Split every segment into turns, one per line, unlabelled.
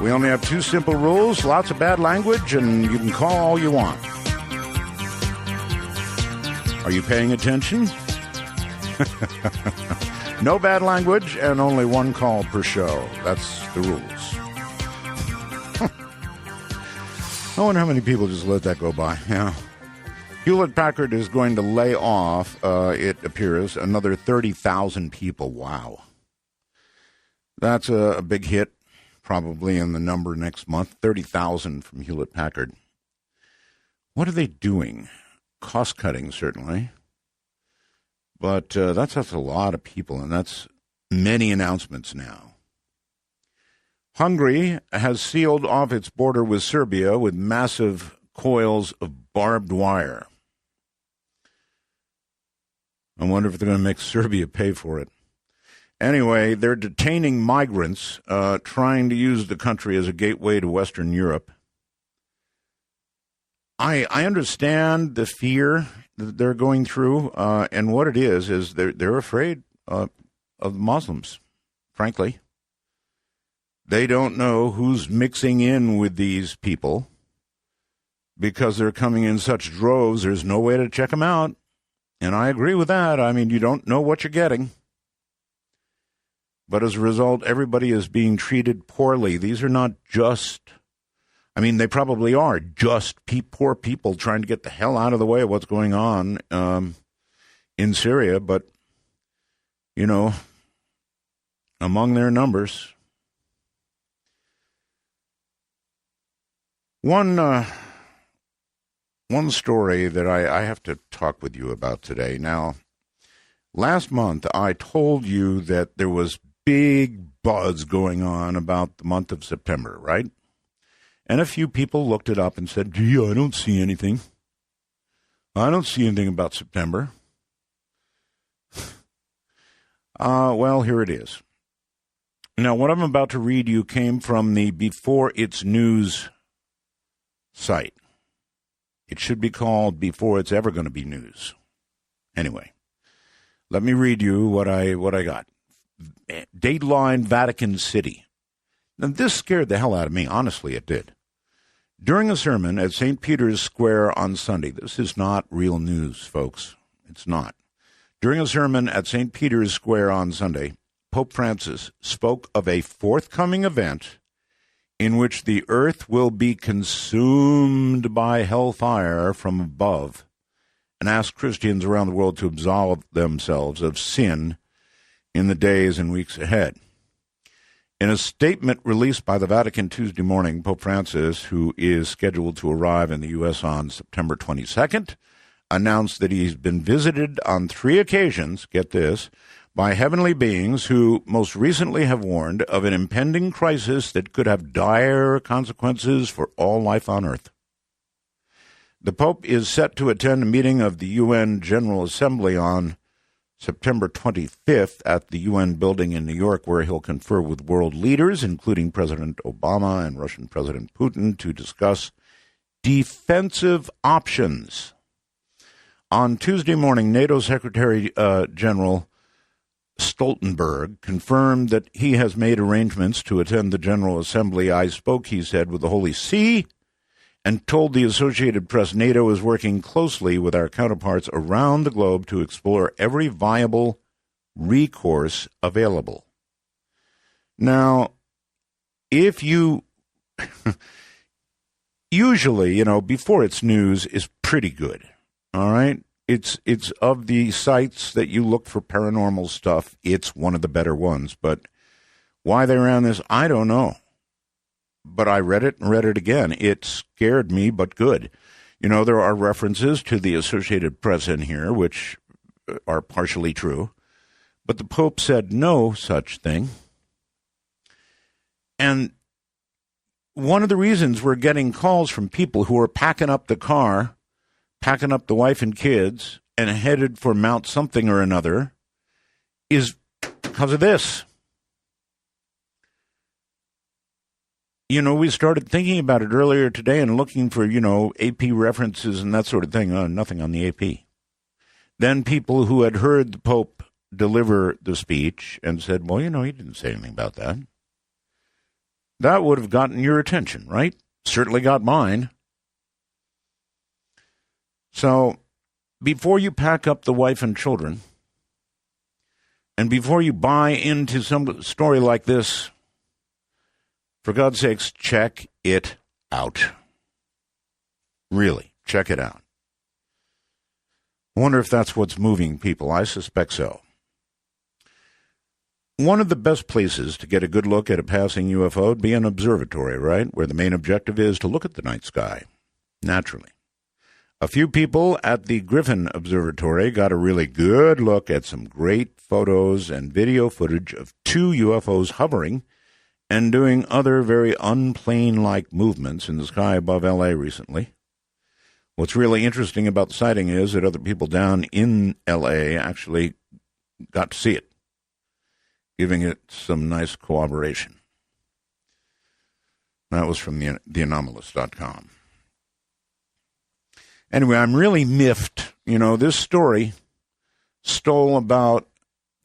We only have 2 simple rules, lots of bad language, and you can call all you want. Are you paying attention? No bad language and only 1 call per show. That's the rules. I wonder how many people just let that go by. Yeah. Hewlett-Packard is going to lay off, it appears, another 30,000 people. Wow. That's a big hit, probably in the number next month. 30,000 from Hewlett-Packard. What are they doing? Cost-cutting, certainly. But that's a lot of people, and that's many announcements now. Hungary has sealed off its border with Serbia with massive coils of barbed wire. I wonder if they're going to make Serbia pay for it. Anyway, they're detaining migrants trying to use the country as a gateway to Western Europe. I understand the fear that they're going through, and what it is they're afraid of Muslims, frankly. They don't know who's mixing in with these people because they're coming in such droves. There's no way to check them out. And I agree with that. I mean, you don't know what you're getting. But as a result, everybody is being treated poorly. These are not just, I mean, they probably are just poor people trying to get the hell out of the way of what's going on in Syria. But, you know, among their numbers, one story that I have to talk with you about today. Now, last month I told you that there was big buzz going on about the month of September, right? And a few people looked it up and said, gee, I don't see anything. I don't see anything about September. Well, here it is. Now, what I'm about to read you came from the Before It's News site. It should be called Before It's Ever Going to Be News. Anyway, let me read you what I got. Dateline Vatican City. Now, this scared the hell out of me. Honestly, it did. During a sermon at St. Peter's Square on Sunday, this is not real news, folks. It's not. During a sermon at St. Peter's Square on Sunday, Pope Francis spoke of a forthcoming event in which the earth will be consumed by hellfire from above, and asked Christians around the world to absolve themselves of sin in the days and weeks ahead. In a statement released by the Vatican Tuesday morning, Pope Francis, who is scheduled to arrive in the U.S. on September 22nd, announced that he's been visited on 3 occasions, get this, by heavenly beings who most recently have warned of an impending crisis that could have dire consequences for all life on earth. The Pope is set to attend a meeting of the UN General Assembly on September 25th at the UN building in New York, where he'll confer with world leaders, including President Obama and Russian President Putin, to discuss defensive options. On Tuesday morning, NATO Secretary General Stoltenberg confirmed that he has made arrangements to attend the General Assembly. I spoke, he said, with the Holy See and told the Associated Press NATO is working closely with our counterparts around the globe to explore every viable recourse available. Now, if you usually, Before It's News is pretty good, all right? It's of the sites that you look for paranormal stuff, it's one of the better ones. But why they ran this, I don't know. But I read it and read it again. It scared me, but good. There are references to the Associated Press in here, which are partially true. But the Pope said no such thing. And one of the reasons we're getting calls from people who are packing up the car, packing up the wife and kids, and headed for Mount something or another is because of this. We started thinking about it earlier today and looking for, AP references and that sort of thing. Nothing on the AP. Then people who had heard the Pope deliver the speech and said, well, he didn't say anything about that. That would have gotten your attention, right? Certainly got mine. So, before you pack up the wife and children, and before you buy into some story like this, for God's sakes, check it out. Really, check it out. I wonder if that's what's moving people. I suspect so. One of the best places to get a good look at a passing UFO would be an observatory, right? Where the main objective is to look at the night sky, naturally. A few people at the Griffin Observatory got a really good look at some great photos and video footage of two UFOs hovering and doing other very unplane-like movements in the sky above L.A. recently. What's really interesting about the sighting is that other people down in L.A. actually got to see it, giving it some nice corroboration. That was from theanomalist.com. Anyway, I'm really miffed. You know, this story stole about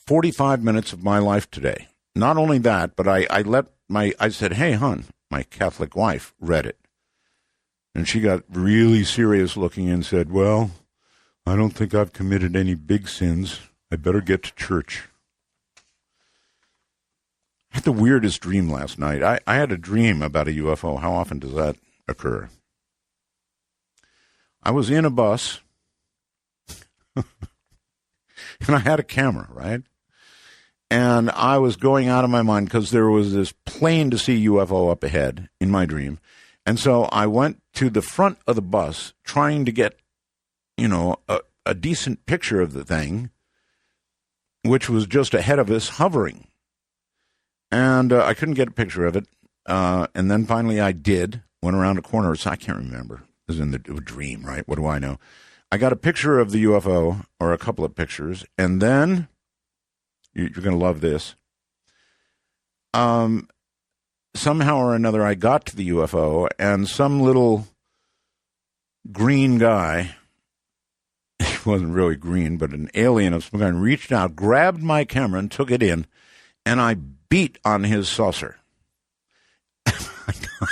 45 minutes of my life today. Not only that, but I said, hey, hon, my Catholic wife read it. And she got really serious looking and said, well, I don't think I've committed any big sins. I better get to church. I had the weirdest dream last night. I had a dream about a UFO. How often does that occur? I was in a bus, and I had a camera, right? And I was going out of my mind because there was this plain to see UFO up ahead in my dream. And so I went to the front of the bus trying to get, a decent picture of the thing, which was just ahead of us hovering. And I couldn't get a picture of it. And then finally I did, went around a corner. So I can't remember. It was in the dream, right? What do I know? I got a picture of the UFO, or a couple of pictures, and then, you're going to love this, somehow or another I got to the UFO, and some little green guy, he wasn't really green, but an alien of some kind, reached out, grabbed my camera, and took it in, and I beat on his saucer. I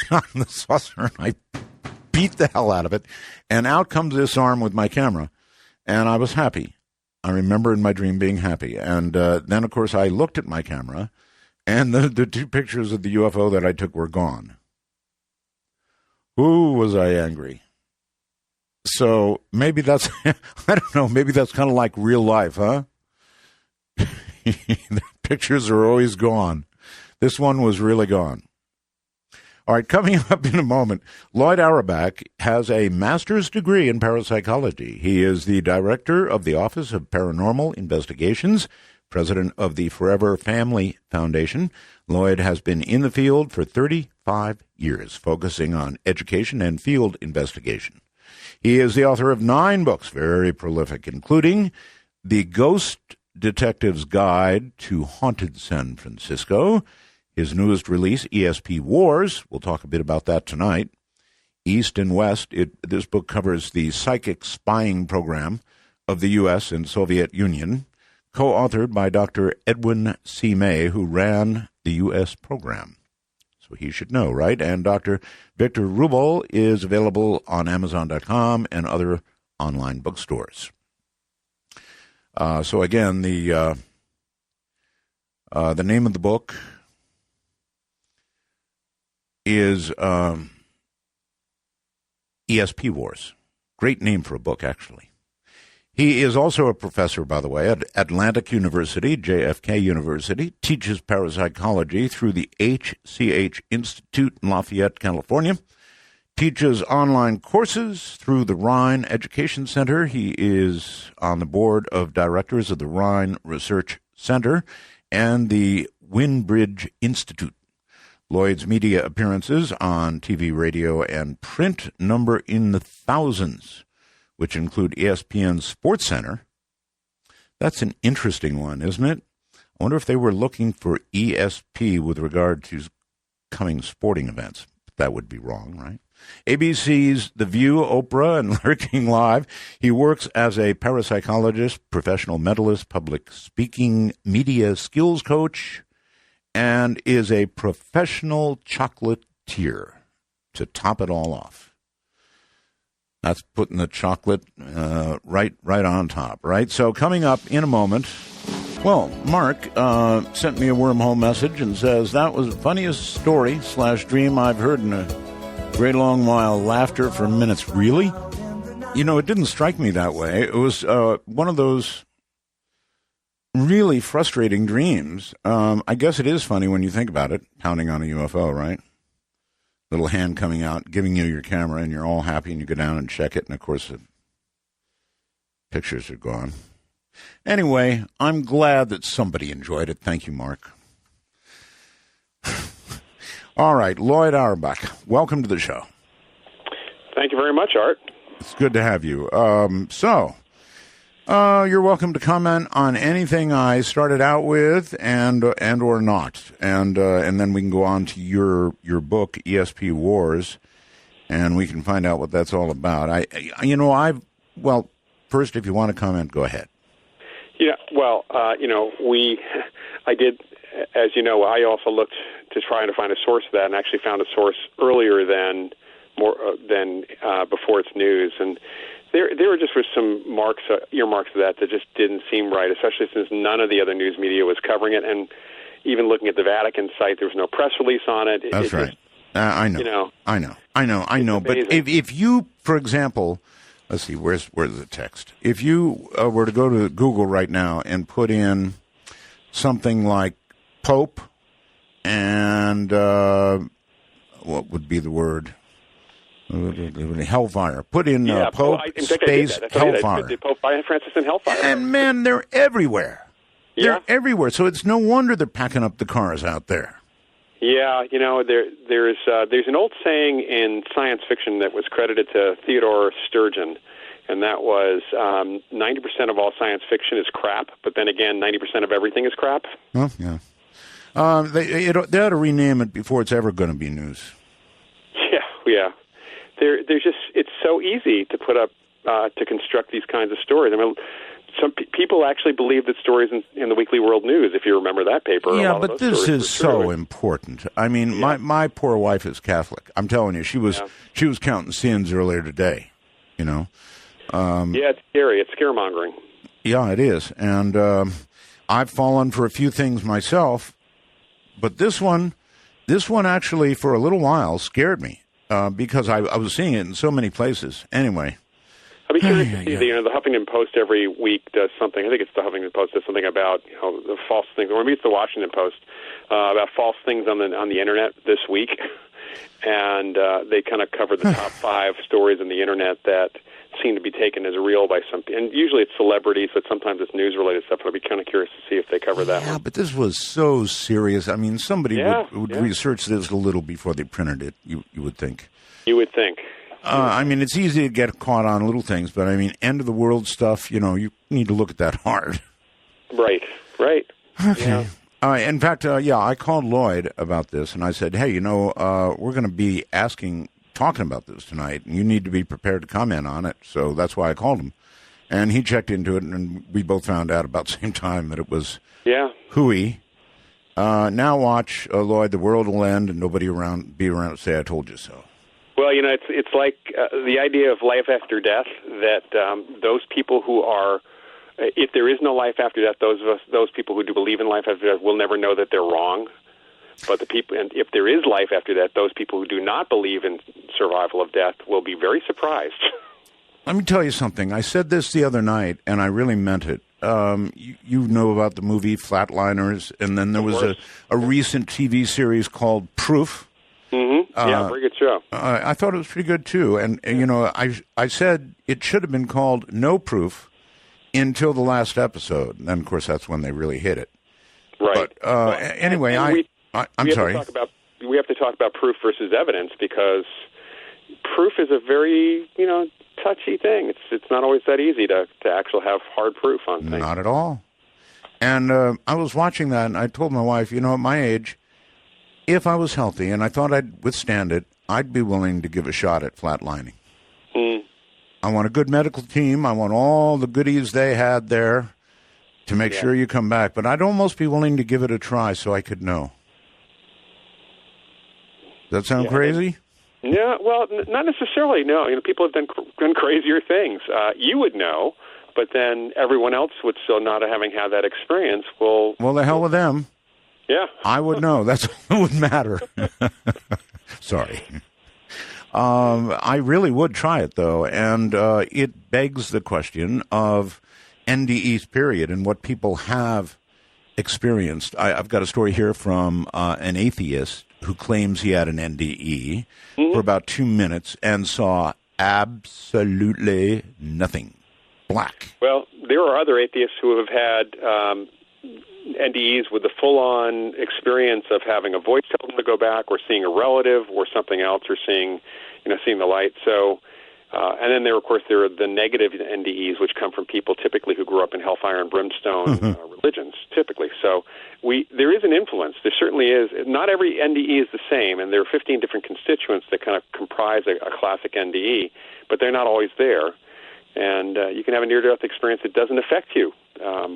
got on the saucer, and I beat the hell out of it, and out comes this arm with my camera, and I was happy. I remember in my dream being happy, and then, of course, I looked at my camera, and the two pictures of the UFO that I took were gone. Ooh, was I angry. So maybe that's, I don't know, maybe that's kind of like real life, huh? The pictures are always gone. This one was really gone. All right, coming up in a moment, Loyd Auerbach has a master's degree in parapsychology. He is the director of the Office of Paranormal Investigations, president of the Forever Family Foundation. Loyd has been in the field for 35 years, focusing on education and field investigation. He is the author of 9 books, very prolific, including The Ghost Detective's Guide to Haunted San Francisco, his newest release, ESP Wars. We'll talk a bit about that tonight. East and West. This book covers the psychic spying program of the U.S. and Soviet Union, co-authored by Dr. Edwin C. May, who ran the U.S. program. So he should know, right? And Dr. Victor Rubel is available on Amazon.com and other online bookstores. So again, the name of the book is ESP Wars. Great name for a book, actually. He is also a professor, by the way, at Atlantic University, JFK University, teaches parapsychology through the HCH Institute in Lafayette, California, teaches online courses through the Rhine Education Center. He is on the board of directors of the Rhine Research Center and the Windbridge Institute. Loyd's media appearances on TV, radio, and print number in the thousands, which include ESPN's Sports Center. That's an interesting one, isn't it? I wonder if they were looking for ESP with regard to coming sporting events. That would be wrong, right? ABC's The View, Oprah, and Larry King Live. He works as a parapsychologist, professional mentalist, public speaking, media skills coach, and is a professional chocolatier to top it all off. That's putting the chocolate right on top, right? So coming up in a moment, well, Mark sent me a wormhole message and says, that was the funniest story/dream I've heard in a great long while. Laughter for minutes. Really? You know, it didn't strike me that way. It was one of those really frustrating dreams. I guess it is funny when you think about it, pounding on a UFO, right? Little hand coming out, giving you your camera, and you're all happy, and you go down and check it, and of course the pictures are gone. Anyway, I'm glad that somebody enjoyed it. Thank you, Mark. All right, Loyd Auerbach, welcome to the show.
Thank you very much, Art.
It's good to have you. You're welcome to comment on anything I started out with and or not, and then we can go on to your book ESP Wars, and we can find out what that's all about. First, if you want to comment, go ahead.
Yeah, well, I did, as you know, I also looked to try to find a source of that, and actually found a source earlier than before its news, and there were just some earmarks of that just didn't seem right, especially since none of the other news media was covering it, and even looking at the Vatican site, there was no press release on it.
That's right. I know.
You know,
I know. But if you, for example, let's see, where's the text? If you were to go to Google right now and put in something like Pope and what would be the word? Hellfire. Put in Pope space Hellfire.
Pope Francis and Hellfire.
And man, they're everywhere. They're everywhere. So it's no wonder they're packing up the cars out there. Yeah,
you know, there's an old saying in science fiction that was credited to Theodore Sturgeon, and that was 90% of all science fiction is crap, but then again, 90% of everything is crap.
Well, yeah. They ought to rename it before it's ever going to be news.
Yeah. There's just, it's so easy to put up, to construct these kinds of stories. I mean, some people actually believe that stories in the Weekly World News, if you remember that paper.
Yeah, but this is so important. I mean, my poor wife is Catholic. I'm telling you, she was counting sins earlier today, you know.
It's scary. It's scaremongering.
Yeah, it is. And I've fallen for a few things myself, but this one actually, for a little while, scared me. Because I was seeing it in so many places. Anyway.
I'd be curious to see, the Huffington Post every week does something. I think it's the Huffington Post does something about the false things, or maybe it's the Washington Post, about false things on the Internet this week. And they kind of cover the top 5 stories on the Internet that seem to be taken as real by some people. And usually it's celebrities, but sometimes it's news-related stuff. I'd be kind of curious to see if they cover that one.
Yeah, but this was so serious. I mean, somebody would research this a little before they printed it, you would think.
You would think.
I mean, it's easy to get caught on little things, but I mean, end-of-the-world stuff, you need to look at that hard.
Right.
Okay. Yeah. In fact, I called Loyd about this, and I said, hey, we're going to be talking about this tonight, and you need to be prepared to comment on it. So that's why I called him. And he checked into it, and we both found out about the same time that it was hooey. Now watch, Loyd, the world will end, and nobody be around to say, I told you so.
Well, it's like the idea of life after death, that those people who are, if there is no life after death, those people who do believe in life after death will never know that they're wrong. But and if there is life after death, those people who do not believe in survival of death will be very surprised.
Let me tell you something. I said this the other night, and I really meant it. You know about the movie Flatliners, and then there was a recent TV series called Proof.
Mm-hmm. Yeah, very good show.
I thought it was pretty good, too. And I said it should have been called No Proof until the last episode. And then, of course, that's when they really hit it.
Right.
But anyway, I'm sorry.
We have to talk about proof versus evidence, because proof is a very, touchy thing. It's not always that easy to actually have hard proof on things.
Not at all. And I was watching that, and I told my wife, at my age, if I was healthy and I thought I'd withstand it, I'd be willing to give a shot at flatlining. I want a good medical team. I want all the goodies they had there to make sure you come back. But I'd almost be willing to give it a try so I could know. Does that sound crazy?
Yeah, well, not necessarily, no. People have done crazier things. You would know, but then everyone else would still not having had that experience. Well,
the hell with them.
Yeah.
I would know. That's what would matter. Sorry. I really would try it, though, and it begs the question of NDEs, period, and what people have experienced. I've got a story here from an atheist who claims he had an NDE for about 2 minutes and saw absolutely nothing. Black.
Well, there are other atheists who have had NDEs with the full-on experience of having a voice tell them to go back, or seeing a relative, or something else, or seeing the light. So, and then there are the negative NDEs, which come from people typically who grew up in hellfire and brimstone religions, typically. So, there is an influence. There certainly is. Not every NDE is the same, and there are 15 different constituents that kind of comprise a classic NDE, but they're not always there. And you can have a near-death experience that doesn't affect you,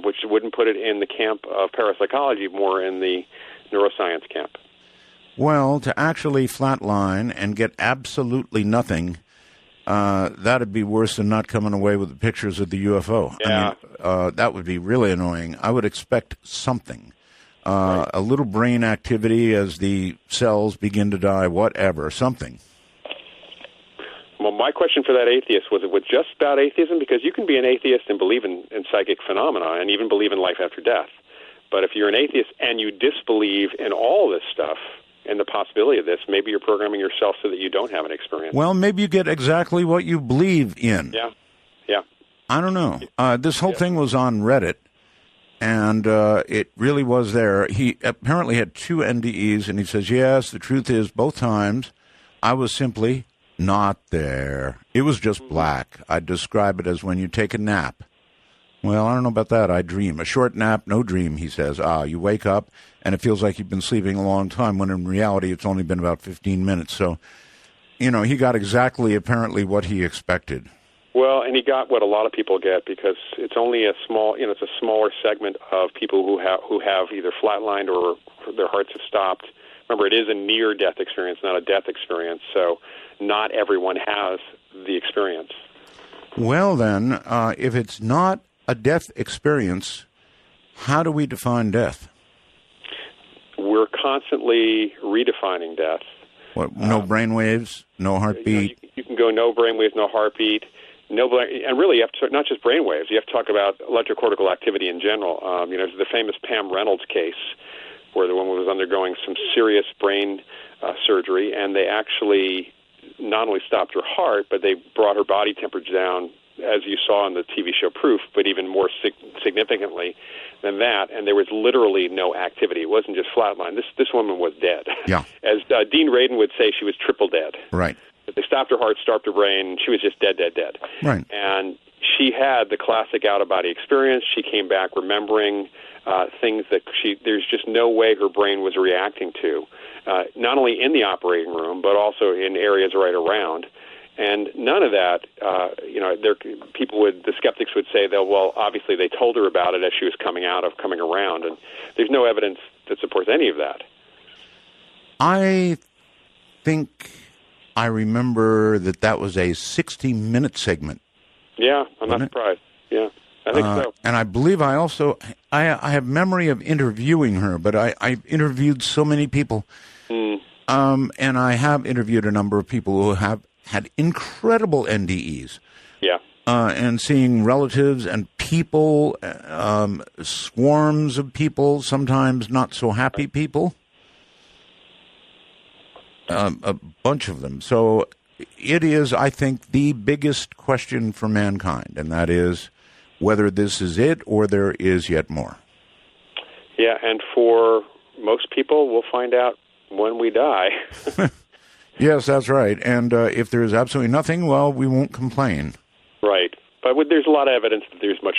which wouldn't put it in the camp of parapsychology, more in the neuroscience camp.
Well, to actually flatline and get absolutely nothing, that'd be worse than not coming away with the pictures of the UFO.
Yeah.
I mean, that would be really annoying. I would expect something, a little brain activity as the cells begin to die, whatever, something.
Well, my question for that atheist was it just about atheism? Because you can be an atheist and believe in psychic phenomena and even believe in life after death. But if you're an atheist and you disbelieve in all this stuff and the possibility of this, maybe you're programming yourself so that you don't have an experience.
Well, maybe you get exactly what you believe in.
Yeah.
I don't know. This whole thing was on Reddit, and it really was there. He apparently had 2 NDEs, and he says, yes, the truth is both times I was simply not there. It was just black. I'd describe it as when you take a nap. Well, I don't know about that. I dream. A short nap, no dream, he says. You wake up, and it feels like you've been sleeping a long time, when in reality it's only been about 15 minutes. So, he got exactly, apparently, what he expected.
Well, and he got what a lot of people get, because it's only a small, it's a smaller segment of people who have either flatlined or their hearts have stopped. Remember, it is a near-death experience, not a death experience. So not everyone has the experience.
Well, then, if it's not a death experience, how do we define death?
We're constantly redefining death.
What, no brain waves, no heartbeat?
You can go no brain waves, no heartbeat. And really, you have to, not just brain waves, you have to talk about electrocortical activity in general. There's the famous Pam Reynolds case, where the woman was undergoing some serious brain surgery, and they actually not only stopped her heart, but they brought her body temperature down, as you saw in the TV show Proof, but even more significantly than that, and there was literally no activity. It wasn't just flatline. This woman was dead.
Yeah.
As Dean Radin would say, she was triple dead.
Right.
They stopped her heart, stopped her brain, she was just dead.
Right.
And she had the classic out-of-body experience. She came back remembering things that there's just no way her brain was reacting to, not only in the operating room, but also in areas right around. And none of that, the skeptics would say that, well, obviously they told her about it as she was coming around, and there's no evidence that supports any of that.
I think I remember that was a 60-minute segment.
Yeah, I'm not surprised. Yeah, I think so.
And I believe I have memory of interviewing her, but I interviewed so many people. And I have interviewed a number of people who have had incredible NDEs.
Yeah.
And seeing relatives and people, swarms of people, sometimes not so happy people. A bunch of them. So it is, I think, the biggest question for mankind, and that is whether this is it or there is yet more.
Yeah, and for most people, we'll find out when we die.
Yes, that's right. And if there is absolutely nothing, well, we won't complain.
Right. But there's a lot of evidence that there's much,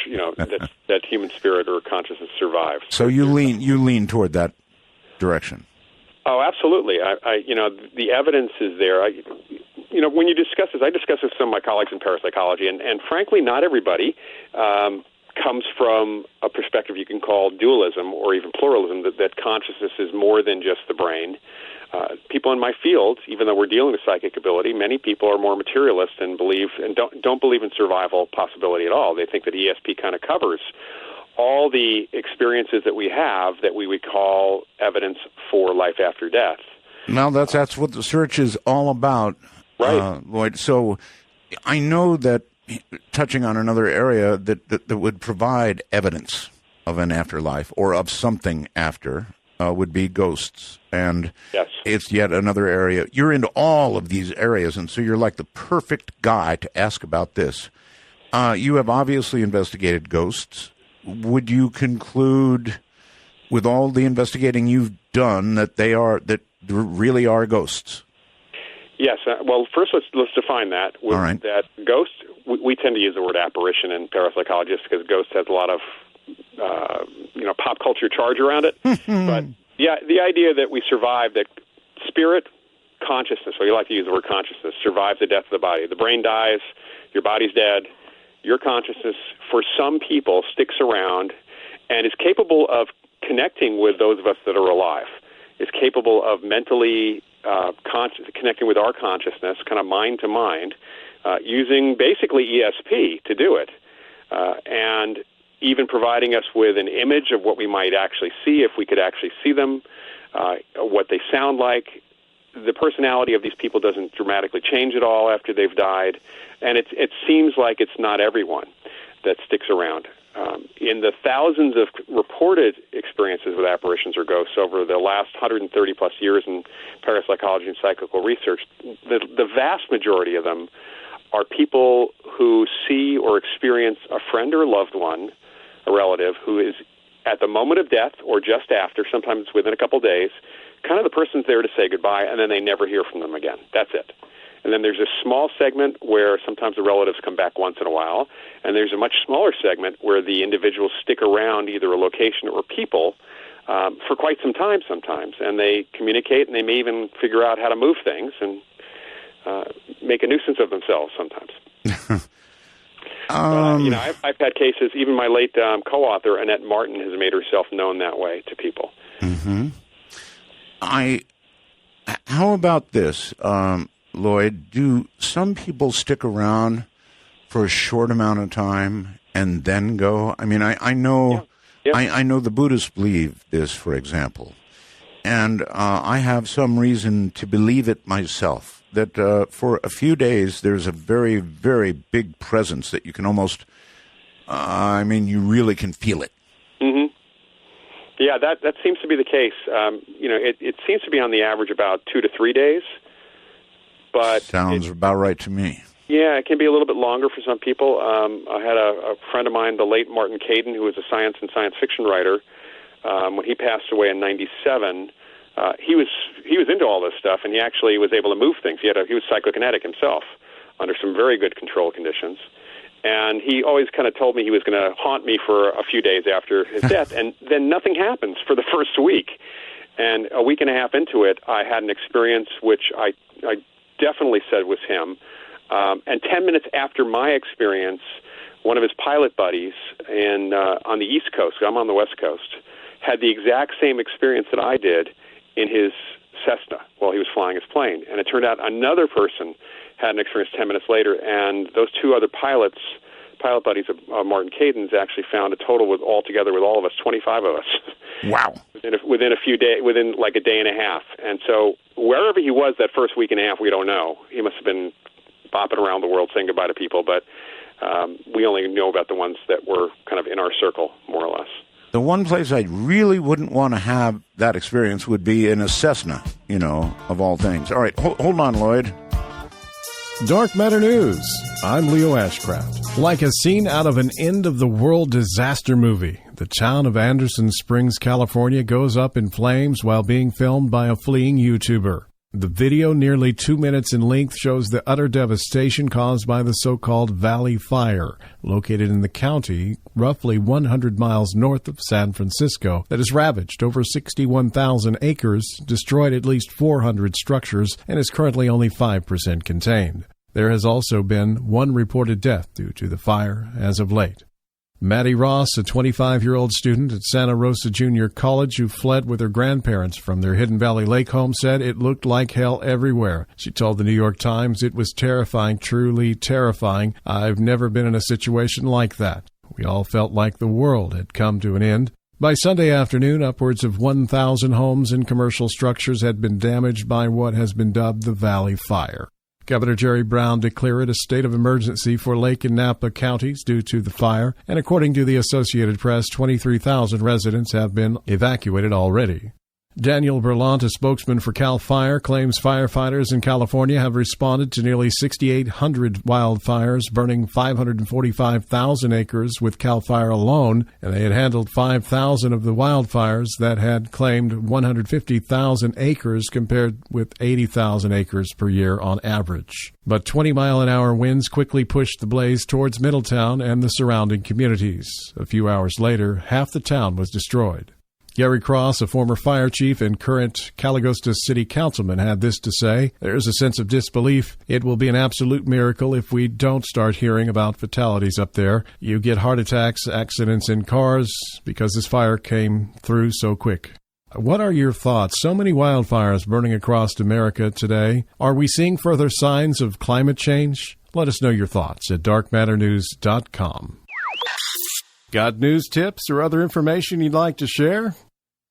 that human spirit or consciousness survives.
So you lean toward that direction.
Oh, absolutely. The evidence is there. When you discuss this, I discuss this with some of my colleagues in parapsychology, and frankly, not everybody comes from a perspective you can call dualism or even pluralism, that consciousness is more than just the brain. People in my field, even though we're dealing with psychic ability, many people are more materialist and don't believe in survival possibility at all. They think that ESP kind of covers all the experiences that we have that we would call evidence for life after death.
Now, that's what the search is all about,
right,
Loyd. So I know that, touching on another area that would provide evidence of an afterlife or of something after would be ghosts. And
yes,
it's yet another area. You're into all of these areas, and so you're like the perfect guy to ask about this. You have obviously investigated ghosts. Would you conclude, with all the investigating you've done, that there really are ghosts?
Yes. Well, first let's define that.
All right.
That ghosts, we tend to use the word apparition in parapsychology because ghost has a lot of pop culture charge around it. But yeah, the idea that we survive, that spirit, consciousness, so you like to use the word consciousness, survives the death of the body. The brain dies, your body's dead, your consciousness, for some people, sticks around and is capable of connecting with those of us that are alive, is capable of mentally connecting with our consciousness, kind of mind to mind, using basically ESP to do it, and even providing us with an image of what we might actually see, if we could actually see them, what they sound like. The personality of these people doesn't dramatically change at all after they've died, and it seems like it's not everyone that sticks around. In the thousands of reported experiences with apparitions or ghosts over the last 130-plus years in parapsychology and psychical research, the vast majority of them are people who see or experience a friend or a loved one, a relative, who is at the moment of death or just after, sometimes within a couple of days, kind of the person's there to say goodbye, and then they never hear from them again. That's it. And then there's a small segment where sometimes the relatives come back once in a while, and there's a much smaller segment where the individuals stick around either a location or people for quite some time sometimes, and they communicate, and they may even figure out how to move things and make a nuisance of themselves sometimes. I've had cases, even my late co-author, Annette Martin, has made herself known that way to people.
Mm-hmm. How about this, Loyd? Do some people stick around for a short amount of time and then go? I mean, I know, yeah. I know the Buddhists believe this, for example, and I have some reason to believe it myself. That for a few days there's a very, very big presence that you can almost, you really can feel it.
Mm-hmm. Yeah, that seems to be the case. It seems to be on the average about 2 to 3 days. But
sounds about right to me.
Yeah, it can be a little bit longer for some people. I had a friend of mine, the late Martin Caden, who was a science and science fiction writer. When he passed away in '97, he was into all this stuff, and he actually was able to move things. He was psychokinetic himself under some very good control conditions. And he always kind of told me he was going to haunt me for a few days after his death, and then nothing happens for the first week. And a week and a half into it, I had an experience which I definitely said was him. And 10 minutes after my experience, one of his pilot buddies on the East Coast, I'm on the West Coast, had the exact same experience that I did in his Cessna while he was flying his plane. And it turned out another person had an experience 10 minutes later, and those two other pilot buddies of Martin Caden's actually found a total altogether with all of us, 25 of us.
Wow.
within a few days, within like a day and a half. And so wherever he was that first week and a half, we don't know. He must have been bopping around the world saying goodbye to people, but we only know about the ones that were kind of in our circle, more or less.
The one place I really wouldn't want to have that experience would be in a Cessna, of all things. All right, hold on, Loyd.
Dark Matter News. I'm Leo Ashcraft. Like a scene out of an end-of-the-world disaster movie, the town of Anderson Springs, California goes up in flames while being filmed by a fleeing YouTuber. The video, nearly 2 minutes in length, shows the utter devastation caused by the so-called Valley Fire, located in the county roughly 100 miles north of San Francisco, that has ravaged over 61,000 acres, destroyed at least 400 structures, and is currently only 5% contained. There has also been one reported death due to the fire as of late. Maddie Ross, a 25-year-old student at Santa Rosa Junior College who fled with her grandparents from their Hidden Valley Lake home, said it looked like hell everywhere. She told the New York Times, "It was terrifying, truly terrifying. I've never been in a situation like that. We all felt like the world had come to an end." By Sunday afternoon, upwards of 1,000 homes and commercial structures had been damaged by what has been dubbed the Valley Fire. Governor Jerry Brown declared a state of emergency for Lake and Napa counties due to the fire, and according to the Associated Press, 23,000 residents have been evacuated already. Daniel Berlant, a spokesman for CAL FIRE, claims firefighters in California have responded to nearly 6,800 wildfires, burning 545,000 acres with CAL FIRE alone, and they had handled 5,000 of the wildfires that had claimed 150,000 acres compared with 80,000 acres per year on average. But 20-mile-an-hour winds quickly pushed the blaze towards Middletown and the surrounding communities. A few hours later, half the town was destroyed. Gary Cross, a former fire chief and current Calagostas city councilman, had this to say: "There's a sense of disbelief. It will be an absolute miracle if we don't start hearing about fatalities up there. You get heart attacks, accidents in cars, because this fire came through so quick." What are your thoughts? So many wildfires burning across America today. Are we seeing further signs of climate change? Let us know your thoughts at darkmatternews.com. Got news, tips, or other information you'd like to share?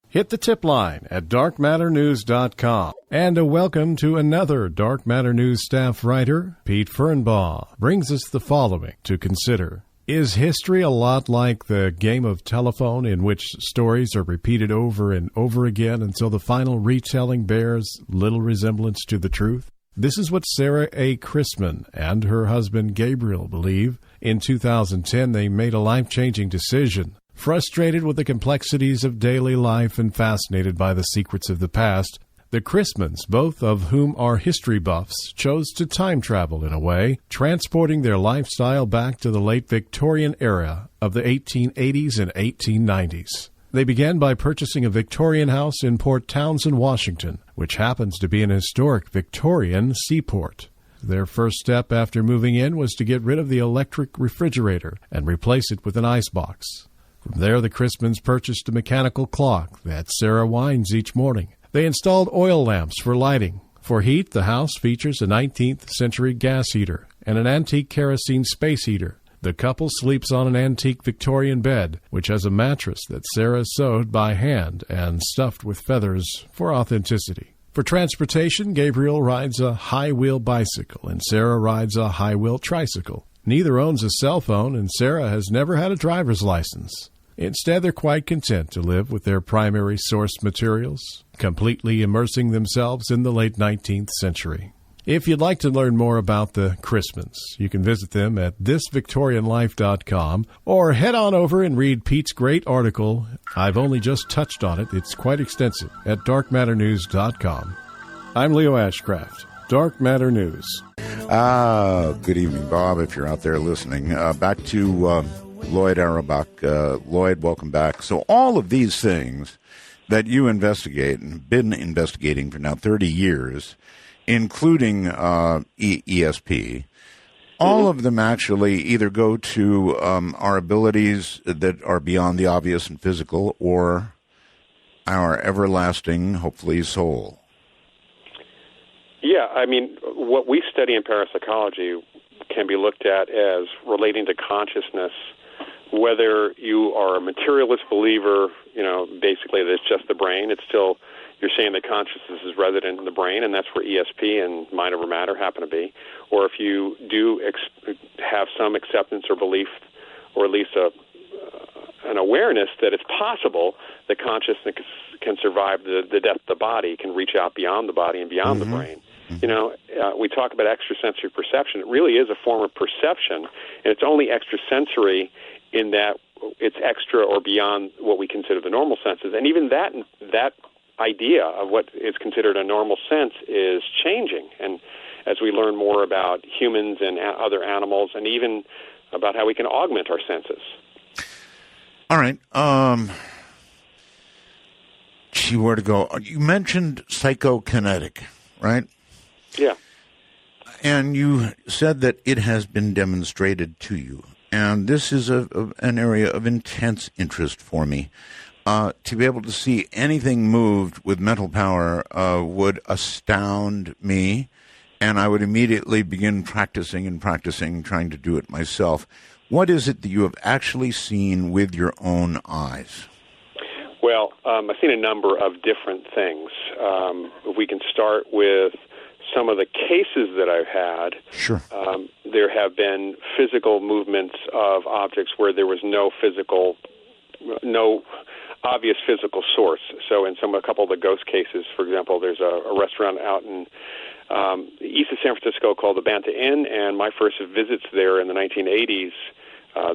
Hit the tip line at darkmatternews.com. And a welcome to another Dark Matter News staff writer. Pete Fernbaugh brings us the following to consider. Is history a lot like the game of telephone in which stories are repeated over and over again until the final retelling bears little resemblance to the truth? This is what Sarah A. Chrisman and her husband Gabriel believe. In 2010, they made a life-changing decision. Frustrated with the complexities of daily life and fascinated by the secrets of the past, the Chrismans, both of whom are history buffs, chose to time travel in a way, transporting their lifestyle back to the late Victorian era of the 1880s and 1890s. They began by purchasing a Victorian house in Port Townsend, Washington, which happens to be an historic Victorian seaport. Their first step after moving in was to get rid of the electric refrigerator and replace it with an icebox. From there, the Chrismans purchased a mechanical clock that Sarah winds each morning. They installed oil lamps for lighting. For heat, the house features a 19th century gas heater and an antique kerosene space heater. The couple sleeps on an antique Victorian bed, which has a mattress that Sarah sewed by hand and stuffed with feathers for authenticity. For transportation, Gabriel rides a high-wheel bicycle and Sarah rides a high-wheel tricycle. Neither owns a cell phone and Sarah has never had a driver's license. Instead, they're quite content to live with their primary source materials, completely immersing themselves in the late 19th century. If you'd like to learn more about the Chrismans, you can visit them at thisvictorianlife.com or head on over and read Pete's great article. I've only just touched on it. It's quite extensive at darkmatternews.com. I'm Leo Ashcraft, Dark Matter News.
Good evening, Bob, if you're out there listening. Back to Loyd Auerbach. Loyd, welcome back. So all of these things that you investigate and have been investigating for now 30 years, including ESP, all of them actually either go to our abilities that are beyond the obvious and physical or our everlasting, hopefully, soul.
Yeah, I mean, what we study in parapsychology can be looked at as relating to consciousness, whether you are a materialist believer, basically that it's just the brain. It's still, you're saying that consciousness is resident in the brain, and that's where ESP and mind over matter happen to be. Or if you do have some acceptance or belief, or at least an awareness that it's possible that consciousness can survive the death of the body, can reach out beyond the body and beyond the brain. We talk about extrasensory perception. It really is a form of perception, and it's only extrasensory in that it's extra or beyond what we consider the normal senses. And even that idea of what is considered a normal sense is changing. And as we learn more about humans and other animals, and even about how we can augment our senses.
All right. Where to go? You mentioned psychokinetic, right?
Yeah.
And you said that it has been demonstrated to you. And this is an area of intense interest for me. To be able to see anything moved with mental power would astound me, and I would immediately begin practicing, trying to do it myself. What is it that you have actually seen with your own eyes?
Well, I've seen a number of different things. If we can start with some of the cases that I've had,
sure.
There have been physical movements of objects where there was no obvious physical source. So in a couple of the ghost cases, for example, there's a restaurant out in east of San Francisco called the Banta Inn, and my first visits there in the 1980s,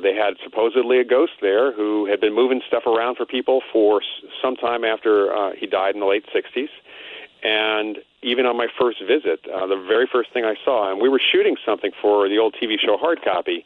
they had supposedly a ghost there who had been moving stuff around for people for some time after he died in the late 60s. And even on my first visit, the very first thing I saw, and we were shooting something for the old TV show Hard Copy,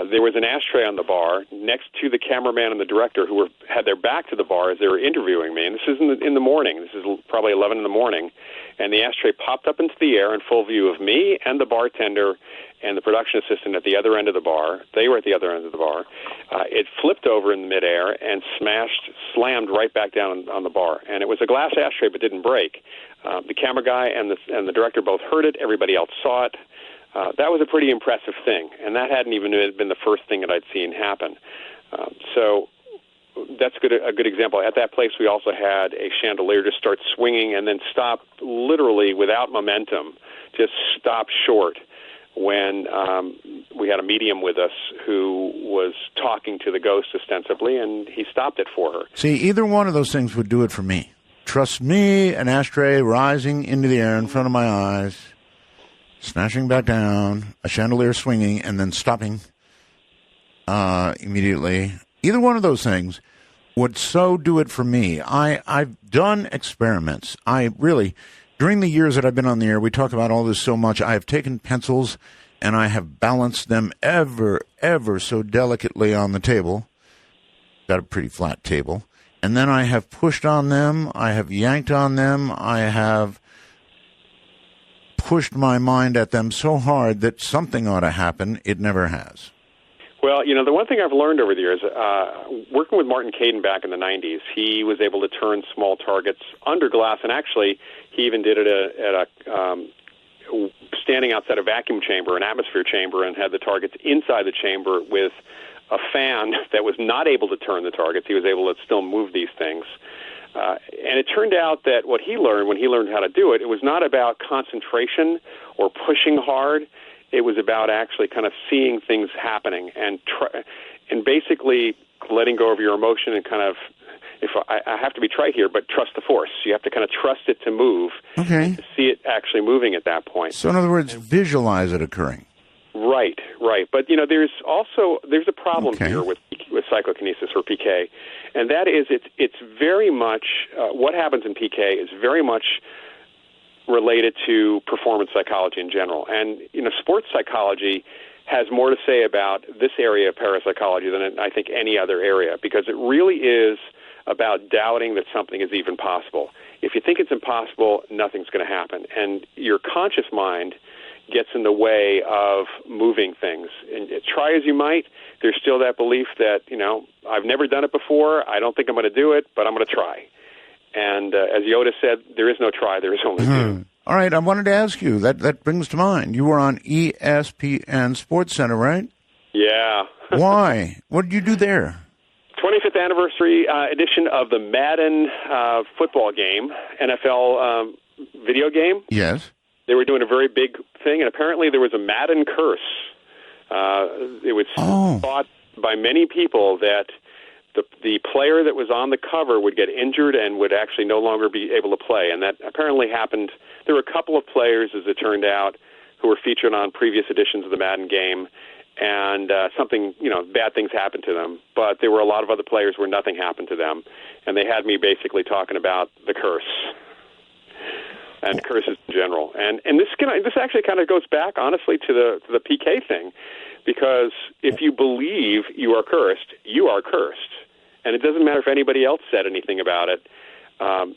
there was an ashtray on the bar next to the cameraman and the director who had their back to the bar as they were interviewing me. And this is in the morning. This is probably 11 in the morning. And the ashtray popped up into the air in full view of me and the bartender and the production assistant at the other end of the bar. They were at the other end of the bar. It flipped over in midair and slammed right back down on the bar. And it was a glass ashtray but didn't break. The camera guy and the director both heard it. Everybody else saw it. That was a pretty impressive thing, and that hadn't even been the first thing that I'd seen happen. So that's a good example. At that place, we also had a chandelier just start swinging and then stop literally without momentum, just stop short when we had a medium with us who was talking to the ghost ostensibly, and he stopped it for her.
See, either one of those things would do it for me. Trust me, an ashtray rising into the air in front of my eyes, smashing back down, a chandelier swinging, and then stopping immediately. Either one of those things would so do it for me. I've done experiments. During the years that I've been on the air, we talk about all this so much. I have taken pencils and I have balanced them ever so delicately on the table. Got a pretty flat table. And then I have pushed on them. I have yanked on them. I have pushed my mind at them so hard that something ought to happen. It never has.
Well, the one thing I've learned over the years, working with Martin Caden back in the 90s, he was able to turn small targets under glass, and actually he even did it at a standing outside a vacuum chamber, an atmosphere chamber, and had the targets inside the chamber with a fan that was not able to turn the targets. He was able to still move these things. And it turned out that what he learned when he learned how to do it, it was not about concentration or pushing hard. It was about actually kind of seeing things happening and basically letting go of your emotion and kind of, I have to be trite here, but trust the force. You have to kind of trust it to move,
okay,
to see it actually moving at that point.
So in other words, visualize it occurring. Right.
But, there's a problem here with psychokinesis or PK, and that is it's very much, what happens in PK is very much related to performance psychology in general. And, sports psychology has more to say about this area of parapsychology than I think any other area, because it really is about doubting that something is even possible. If you think it's impossible, nothing's going to happen. And your conscious mind gets in the way of moving things. And try as you might, there's still that belief that, I've never done it before, I don't think I'm going to do it, but I'm going to try. And as Yoda said, there is no try, there is only do.
All right, I wanted to ask you, that brings to mind, you were on ESPN Sports Center, right?
Yeah.
Why? What did you do there?
25th anniversary edition of the Madden football game, NFL video game.
Yes.
They were doing a very big thing, and apparently there was a Madden curse. It was thought by many people that the player that was on the cover would get injured and would actually no longer be able to play, and that apparently happened. There were a couple of players, as it turned out, who were featured on previous editions of the Madden game, and bad things happened to them. But there were a lot of other players where nothing happened to them, and they had me basically talking about the curse and curses in general. And this actually kind of goes back, honestly, to the PK thing, because if you believe you are cursed, you are cursed. And it doesn't matter if anybody else said anything about it.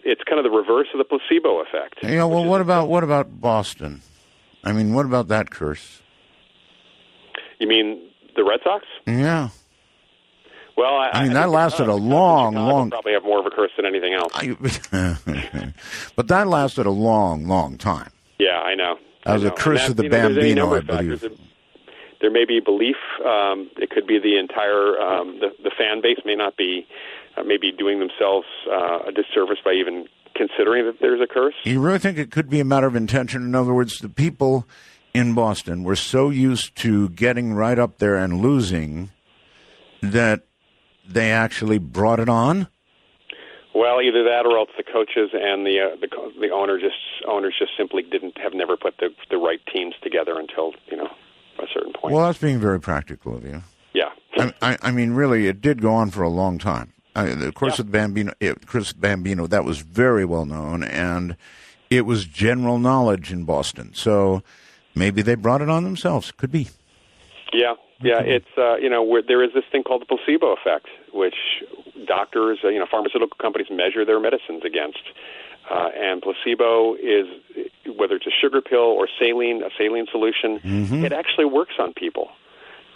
It's kind of the reverse of the placebo effect.
Yeah, well, what about Boston? I mean, what about that curse?
You mean The Red Sox?
Yeah.
Well,
I mean, that lasted a long...
Probably have more of a curse than anything else.
But that lasted a long time.
Yeah, I know.
That was a curse of the Bambino, I believe.
There may be belief. It could be the entire the fan base may not be maybe doing themselves a disservice by even considering that there's a curse.
You really think it could be a matter of intention? In other words, the people in Boston were so used to getting right up there and losing that they actually brought it on?
Well, either that or else the coaches and the owners just simply have never put the right teams together until a certain point.
Well, that's being very practical of you.
Yeah.
I mean, really, it did go on for a long time. Of course, with Chris Bambino, that was very well known, and it was general knowledge in Boston. So maybe they brought it on themselves. Could be.
Yeah. Yeah, it's where there is this thing called the placebo effect, which doctors, pharmaceutical companies measure their medicines against, and placebo is whether it's a sugar pill or a saline solution, it actually works on people.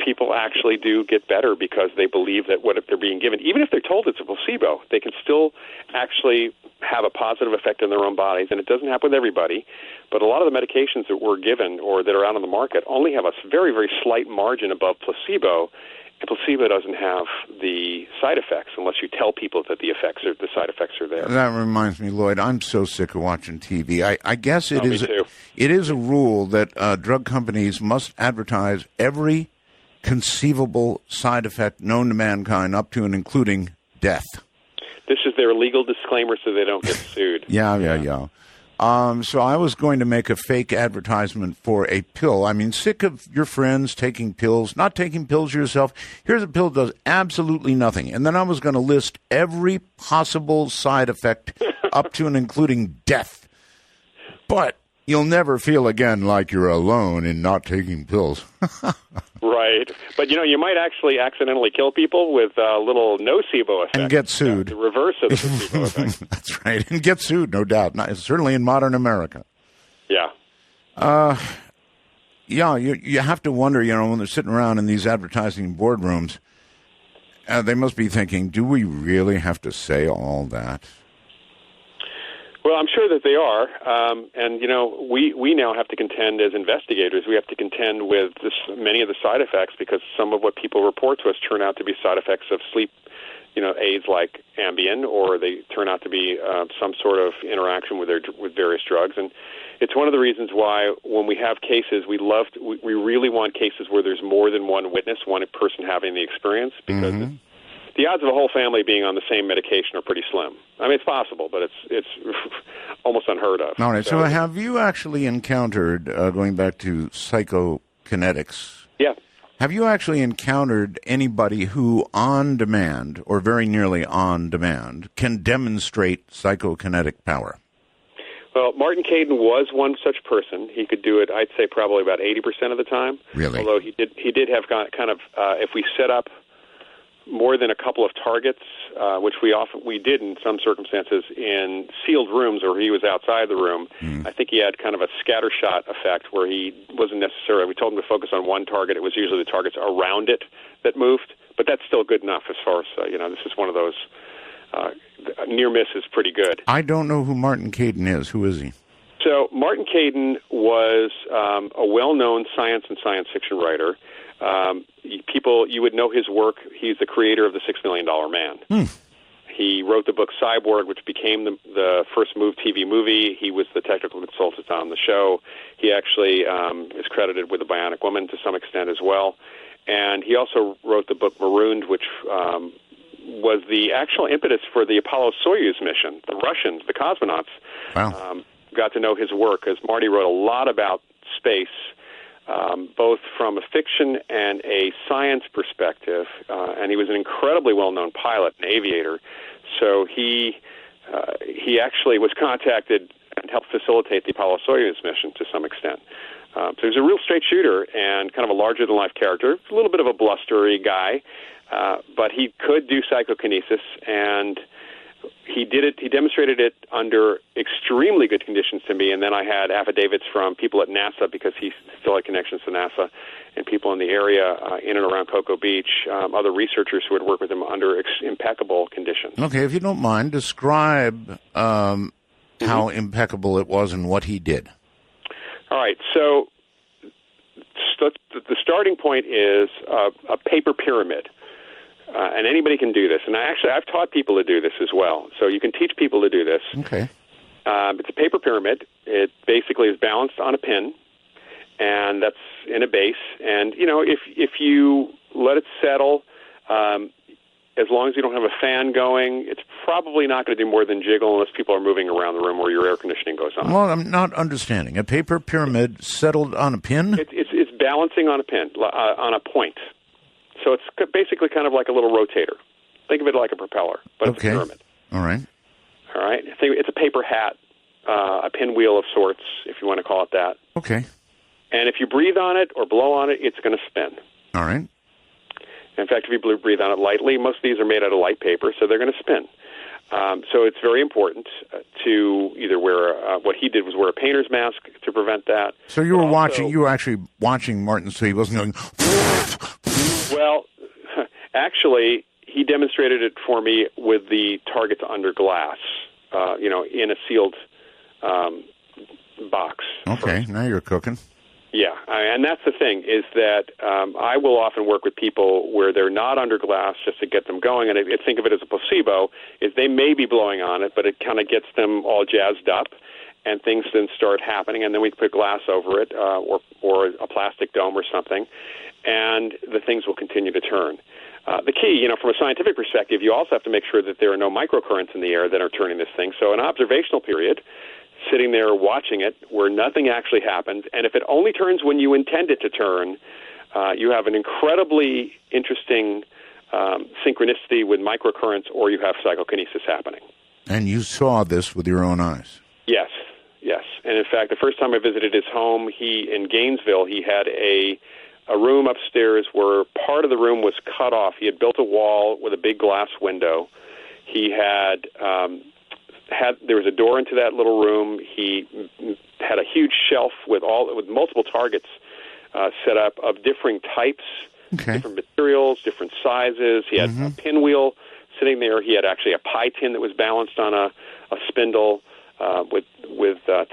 People actually do get better because they believe that what they're being given, even if they're told it's a placebo, they can still actually have a positive effect on their own bodies. And it doesn't happen with everybody, but a lot of the medications that we're given or that are out on the market only have a very, very slight margin above placebo. And placebo doesn't have the side effects unless you tell people that the side effects are there.
That reminds me, Loyd, I'm so sick of watching TV. I guess it is.
Me too.
It is a rule that drug companies must advertise every conceivable side effect known to mankind, up to and including death.
This is their legal disclaimer so they don't get sued.
Yeah. So I was going to make a fake advertisement for a pill. I mean, sick of your friends taking pills, not taking pills yourself. Here's a pill that does absolutely nothing. And then I was going to list every possible side effect up to and including death. But you'll never feel again like you're alone in not taking pills.
Right. But, you might actually accidentally kill people with a little nocebo effect.
And get sued.
The reverse of the placebo effect.
That's right. And get sued, no doubt. Certainly in modern America.
Yeah.
You have to wonder, when they're sitting around in these advertising boardrooms, they must be thinking, do we really have to say all that?
Well, I'm sure that they are, and we now have to contend as investigators. We have to contend with many of the side effects because some of what people report to us turn out to be side effects of sleep, aids like Ambien, or they turn out to be some sort of interaction with various drugs. And it's one of the reasons why when we have cases, we really want cases where there's more than one witness, one person having the experience, because the odds of a whole family being on the same medication are pretty slim. I mean, it's possible, but it's almost unheard of.
All right. So have you actually encountered, going back to psychokinetics?
Yeah.
Have you actually encountered anybody who, on demand, or very nearly on demand, can demonstrate psychokinetic power?
Well, Martin Caidin was one such person. He could do it, I'd say, probably about 80% of the time.
Really?
Although he did have kind of, if we set up more than a couple of targets, which we did in some circumstances in sealed rooms or he was outside the room. I think he had kind of a scattershot effect where he wasn't necessarily, we told him to focus on one target. It was usually the targets around it that moved, but that's still good enough as far as, this is one of those, near miss is pretty good.
I don't know who Martin Caidin is. Who is he?
So Martin Caidin was a well-known science and science fiction writer. You would know his work. He's the creator of the $6 Million Man. He wrote the book Cyborg, which became the first Move TV movie. He was the technical consultant on the show. He actually is credited with The Bionic Woman to some extent as well. And he also wrote the book Marooned, which was the actual impetus for the Apollo-Soyuz mission. The Russians, the cosmonauts, got to know his work, because Marty wrote a lot about space, both from a fiction and a science perspective, and he was an incredibly well-known pilot and aviator. So he actually was contacted and helped facilitate the Apollo-Soyuz mission to some extent. So he was a real straight shooter and kind of a larger-than-life character, a little bit of a blustery guy, but he could do psychokinesis, and he did it. He demonstrated it under extremely good conditions to me, and then I had affidavits from people at NASA because he still had connections to NASA, and people in the area in and around Cocoa Beach, other researchers who had worked with him under impeccable conditions.
Okay, if you don't mind, describe how impeccable it was and what he did.
All right, so the starting point is a paper pyramid. And anybody can do this. And I've taught people to do this as well. So you can teach people to do this.
Okay.
It's a paper pyramid. It basically is balanced on a pin, and that's in a base. And, if you let it settle, as long as you don't have a fan going, it's probably not going to do more than jiggle unless people are moving around the room or your air conditioning goes on.
Well, I'm not understanding. A paper pyramid settled on a pin?
It's balancing on a pin, on a point. So it's basically kind of like a little rotator. Think of it like a propeller, but it's a pyramid.
All right.
All right. It's a paper hat, a pinwheel of sorts, if you want to call it that.
Okay.
And if you breathe on it or blow on it, it's going to spin.
All right.
In fact, if you breathe on it lightly, most of these are made out of light paper, so they're going to spin. So it's very important to either wear what he did was wear a painter's mask to prevent that.
So you were actually watching Martin, so he wasn't going.
Well, actually, he demonstrated it for me with the targets under glass, in a sealed box.
Okay, now you're cooking.
Yeah, and that's the thing, is that I will often work with people where they're not under glass just to get them going, and I think of it as a placebo, is they may be blowing on it, but it kind of gets them all jazzed up, and things then start happening, and then we put glass over it, or a plastic dome or something, and the things will continue to turn. The key, from a scientific perspective, you also have to make sure that there are no microcurrents in the air that are turning this thing. So an observational period, sitting there watching it where nothing actually happens, and if it only turns when you intend it to turn, you have an incredibly interesting synchronicity with microcurrents, or you have psychokinesis happening.
And you saw this with your own eyes?
Yes. And in fact, the first time I visited his home, in Gainesville, he had a room upstairs where part of the room was cut off. He had built a wall with a big glass window. He had there was a door into that little room. He had a huge shelf with multiple targets set up of different types, different materials, different sizes. He had a pinwheel sitting there. He had actually a pie tin that was balanced on a spindle with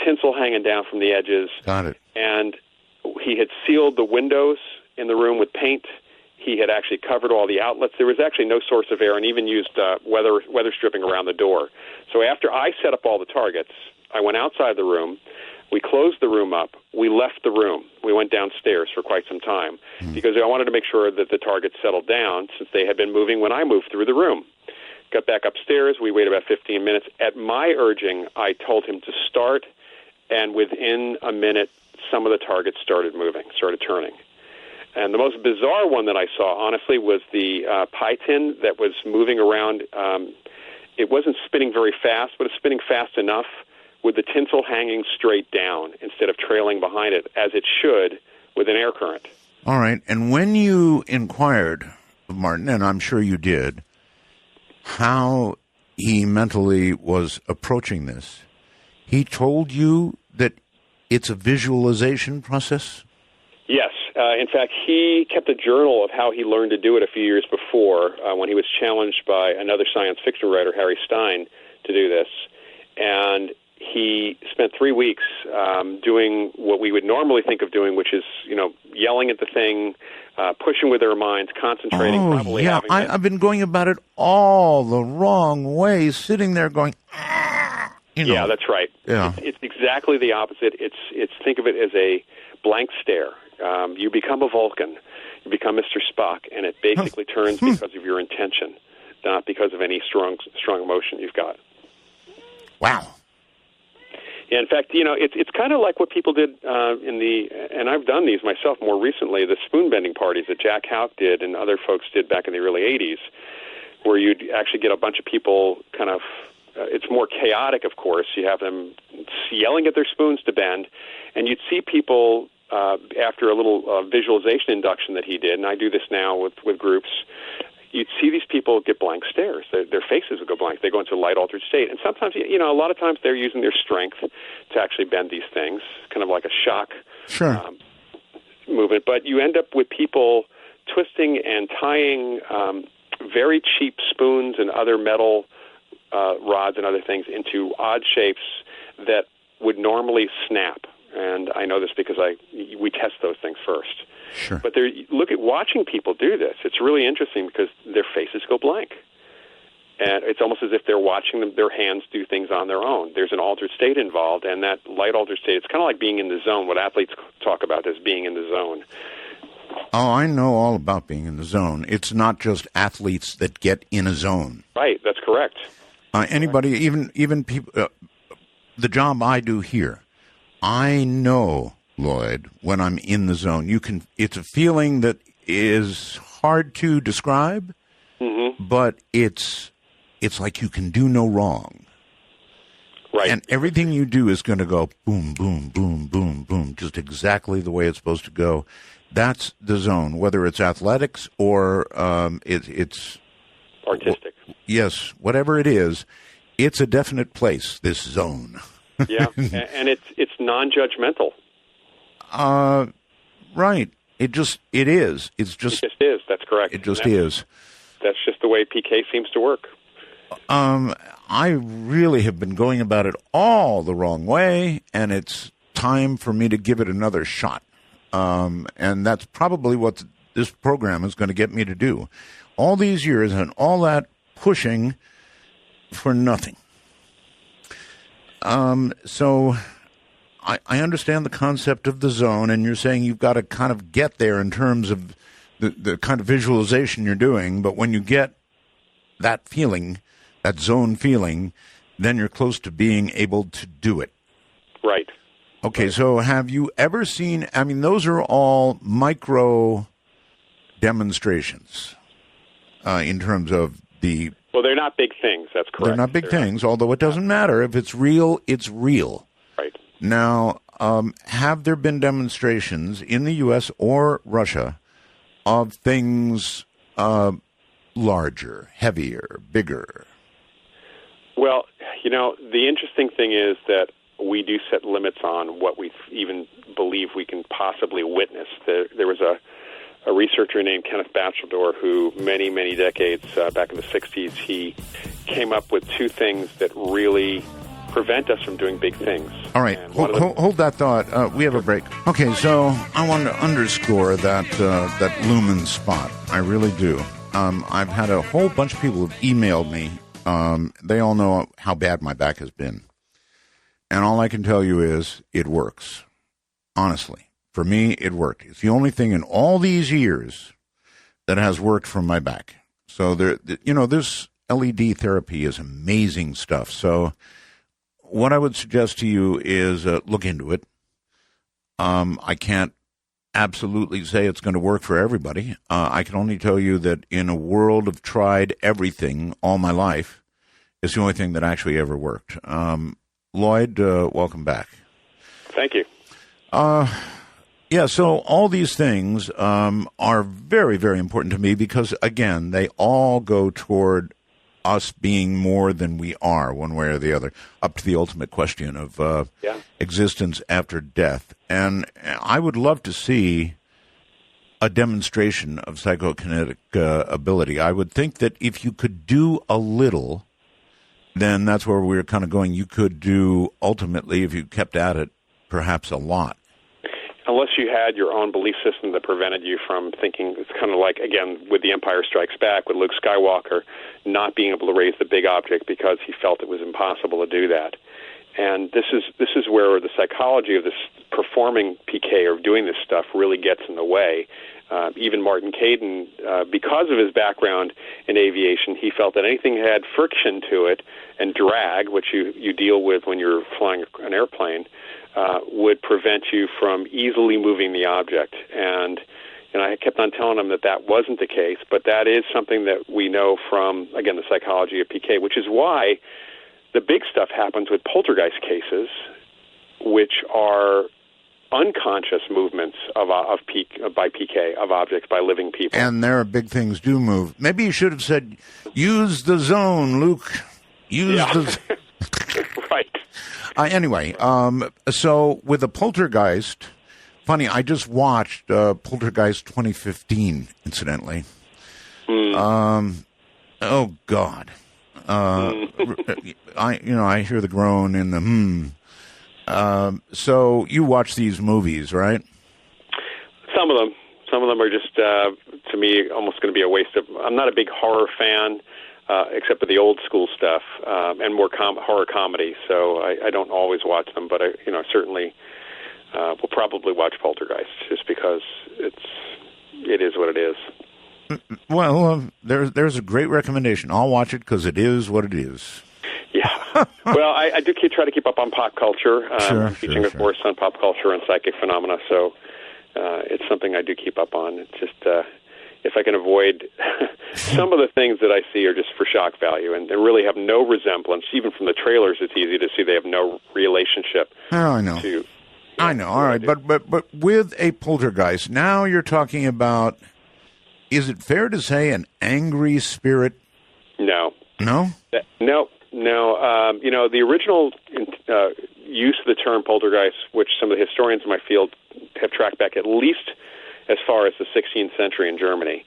tinsel hanging down from the edges.
Got it.
And he had sealed the windows in the room with paint. He had actually covered all the outlets. There was actually no source of air, and even used weather stripping around the door. So after I set up all the targets, I went outside the room. We closed the room up. We left the room. We went downstairs for quite some time because I wanted to make sure that the targets settled down since they had been moving when I moved through the room. Got back upstairs. We waited about 15 minutes. At my urging, I told him to start, and within a minute, some of the targets started moving, started turning. And the most bizarre one that I saw, honestly, was the pie tin that was moving around. It wasn't spinning very fast, but it's spinning fast enough with the tinsel hanging straight down instead of trailing behind it, as it should with an air current.
All right. And when you inquired of Martin, and I'm sure you did, how he mentally was approaching this, he told you that it's a visualization process? Yes.
In fact, he kept a journal of how he learned to do it a few years before when he was challenged by another science fiction writer, Harry Stein, to do this. And he spent 3 weeks doing what we would normally think of doing, which is, yelling at the thing, pushing with their minds, concentrating.
Oh, yeah. I've been going about it all the wrong way, sitting there going,
Yeah, that's right.
Yeah.
It's exactly the opposite. It's think of it as a blank stare. You become a Vulcan. You become Mr. Spock, and it basically turns because of your intention, not because of any strong emotion you've got.
Wow.
Yeah, in fact, it's kind of like what people did and I've done these myself more recently, the spoon-bending parties that Jack Houck did and other folks did back in the early 80s, where you'd actually get a bunch of people kind of, it's more chaotic, of course. You have them yelling at their spoons to bend, and you'd see people after a little visualization induction that he did, and I do this now with groups, you'd see these people get blank stares. Their faces would go blank. They go into a light-altered state. And sometimes, a lot of times they're using their strength to actually bend these things, kind of like a shock movement. But you end up with people twisting and tying very cheap spoons and other metal rods and other things into odd shapes that would normally snap. And I know this because we test those things first.
Sure.
But look at watching people do this. It's really interesting because their faces go blank. And it's almost as if they're watching their hands do things on their own. There's an altered state involved, and that light altered state, it's kind of like being in the zone, what athletes talk about as being in the zone.
Oh, I know all about being in the zone. It's not just athletes that get in a zone.
Right, that's correct.
Anybody, even people, the job I do here, I know, Loyd, when I'm in the zone. It's a feeling that is hard to describe, but it's like you can do no wrong.
Right.
And everything you do is going to go boom, boom, boom, boom, boom, just exactly the way it's supposed to go. That's the zone, whether it's athletics or it's
artistic.
Yes, whatever it is, it's a definite place, this zone.
Yeah, and it's non-judgmental.
Right. It is. It just
is. That's correct.
It just is.
That's just the way PK seems to work.
I really have been going about it all the wrong way, and it's time for me to give it another shot. And that's probably what this program is going to get me to do. All these years and all that pushing for nothing. So I understand the concept of the zone, and you're saying you've got to kind of get there in terms of the kind of visualization you're doing. But when you get that feeling, that zone feeling, then you're close to being able to do it.
Right.
Okay, so have you ever seen, those are all micro demonstrations in terms of the...
Well, they're not big things, that's correct.
They're not big things, although it doesn't matter. If it's real, it's real.
Right.
Now, have there been demonstrations in the U.S. or Russia of things larger, heavier, bigger?
Well, the interesting thing is that we do set limits on what we even believe we can possibly witness. There was a researcher named Kenneth Batcheldor who many, many decades back in the 60s, he came up with two things that really prevent us from doing big things.
All right, hold that thought. We have a break. Okay, so I want to underscore that lumen spot. I really do. I've had a whole bunch of people who've emailed me. They all know how bad my back has been. And all I can tell you is it works. Honestly. For me, it worked. It's the only thing in all these years that has worked for my back. So, this LED therapy is amazing stuff. So what I would suggest to you is look into it. I can't absolutely say it's going to work for everybody. I can only tell you that in a world of tried everything all my life, it's the only thing that actually ever worked. Loyd, welcome back.
Thank you.
Yeah, so all these things are very, very important to me because, again, they all go toward us being more than we are, one way or the other, up to the ultimate question of existence after death. And I would love to see a demonstration of psychokinetic ability. I would think that if you could do a little, then that's where we're kind of going. You could do, ultimately, if you kept at it, perhaps a lot.
Unless you had your own belief system that prevented you from thinking, it's kind of like, again, with The Empire Strikes Back, with Luke Skywalker not being able to raise the big object because he felt it was impossible to do that. And this is where the psychology of this performing PK or doing this stuff really gets in the way. Even Martin Caidin, because of his background in aviation, he felt that anything that had friction to it and drag, which you deal with when you're flying an airplane, would prevent you from easily moving the object. And I kept on telling him that wasn't the case, but that is something that we know from, again, the psychology of PK, which is why the big stuff happens with poltergeist cases, which are unconscious movements by PK of objects by living people.
And there are big things do move. Maybe you should have said, "Use the zone, Luke. Use the."
Right.
Anyway, so with the poltergeist, funny, I just watched Poltergeist 2015, incidentally. Oh God, I hear the groan in the So you watch these movies, right?
Some of them. Some of them are just, to me, almost going to be a waste of. I'm not a big horror fan. Except for the old school stuff and more horror comedy, so I don't always watch them. But I certainly will probably watch Poltergeist just because it is what it is.
Well, there's a great recommendation. I'll watch it because it is what it is.
Yeah. Well, I do try to keep up on pop culture.
Sure,
teaching a course on pop culture and psychic phenomena, so it's something I do keep up on. It's just. If I can avoid some of the things that I see are just for shock value and really have no resemblance. Even from the trailers, it's easy to see they have no relationship.
Oh, I know. I know. All right, but with a poltergeist, now you're talking about. Is it fair to say an angry spirit?
No.
No.
No. The original use of the term poltergeist, which some of the historians in my field have tracked back at least as far as the 16th century in Germany.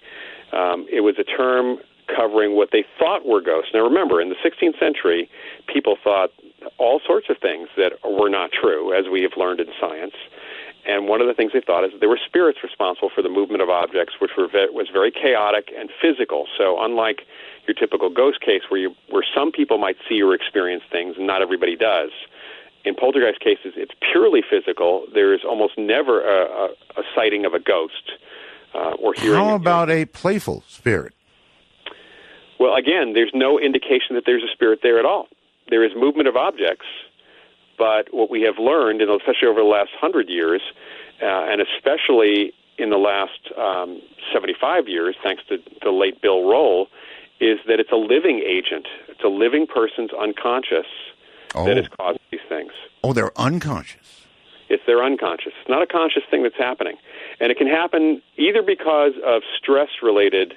It was a term covering what they thought were ghosts. Now remember, in the 16th century, people thought all sorts of things that were not true, as we have learned in science. And one of the things they thought is that there were spirits responsible for the movement of objects, which was very chaotic and physical. So unlike your typical ghost case where some people might see or experience things and not everybody does, in poltergeist cases, it's purely physical. There's almost never a sighting of a ghost or hearing.
How about a playful spirit?
Well, again, there's no indication that there's a spirit there at all. There is movement of objects, but what we have learned, and especially over the last 100 years, and especially in the last 75 years, thanks to the late Bill Roll, is that it's a living agent. It's a living person's unconscious that has caused these things.
Oh, they're unconscious.
It's their unconscious. It's not a conscious thing that's happening. And it can happen either because of stress-related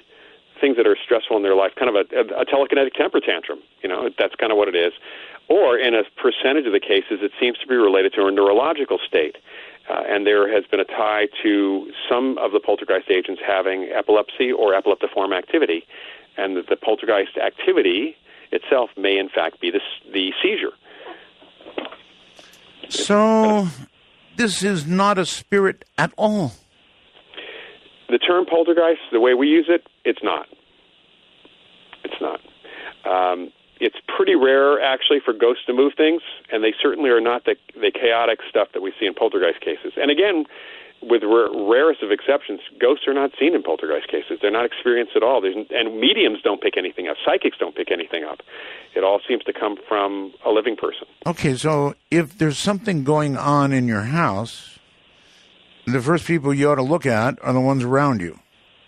things that are stressful in their life, kind of a telekinetic temper tantrum. That's kind of what it is. Or in a percentage of the cases, it seems to be related to a neurological state. And there has been a tie to some of the poltergeist agents having epilepsy or epileptiform activity. And the poltergeist activity itself may, in fact, be the seizure.
So this is not a spirit at all.
The term poltergeist, the way we use it, it's not. It's not. It's pretty rare, actually, for ghosts to move things, and they certainly are not the chaotic stuff that we see in poltergeist cases. And again, with rarest of exceptions, ghosts are not seen in poltergeist cases. They're not experienced at all. And mediums don't pick anything up. Psychics don't pick anything up. It all seems to come from a living person.
Okay, so if there's something going on in your house, the first people you ought to look at are the ones around you,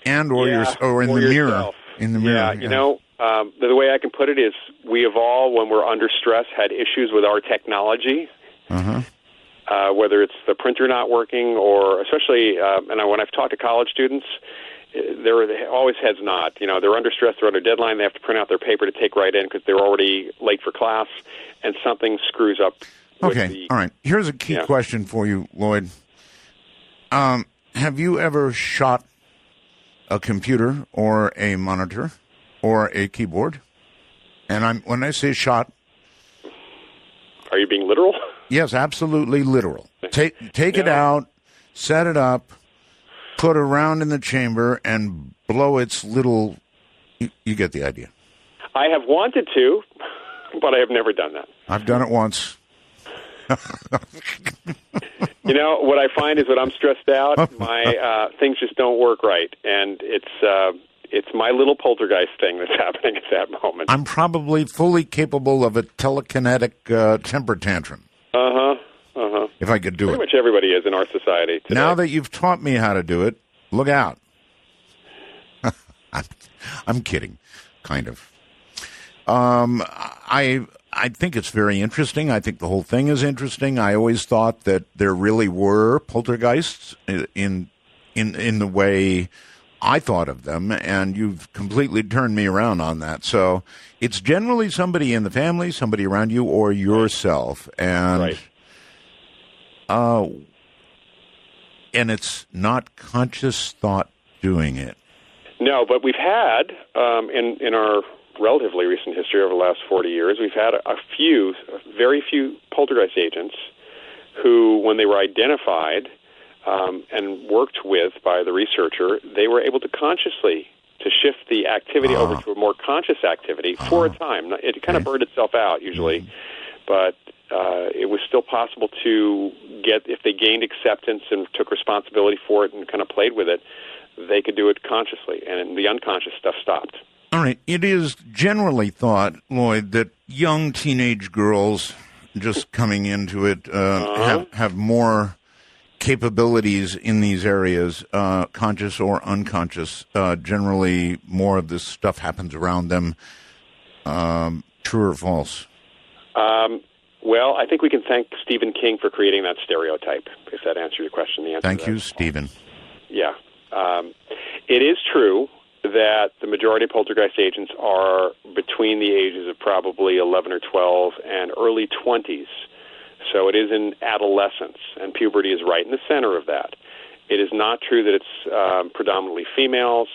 or in the mirror. In the mirror.
Yeah, the way I can put it is we have all, when we're under stress, had issues with our technology.
Uh-huh.
Whether it's the printer not working or especially, when I've talked to college students, there always has not. They're under stress, they're under deadline, they have to print out their paper to take right in because they're already late for class, and something screws up.
Okay, all right. Here's a key question for you, Loyd. Have you ever shot a computer or a monitor or a keyboard? And when I say shot...
Are you being literal?
Yes, absolutely literal. Take it out, set it up, put it around in the chamber, and blow its little... You get the idea.
I have wanted to, but I have never done that.
I've done it once.
What I find is when I'm stressed out, my things just don't work right, and it's my little poltergeist thing that's happening at that moment.
I'm probably fully capable of a telekinetic temper tantrum. If I could do
Pretty much everybody is in our society today.
Now that you've taught me how to do it, look out. I'm kidding, kind of. I I think it's very interesting. I think the whole thing is interesting. I always thought that there really were poltergeists in the way I thought of them, and you've completely turned me around on that. So it's generally somebody in the family, somebody around you, or yourself, and and it's not conscious thought doing it.
No, but we've had in our relatively recent history over the last 40 years, we've had very few poltergeist agents who, when they were identified and worked with by the researcher, they were able to consciously to shift the activity over to a more conscious activity for a time. It kind of burned itself out usually, but it was still possible to get, if they gained acceptance and took responsibility for it and kind of played with it, they could do it consciously, and the unconscious stuff stopped.
All right. It is generally thought, Loyd, that young teenage girls just coming into it have more capabilities in these areas, conscious or unconscious. Generally, more of this stuff happens around them. True or false?
Well, I think we can thank Stephen King for creating that stereotype, if that answers your question. The answer
Thank you, Stephen.
Yeah. It is true that the majority of poltergeist agents are between the ages of probably 11 or 12 and early 20s. So it is in adolescence, and puberty is right in the center of that. It is not true that it's predominantly females.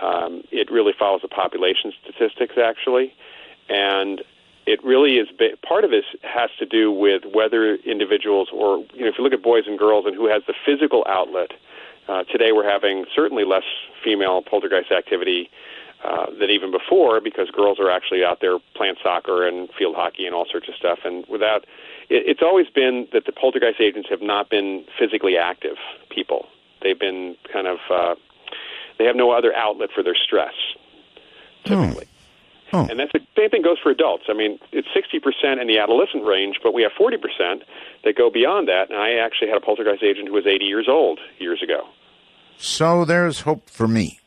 It really follows the population statistics, actually. And it really is, part of this has to do with whether individuals, or if you look at boys and girls and who has the physical outlet. Today we're having certainly less female poltergeist activity than even before, because girls are actually out there playing soccer and field hockey and all sorts of stuff. And it's always been that the poltergeist agents have not been physically active people. They've been kind of, they have no other outlet for their stress, typically. Oh. And that's the same thing goes for adults. I mean, it's 60% in the adolescent range, but we have 40% that go beyond that. And I actually had a poltergeist agent who was 80 years old years ago.
So there's hope for me.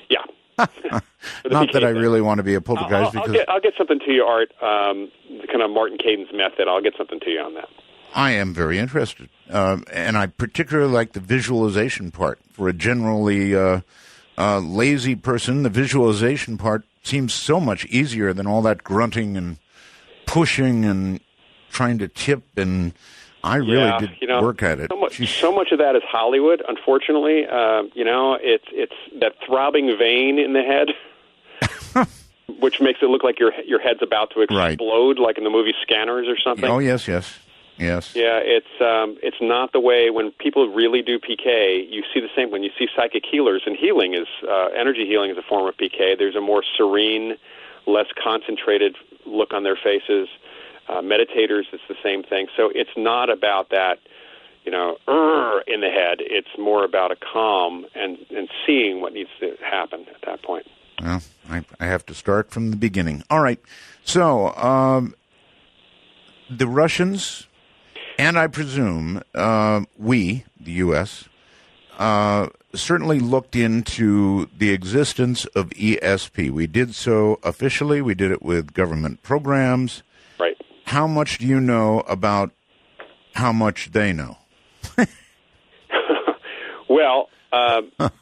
Yeah.
Not that I really want to be a poltergeist.
I'll get something to you, Art, the kind of Martin Caden's method. I'll get something to you on that.
I am very interested. And I particularly like the visualization part. For a generally lazy person, the visualization part seems so much easier than all that grunting and pushing and trying to tip, and I really did work at it.
So much of that is Hollywood, unfortunately. It's that throbbing vein in the head, which makes it look like your head's about to explode, like in the movie Scanners or something.
Oh, yes. Yeah,
it's not the way when people really do PK. You see the same when you see psychic healers, and healing is energy healing is a form of PK. There's a more serene, less concentrated look on their faces. Meditators, it's the same thing. So it's not about that, in the head. It's more about a calm and seeing what needs to happen at that point.
Well, I have to start from the beginning. All right. So the Russians, and I presume we, the U.S., certainly looked into the existence of ESP. We did so officially. We did it with government programs.
Right.
How much do you know about how much they know?
Well,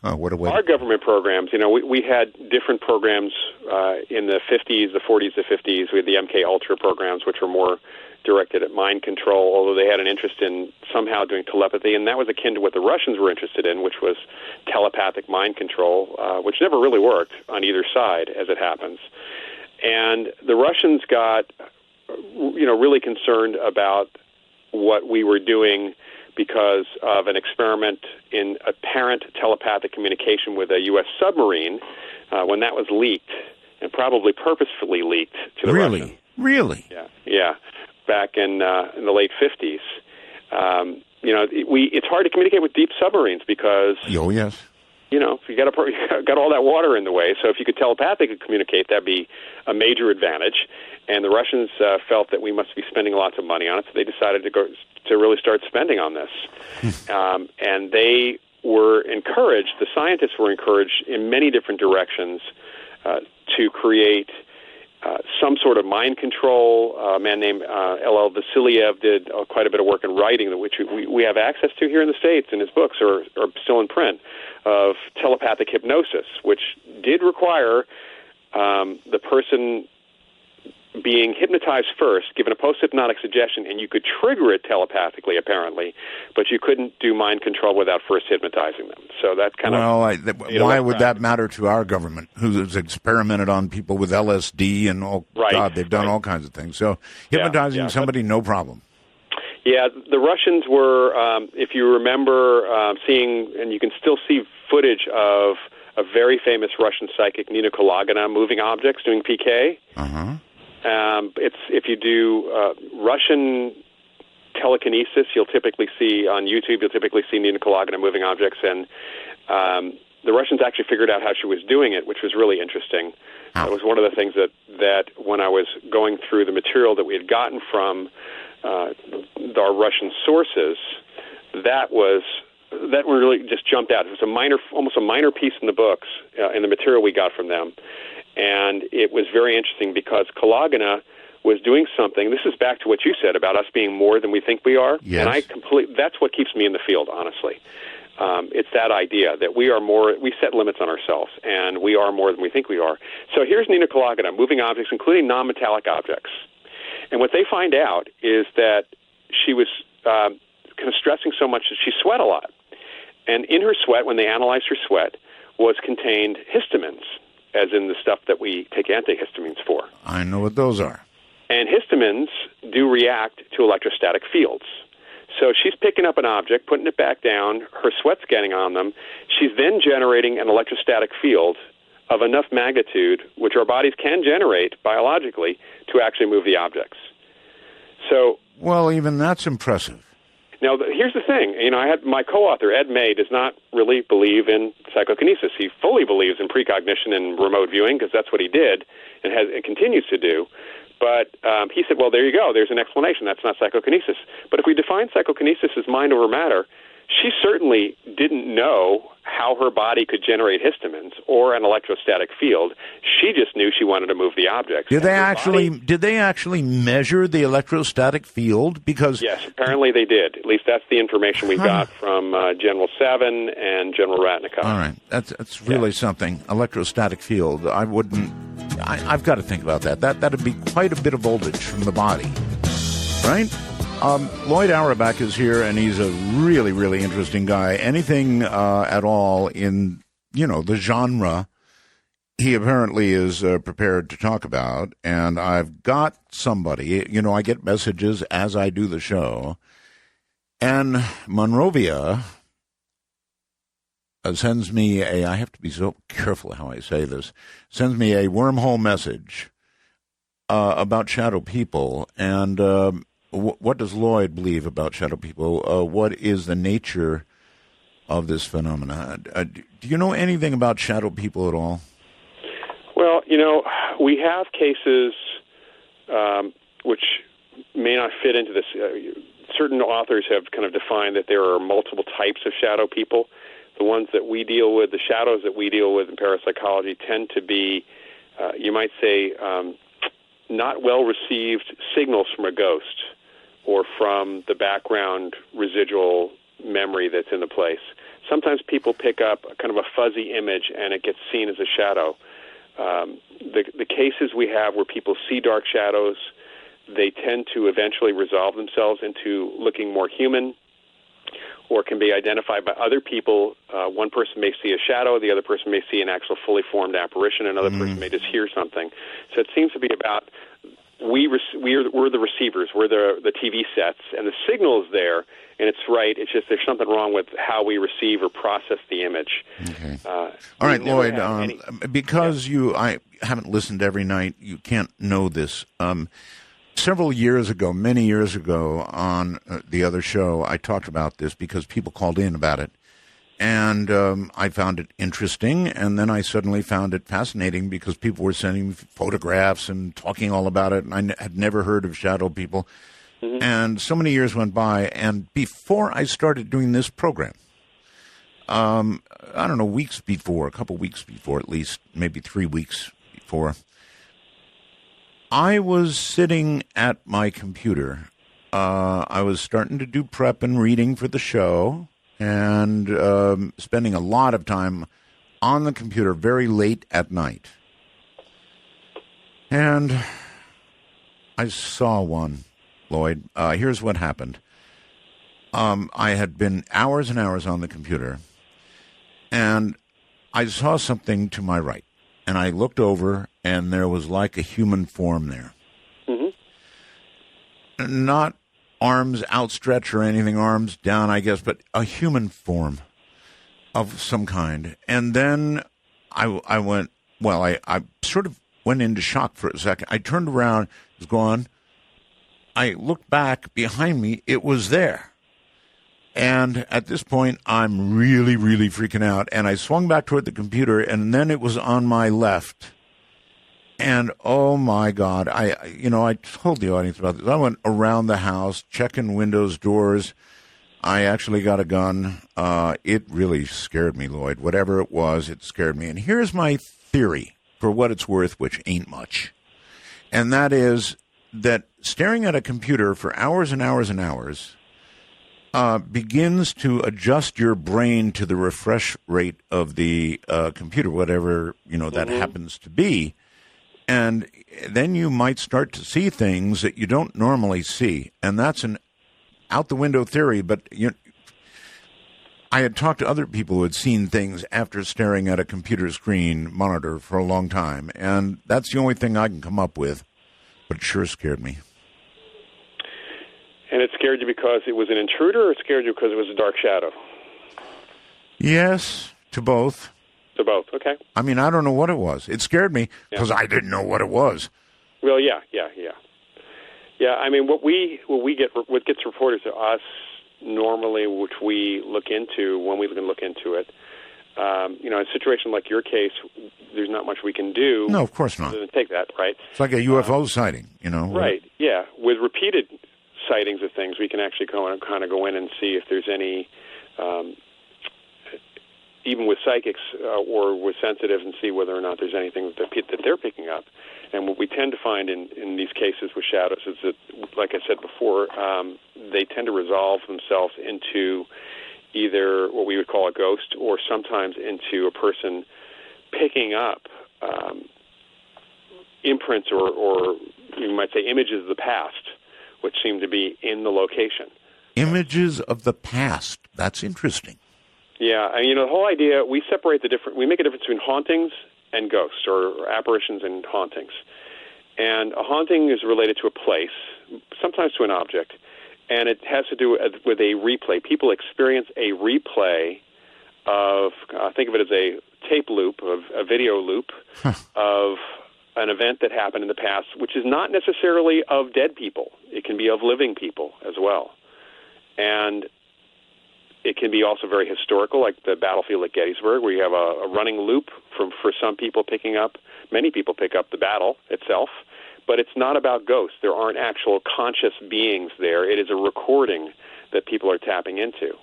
what a way
our government programs, we had different programs in the 50s, the 40s, the 50s. We had the MK Ultra programs, which were more directed at mind control, although they had an interest in somehow doing telepathy, and that was akin to what the Russians were interested in, which was telepathic mind control, which never really worked on either side, as it happens. And the Russians got, really concerned about what we were doing because of an experiment in apparent telepathic communication with a U.S. submarine when that was leaked, and probably purposefully leaked to the Russians.
Really?
Yeah. Back in the late 50s. It's hard to communicate with deep submarines because...
Oh, yes.
You got all that water in the way. So if you could telepathically communicate, that'd be a major advantage. And the Russians felt that we must be spending lots of money on it, so they decided to really start spending on this. And they were encouraged, the scientists were encouraged in many different directions to create some sort of mind control. A man named L.L. Vasiliev did quite a bit of work in writing, which we have access to here in the States in his books or still in print, of telepathic hypnosis, which did require the person being hypnotized first, given a post-hypnotic suggestion, and you could trigger it telepathically, apparently, but you couldn't do mind control without first hypnotizing them. So that kind
why would that matter to our government, who's experimented on people with LSD and they've done all kinds of things. So hypnotizing somebody, no problem.
Yeah, the Russians were, if you remember, seeing, and you can still see footage of a very famous Russian psychic, Nina Kolagina, moving objects, doing PK.
Uh-huh.
If you do Russian telekinesis, you'll typically see on YouTube, Nina Kolagina moving objects, and the Russians actually figured out how she was doing it, which was really interesting. That was one of the things that when I was going through the material that we had gotten from our Russian sources, that really just jumped out. It was almost a minor piece in the books, in the material we got from them. And it was very interesting because Kolagina was doing something. This is back to what you said about us being more than we think we are.
Yes.
And that's what keeps me in the field, honestly. It's that idea that we are more, we set limits on ourselves, and we are more than we think we are. So here's Nina Kolagina moving objects, including non-metallic objects. And what they find out is that she was kind of stressing so much that she sweat a lot. And in her sweat, when they analyzed her sweat, was contained histamines, as in the stuff that we take antihistamines for.
I know what those are.
And histamines do react to electrostatic fields. So she's picking up an object, putting it back down, her sweat's getting on them. She's then generating an electrostatic field of enough magnitude, which our bodies can generate biologically, to actually move the objects. So,
well, even that's impressive.
Now, here's the thing. I had my co-author, Ed May, does not really believe in psychokinesis. He fully believes in precognition and remote viewing because that's what he did and continues to do. But he said, well, there you go. There's an explanation. That's not psychokinesis. But if we define psychokinesis as mind over matter, she certainly didn't know how her body could generate histamines or an electrostatic field. She just knew she wanted to move the objects.
Did they actually measure the electrostatic field? Because
yes, apparently they did. At least that's the information we got from General Savin and General Ratnikov.
All right, that's really something. Electrostatic field. I've got to think about that. That'd be quite a bit of voltage from the body, right? Loyd Auerbach is here, and he's a really, really interesting guy. Anything at all in, the genre, he apparently is prepared to talk about. And I've got somebody, I get messages as I do the show, and Monrovia sends me I have to be so careful how I say this, sends me a wormhole message about shadow people, and what does Loyd believe about shadow people? What is the nature of this phenomenon? Do you know anything about shadow people at all?
Well, we have cases which may not fit into this. Certain authors have kind of defined that there are multiple types of shadow people. The ones that we deal with, the shadows that we deal with in parapsychology tend to be, you might say, not well-received signals from a ghost or from the background residual memory that's in the place. Sometimes people pick up kind of a fuzzy image and it gets seen as a shadow. The cases we have where people see dark shadows, they tend to eventually resolve themselves into looking more human, or can be identified by other people. One person may see a shadow, the other person may see an actual fully formed apparition, another person may just hear something. So it seems to be about we're the receivers, we're the TV sets, and the signal is there, and it's right. It's just there's something wrong with how we receive or process the image.
Okay. All right, Loyd, because I haven't listened every night, you can't know this. Several years ago, many years ago, on the other show, I talked about this because people called in about it. And I found it interesting, and then I suddenly found it fascinating because people were sending me photographs and talking all about it, and I had never heard of shadow people. Mm-hmm. And so many years went by, and before I started doing this program, I don't know, a couple weeks before at least, maybe 3 weeks before, I was sitting at my computer. I was starting to do prep and reading for the show, and spending a lot of time on the computer very late at night. And I saw one, Loyd. Here's what happened. I had been hours and hours on the computer, and I saw something to my right. And I looked over, and there was like a human form there. Mm-hmm. Not arms outstretched or anything, arms down, I guess, but a human form of some kind. And then I sort of went into shock for a second. I turned around, it was gone. I looked back behind me, it was there. And at this point, I'm really, really freaking out. And I swung back toward the computer, and then it was on my left. And, oh, my God, I told the audience about this. I went around the house, checking windows, doors. I actually got a gun. It really scared me, Loyd. Whatever it was, it scared me. And here's my theory, for what it's worth, which ain't much. And that is that staring at a computer for hours and hours and hours begins to adjust your brain to the refresh rate of the computer, whatever, that happens to be. And then you might start to see things that you don't normally see. And that's an out-the-window theory, but I had talked to other people who had seen things after staring at a computer screen monitor for a long time. And that's the only thing I can come up with. But it sure scared me.
And it scared you because it was an intruder, or it scared you because it was a dark shadow?
Yes, to both.
To both, okay.
I mean, I don't know what it was. It scared me because I didn't know what it was.
Well, yeah. Yeah, I mean, what gets reported to us normally, which we look into when we can look into it, in a situation like your case, there's not much we can do.
No, of course not.
Other than take that, right?
It's like a UFO sighting,
Right, yeah. With repeated sightings of things, we can actually kind of go in and see if there's any, even with psychics or with sensitives, and see whether or not there's anything that they're picking up. And what we tend to find in these cases with shadows is that, like I said before, they tend to resolve themselves into either what we would call a ghost, or sometimes into a person picking up imprints or you might say images of the past, which seem to be in the location. Images
of the past. That's interesting.
Yeah, and the whole idea, we make a difference between hauntings and ghosts, or apparitions and hauntings. And a haunting is related to a place, sometimes to an object, and it has to do with a replay. People experience a replay of, think of it as a tape loop, a video loop of an event that happened in the past, which is not necessarily of dead people. It can be of living people as well. And it can be also very historical, like the battlefield at Gettysburg, where you have a running loop for some people picking up. Many people pick up the battle itself, but it's not about ghosts. There aren't actual conscious beings there. It is a recording that people are tapping into.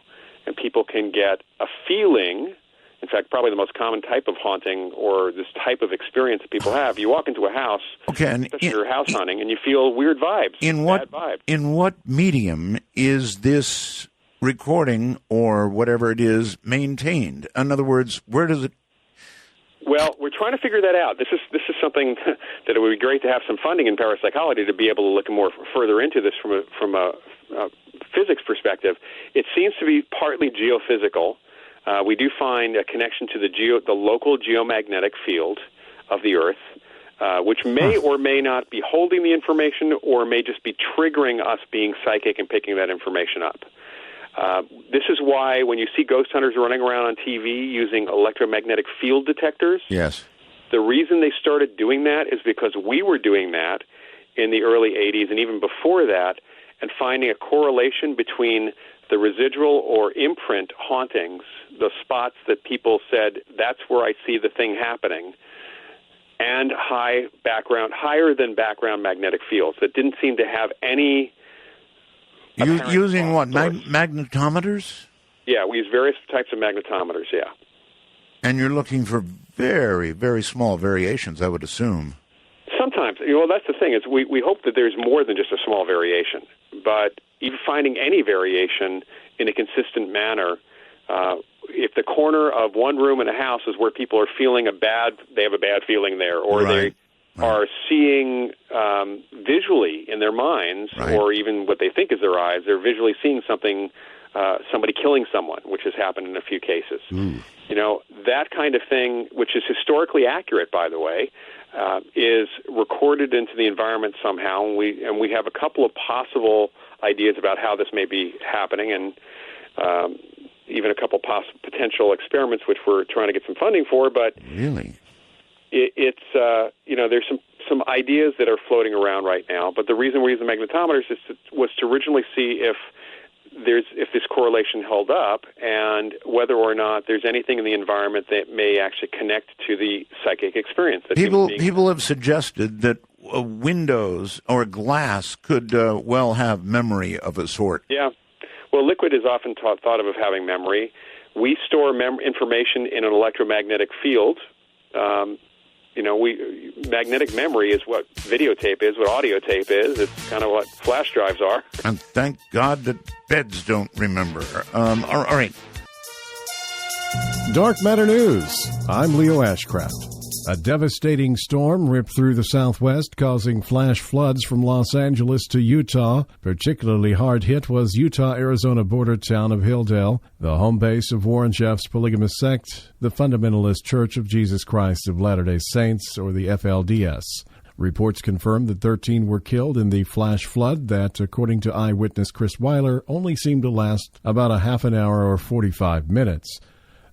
And people can get a feeling. In fact, probably the most common type of haunting, or this type of experience that people have, you walk into a house, especially you're house hunting, and you feel weird vibes, bad vibes.
In what medium is this recording, or whatever it is, maintained? In other words, where does it...
Well, we're trying to figure that out. This is something that it would be great to have some funding in parapsychology to be able to look more further into this from a physics perspective. It seems to be partly geophysical. We do find a connection to the local geomagnetic field of the Earth, which may or may not be holding the information, or may just be triggering us being psychic and picking that information up. This is why when you see ghost hunters running around on TV using electromagnetic field detectors,
yes,
the reason they started doing that is because we were doing that in the early 80s and even before that, and finding a correlation between the residual or imprint hauntings, the spots that people said, that's where I see the thing happening, and higher than background magnetic fields that didn't seem to have any...
Using what, magnetometers?
Yeah, we use various types of magnetometers, yeah.
And you're looking for very, very small variations, I would assume.
sometimes, that's the thing, is we hope that there's more than just a small variation. But even finding any variation in a consistent manner, if the corner of one room in a house is where people are feeling they have a bad feeling there, or they are seeing visually in their minds, or even what they think is their eyes, they're visually seeing something, somebody killing someone, which has happened in a few cases. That kind of thing, which is historically accurate, by the way, is recorded into the environment somehow, and we have a couple of possible ideas about how this may be happening, and even a couple potential experiments which we're trying to get some funding for. But
really,
it's there's some ideas that are floating around right now. But the reason we use the magnetometers was to originally see if this correlation held up, and whether or not there's anything in the environment that may actually connect to the psychic experience.
People have suggested that windows or glass could well have memory of a sort. Yeah.
Well, liquid is often thought of having memory. We store information in an electromagnetic field. Magnetic memory is what videotape is, what audio tape is. It's kind of what flash drives are.
And thank God that beds don't remember. All right.
Dark Matter News. I'm Leo Ashcraft. A devastating storm ripped through the southwest, causing flash floods from Los Angeles to Utah. Particularly hard hit was Utah-Arizona border town of Hilldale, the home base of Warren Jeff's polygamous sect, the Fundamentalist Church of Jesus Christ of Latter-day Saints, or the FLDS. Reports confirmed that 13 were killed in the flash flood that, according to eyewitness Chris Weiler, only seemed to last about a half an hour or 45 minutes.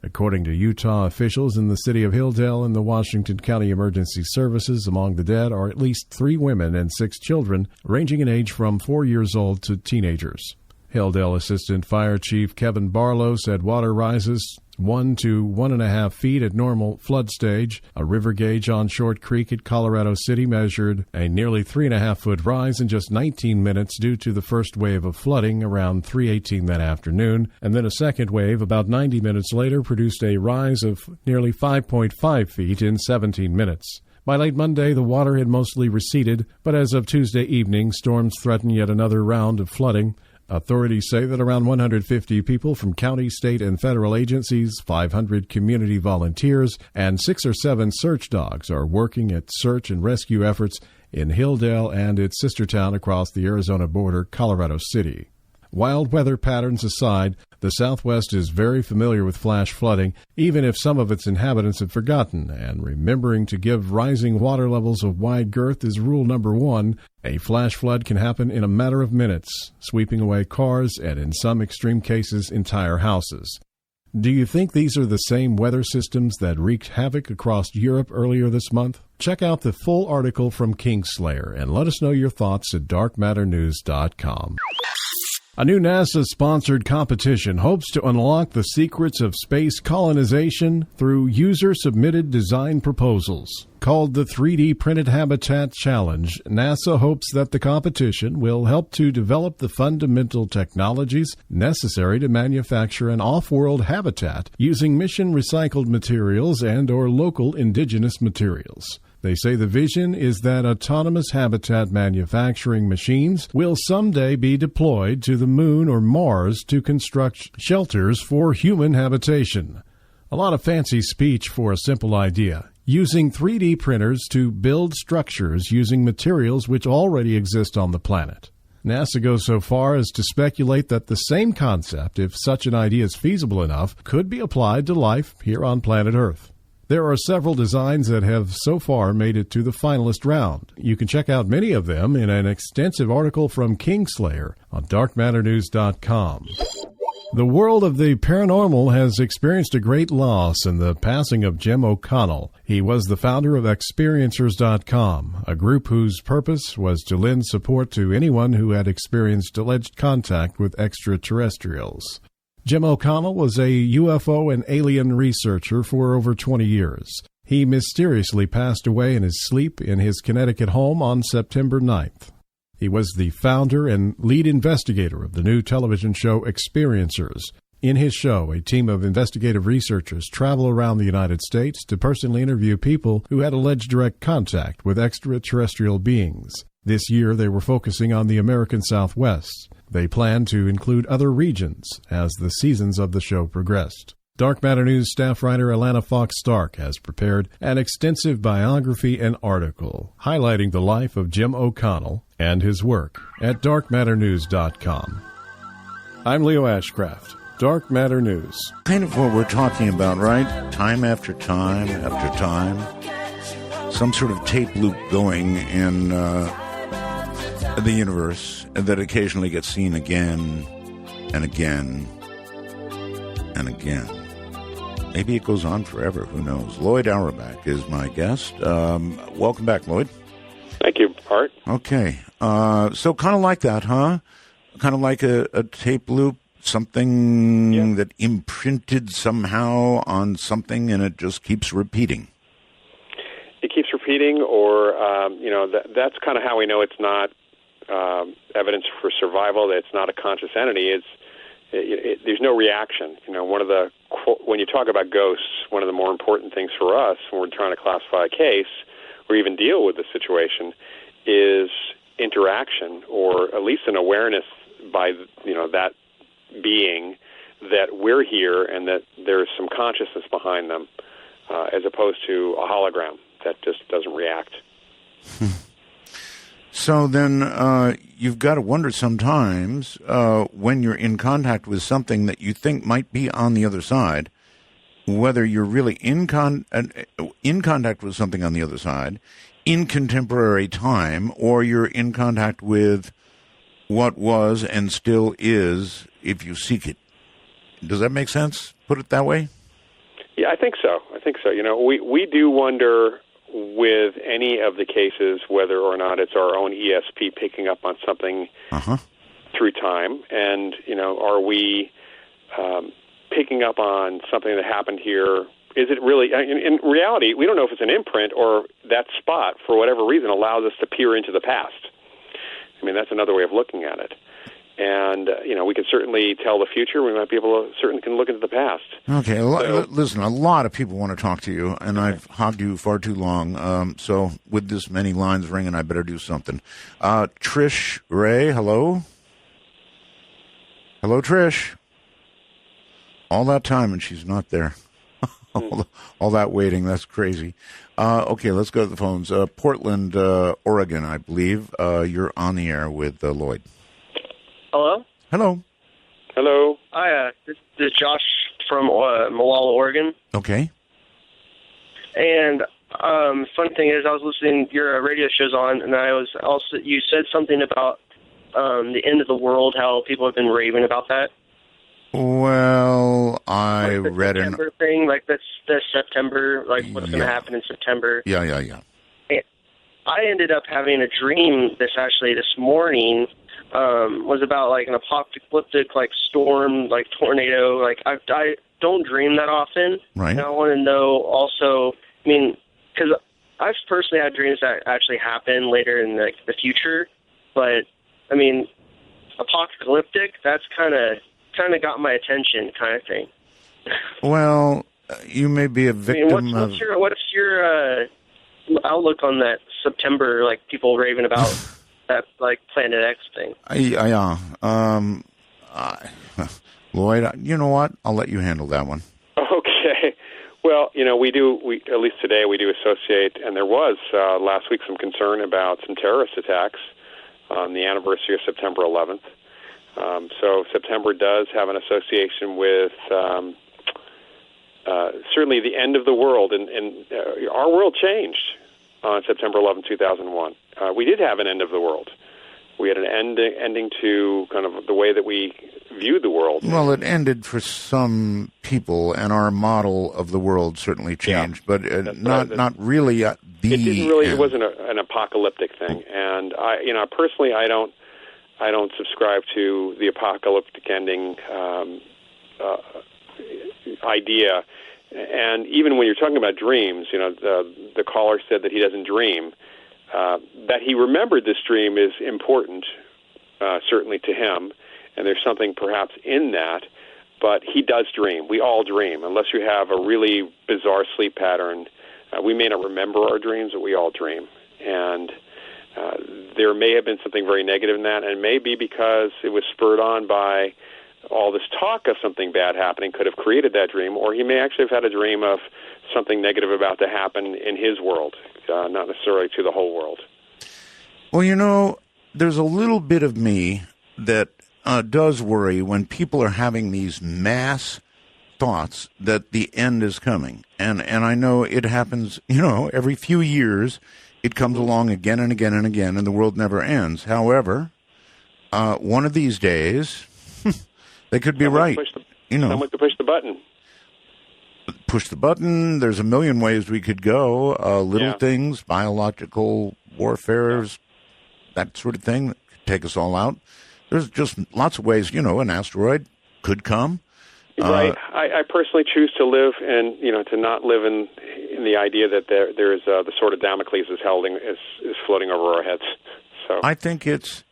According to Utah officials in the city of Hilldale and the Washington County Emergency Services, among the dead are at least 3 women and 6 children, ranging in age from 4 years old to teenagers. Hilldale Assistant Fire Chief Kevin Barlow said water rises 1 to 1.5 feet at normal flood stage. A river gauge on Short Creek at Colorado City measured a nearly 3.5-foot rise in just 19 minutes due to the first wave of flooding around 3:18 that afternoon, and then a second wave about 90 minutes later produced a rise of nearly 5.5 feet in 17 minutes. By late Monday, the water had mostly receded, but as of Tuesday evening, storms threaten yet another round of flooding. Authorities say that around 150 people from county, state, and federal agencies, 500 community volunteers, and 6 or 7 search dogs are working at search and rescue efforts in Hilldale and its sister town across the Arizona border, Colorado City. Wild weather patterns aside, the Southwest is very familiar with flash flooding, even if some of its inhabitants have forgotten, and remembering to give rising water levels a wide girth is rule number 1. A flash flood can happen in a matter of minutes, sweeping away cars and, in some extreme cases, entire houses. Do you think these are the same weather systems that wreaked havoc across Europe earlier this month? Check out the full article from Kingslayer and let us know your thoughts at darkmatternews.com. A new NASA-sponsored competition hopes to unlock the secrets of space colonization through user-submitted design proposals. Called the 3D Printed Habitat Challenge, NASA hopes that the competition will help to develop the fundamental technologies necessary to manufacture an off-world habitat using mission-recycled materials and/or local indigenous materials. They say the vision is that autonomous habitat manufacturing machines will someday be deployed to the moon or Mars to construct shelters for human habitation. A lot of fancy speech for a simple idea. Using 3D printers to build structures using materials which already exist on the planet. NASA goes so far as to speculate that the same concept, if such an idea is feasible enough, could be applied to life here on planet Earth. There are several designs that have so far made it to the finalist round. You can check out many of them in an extensive article from Kingslayer on darkmatternews.com. The world of the paranormal has experienced a great loss in the passing of Jim O'Connell. He was the founder of Experiencers.com, a group whose purpose was to lend support to anyone who had experienced alleged contact with extraterrestrials. Jim O'Connell was a UFO and alien researcher for over 20 years. He mysteriously passed away in his sleep in his Connecticut home on September 9th. He was the founder and lead investigator of the new television show Experiencers. In his show, a team of investigative researchers travel around the United States to personally interview people who had alleged direct contact with extraterrestrial beings. This year, they were focusing on the American Southwest. They plan to include other regions as the seasons of the show progressed. Dark Matter News staff writer Alana Fox Stark has prepared an extensive biography and article highlighting the life of Jim O'Connell and his work at darkmatternews.com. I'm Leo Ashcraft, Dark Matter News.
Kind of what we're talking about, right? Time after time after time. Some sort of tape loop going in the universe that occasionally gets seen again and again and again. Maybe it goes on forever. Who knows? Loyd Auerbach is my guest. Welcome back, Loyd.
Thank you, Art.
Okay. So kind of like that, huh? Kind of like a tape loop, something that imprinted somehow on something and it just keeps repeating.
It keeps repeating, or, that's kind of how we know it's not evidence for survival, that it's not a conscious entity. There's no reaction. When you talk about ghosts, one of the more important things for us when we're trying to classify a case or even deal with the situation is interaction, or at least an awareness by that being that we're here and that there's some consciousness behind them, as opposed to a hologram that just doesn't react.
So then you've got to wonder sometimes when you're in contact with something that you think might be on the other side, whether you're really in contact with something on the other side in contemporary time, or you're in contact with what was and still is if you seek it. Does that make sense? Put it that way?
Yeah, I think so. We do wonder with any of the cases whether or not it's our own ESP picking up on something through time, and are we picking up on something that happened here? Is it really, in reality, we don't know if it's an imprint or that spot, for whatever reason, allows us to peer into the past. I mean, that's another way of looking at it. And, we can certainly tell the future. We might be able to, certainly can look into the past.
Okay, listen, a lot of people want to talk to you, and I've hogged you far too long. So with this many lines ringing, I better do something. Trish Ray, hello? Hello, Trish. All that time, and she's not there. All that waiting, that's crazy. Okay, let's go to the phones. Portland, Oregon, I believe. You're on the air with Loyd.
Hello?
Hello.
Hello.
Hi, this is Josh from Malala, Oregon.
Okay.
And fun thing is, I was listening, your radio show's on, and you said something about the end of the world, how people have been raving about that.
Well, I read an
September thing, like that's the September, like what's going to happen in September.
Yeah.
And I ended up having a dream this morning. Was about like an apocalyptic like storm, like tornado. Like I don't dream that often.
Right.
And I want to know also. I mean, because I've personally had dreams that actually happen later in the future, but I mean, apocalyptic. That's kind of got my attention, kind of thing.
Well, you may be a victim of.
What's your outlook on that September? Like people raving about. That like Planet X thing.
Yeah. Loyd, you know what? I'll let you handle that one.
Okay. Well, we at least today we do associate, and there was last week some concern about some terrorist attacks on the anniversary of September 11th. So September does have an association with certainly the end of the world, and our world changed on September 11, 2001. We did have an end of the world. We had an ending to kind of the way that we viewed the world.
Well, it ended for some people, and our model of the world certainly changed, but not really the
It didn't really.
end.
It wasn't an apocalyptic thing, and I personally, I don't subscribe to the apocalyptic ending idea. And even when you're talking about dreams, the caller said that he doesn't dream. That he remembered this dream is important, certainly to him, and there's something perhaps in that. but he does dream. We all dream. Unless you have a really bizarre sleep pattern, we may not remember our dreams, but we all dream. And there may have been something very negative in that, and it may be because it was spurred on by all this talk of something bad happening could have created that dream, or he may actually have had a dream of something negative about to happen in his world, not necessarily to the whole world.
Well, there's a little bit of me that does worry when people are having these mass thoughts that the end is coming. And I know it happens, every few years it comes along again and again and again, and the world never ends. However, one of these days, they could be right.
Someone could push the button.
Push the button. There's a million ways we could go. Little things, biological warfares, that sort of thing that could take us all out. There's just lots of ways, an asteroid could come.
Right. I personally choose to live and, to not live in the idea that there is the sword of Damocles is floating over our heads. So
I think it's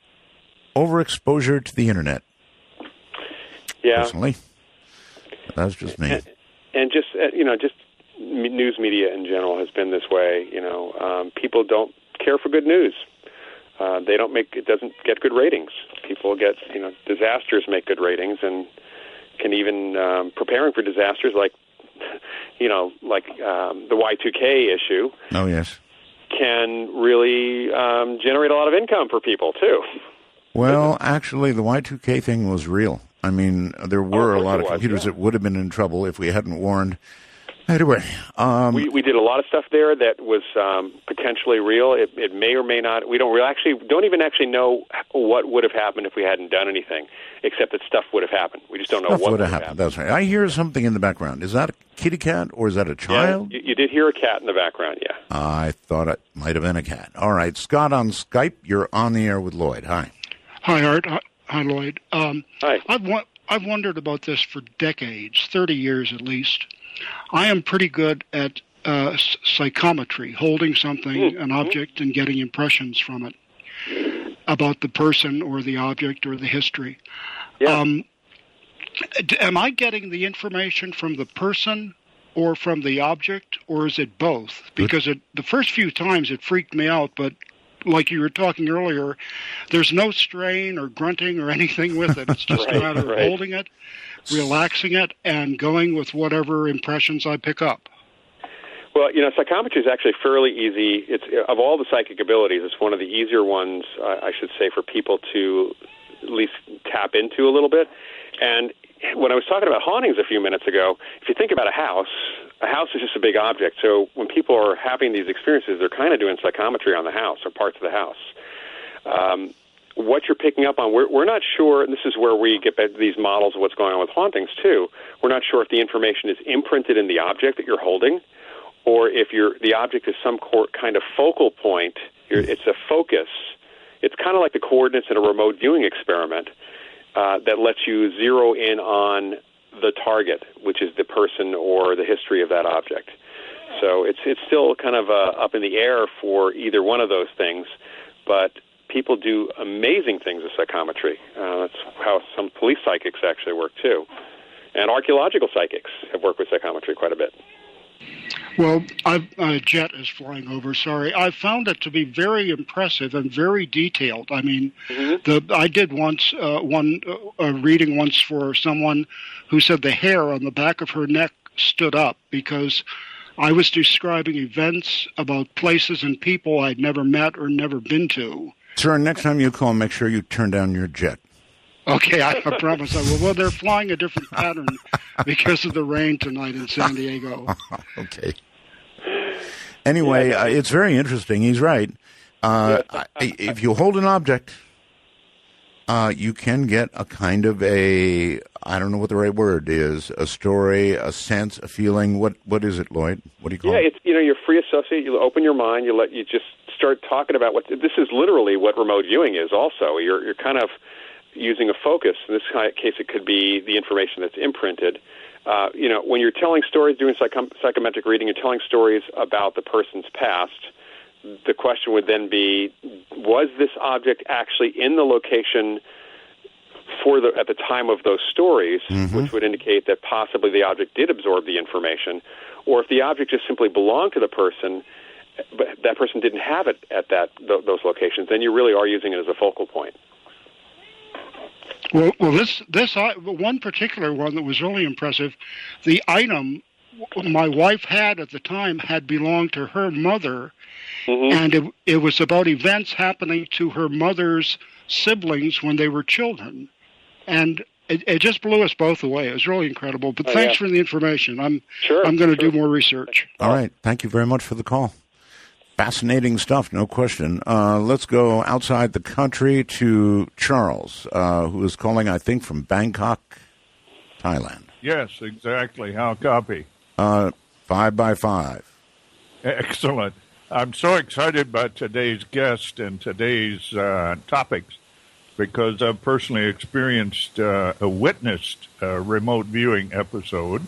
overexposure to the internet.
Yeah.
Personally. That's just me.
And just, just news media in general has been this way. People don't care for good news. It doesn't get good ratings. People get, disasters make good ratings, and can even preparing for disasters like the Y2K issue.
Oh, yes.
Can really generate a lot of income for people, too.
Well, actually, the Y2K thing was real. I mean, there were a lot of computers that would have been in trouble if we hadn't warned. Anyway.
We did a lot of stuff there that was potentially real. It may or may not. We don't even actually know what would have happened if we hadn't done anything, except that stuff would have happened. We just don't know what would have happened.
That's right. I hear something in the background. Is that a kitty cat or is that a child?
Yeah, you did hear a cat in the background, yeah.
I thought it might have been a cat. All right. Scott on Skype. You're on the air with Loyd. Hi.
Hi, Art. Hi, Loyd.
Hi.
I've wondered about this for decades, 30 years at least. I am pretty good at psychometry, holding something, an object, and getting impressions from it about the person or the object or the history.
Yeah.
Am I getting the information from the person or from the object, or is it both? Because the first few times it freaked me out, but like you were talking earlier, there's no strain or grunting or anything with it. It's just a matter of holding it, relaxing it, and going with whatever impressions I pick up.
Well, psychometry is actually fairly easy. It's of all the psychic abilities, it's one of the easier ones, I should say, for people to at least tap into a little bit. And when I was talking about hauntings a few minutes ago, if you think about a house is just a big object. So when people are having these experiences, they're kind of doing psychometry on the house or parts of the house. What you're picking up on, we're not sure, and this is where we get back to these models of what's going on with hauntings, too. We're not sure if the information is imprinted in the object that you're holding, or if the object is some kind of focal point. It's a focus. It's kind of like the coordinates in a remote viewing experiment that lets you zero in on the target, which is the person or the history of that object. So it's still kind of up in the air for either one of those things, but people do amazing things with psychometry. That's how some police psychics actually work, too. And archaeological psychics have worked with psychometry quite a bit.
Well, a jet is flying over, sorry. I found it to be very impressive and very detailed. I mean, I did once a reading once for someone who said the hair on the back of her neck stood up because I was describing events about places and people I'd never met or never been to.
Sir, next time you call, make sure you turn down your jet.
Okay, I promise I will. Well, they're flying a different pattern because of the rain tonight in San Diego.
Okay. Anyway, it's very interesting. He's right. If you hold an object, you can get a kind of I don't know what the right word is, a story, a sense, a feeling. What is it, Loyd? What do you call it?
Yeah, it's, you're free associate. You open your mind. You just start talking about this is literally what remote viewing is also. You're kind of using a focus. In this case, it could be the information that's imprinted. When you're telling stories, doing psychometric reading, you're telling stories about the person's past. The question would then be, was this object actually in the location at the time of those stories, which would indicate that possibly the object did absorb the information, or if the object just simply belonged to the person, but that person didn't have it at those locations, then you really are using it as a focal point.
Well, this one particular one that was really impressive, the item my wife had at the time had belonged to her mother, and it was about events happening to her mother's siblings when they were children, and it just blew us both away. It was really incredible. But thanks for the information. I'm going to do more research.
All right. Thank you very much for the call. Fascinating stuff, no question. Let's go outside the country to Charles, who is calling, I think, from Bangkok, Thailand.
Yes, exactly. How copy?
5 by 5.
Excellent. I'm so excited about today's guest and today's topics because I've personally experienced witnessed a remote viewing episode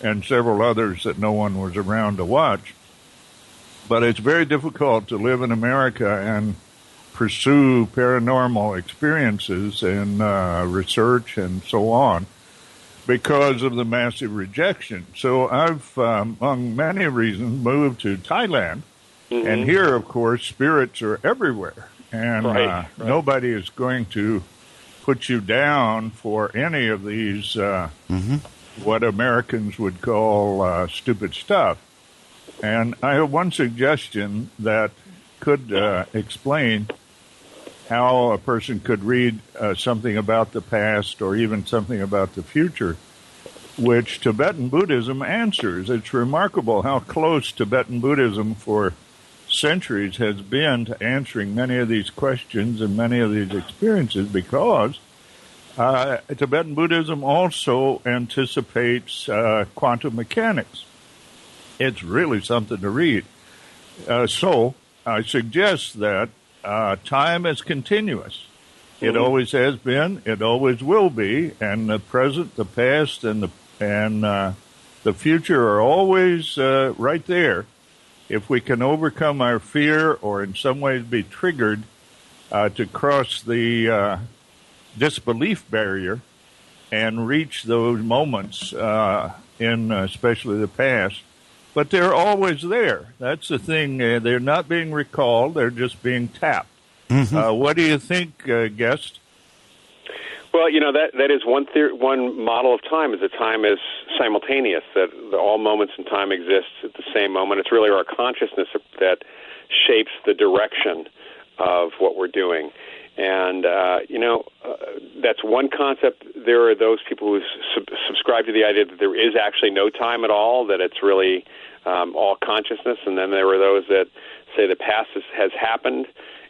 and several others that no one was around to watch. But it's very difficult to live in America and pursue paranormal experiences and research and so on because of the massive rejection. So I've, among many reasons, moved to Thailand. And here, of course, spirits are everywhere. And nobody is going to put you down for any of these, what Americans would call stupid stuff. And I have one suggestion that could explain how a person could read something about the past or even something about the future, which Tibetan Buddhism answers. It's remarkable how close Tibetan Buddhism for centuries has been to answering many of these questions and many of these experiences because Tibetan Buddhism also anticipates quantum mechanics. It's really something to read. So I suggest that time is continuous. It always has been. It always will be. And the present, the past, and the future are always right there. If we can overcome our fear or in some ways be triggered to cross the disbelief barrier and reach those moments in especially the past, but they're always there. That's the thing. They're not being recalled. They're just being tapped. What do you think, guest?
Well, that is one model of time, is that time is simultaneous, that all moments in time exist at the same moment. It's really our consciousness that shapes the direction of what we're doing. And, that's one concept. There are those people who subscribe to the idea that there is actually no time at all, that it's really all consciousness. And then there are those that say the past has happened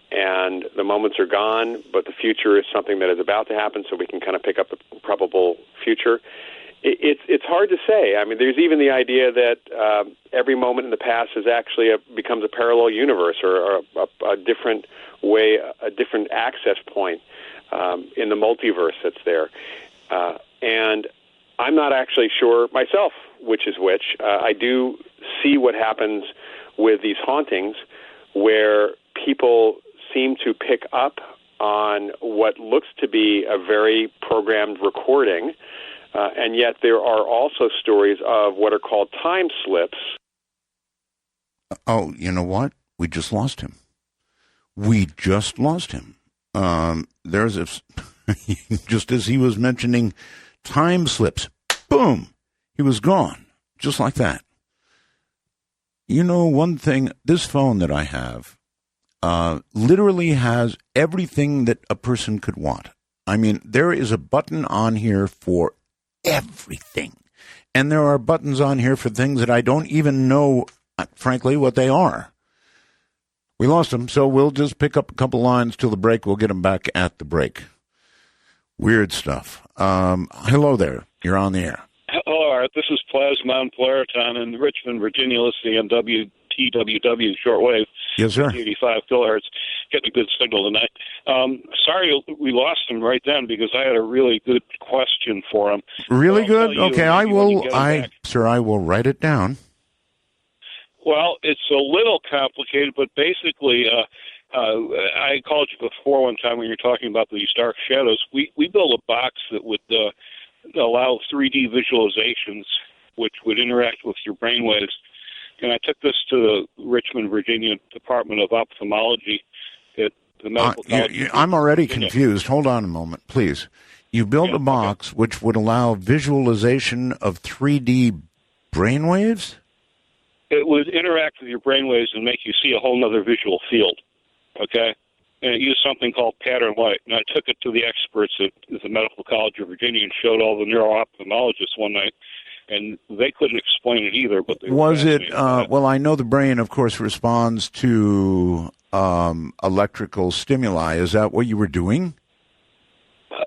and the moments are gone, but the future is something that is about to happen, so we can kind of pick up the probable future. It's hard to say. I mean, there's even the idea that every moment in the past is actually becomes a parallel universe or a different way, a different access point in the multiverse that's there. And I'm not actually sure myself which is which. I do see what happens with these hauntings where people seem to pick up on what looks to be a very programmed recording, and yet there are also stories of what are called time slips.
Oh, you know what? We just lost him. There's a, just as he was mentioning time slips, boom, he was gone, just like that. You know, one thing, this phone that I have literally has everything that a person could want. I mean, there is a button on here for everything. And there are buttons on here for things that I don't even know, frankly, what they are. We lost him, so we'll just pick up a couple lines till the break. We'll get him back at the break. Weird stuff. Hello there. You're on the air.
Hello, Art. This is Plasmon Polariton in Richmond, Virginia, listening on WTWW shortwave.
Yes, sir.
85 kilohertz. Getting a good signal tonight. Sorry we lost him right then because I had a really good question for him.
Really good? Okay, I will write it down.
Well, it's a little complicated, but basically I called you before one time when you were talking about these dark shadows. We built a box that would allow 3D visualizations, which would interact with your brainwaves. And I took this to the Richmond, Virginia Department of Ophthalmology at the Medical College.
I'm already confused. Hold on a moment, please. You built a box which would allow visualization of 3D brainwaves?
It would interact with your brainwaves and make you see a whole other visual field, okay? And it used something called pattern light. And I took it to the experts at the Medical College of Virginia and showed all the neuro-ophthalmologists one night, and they couldn't explain it either. But they
was it? Well, I know the brain, of course, responds to electrical stimuli. Is that what you were doing?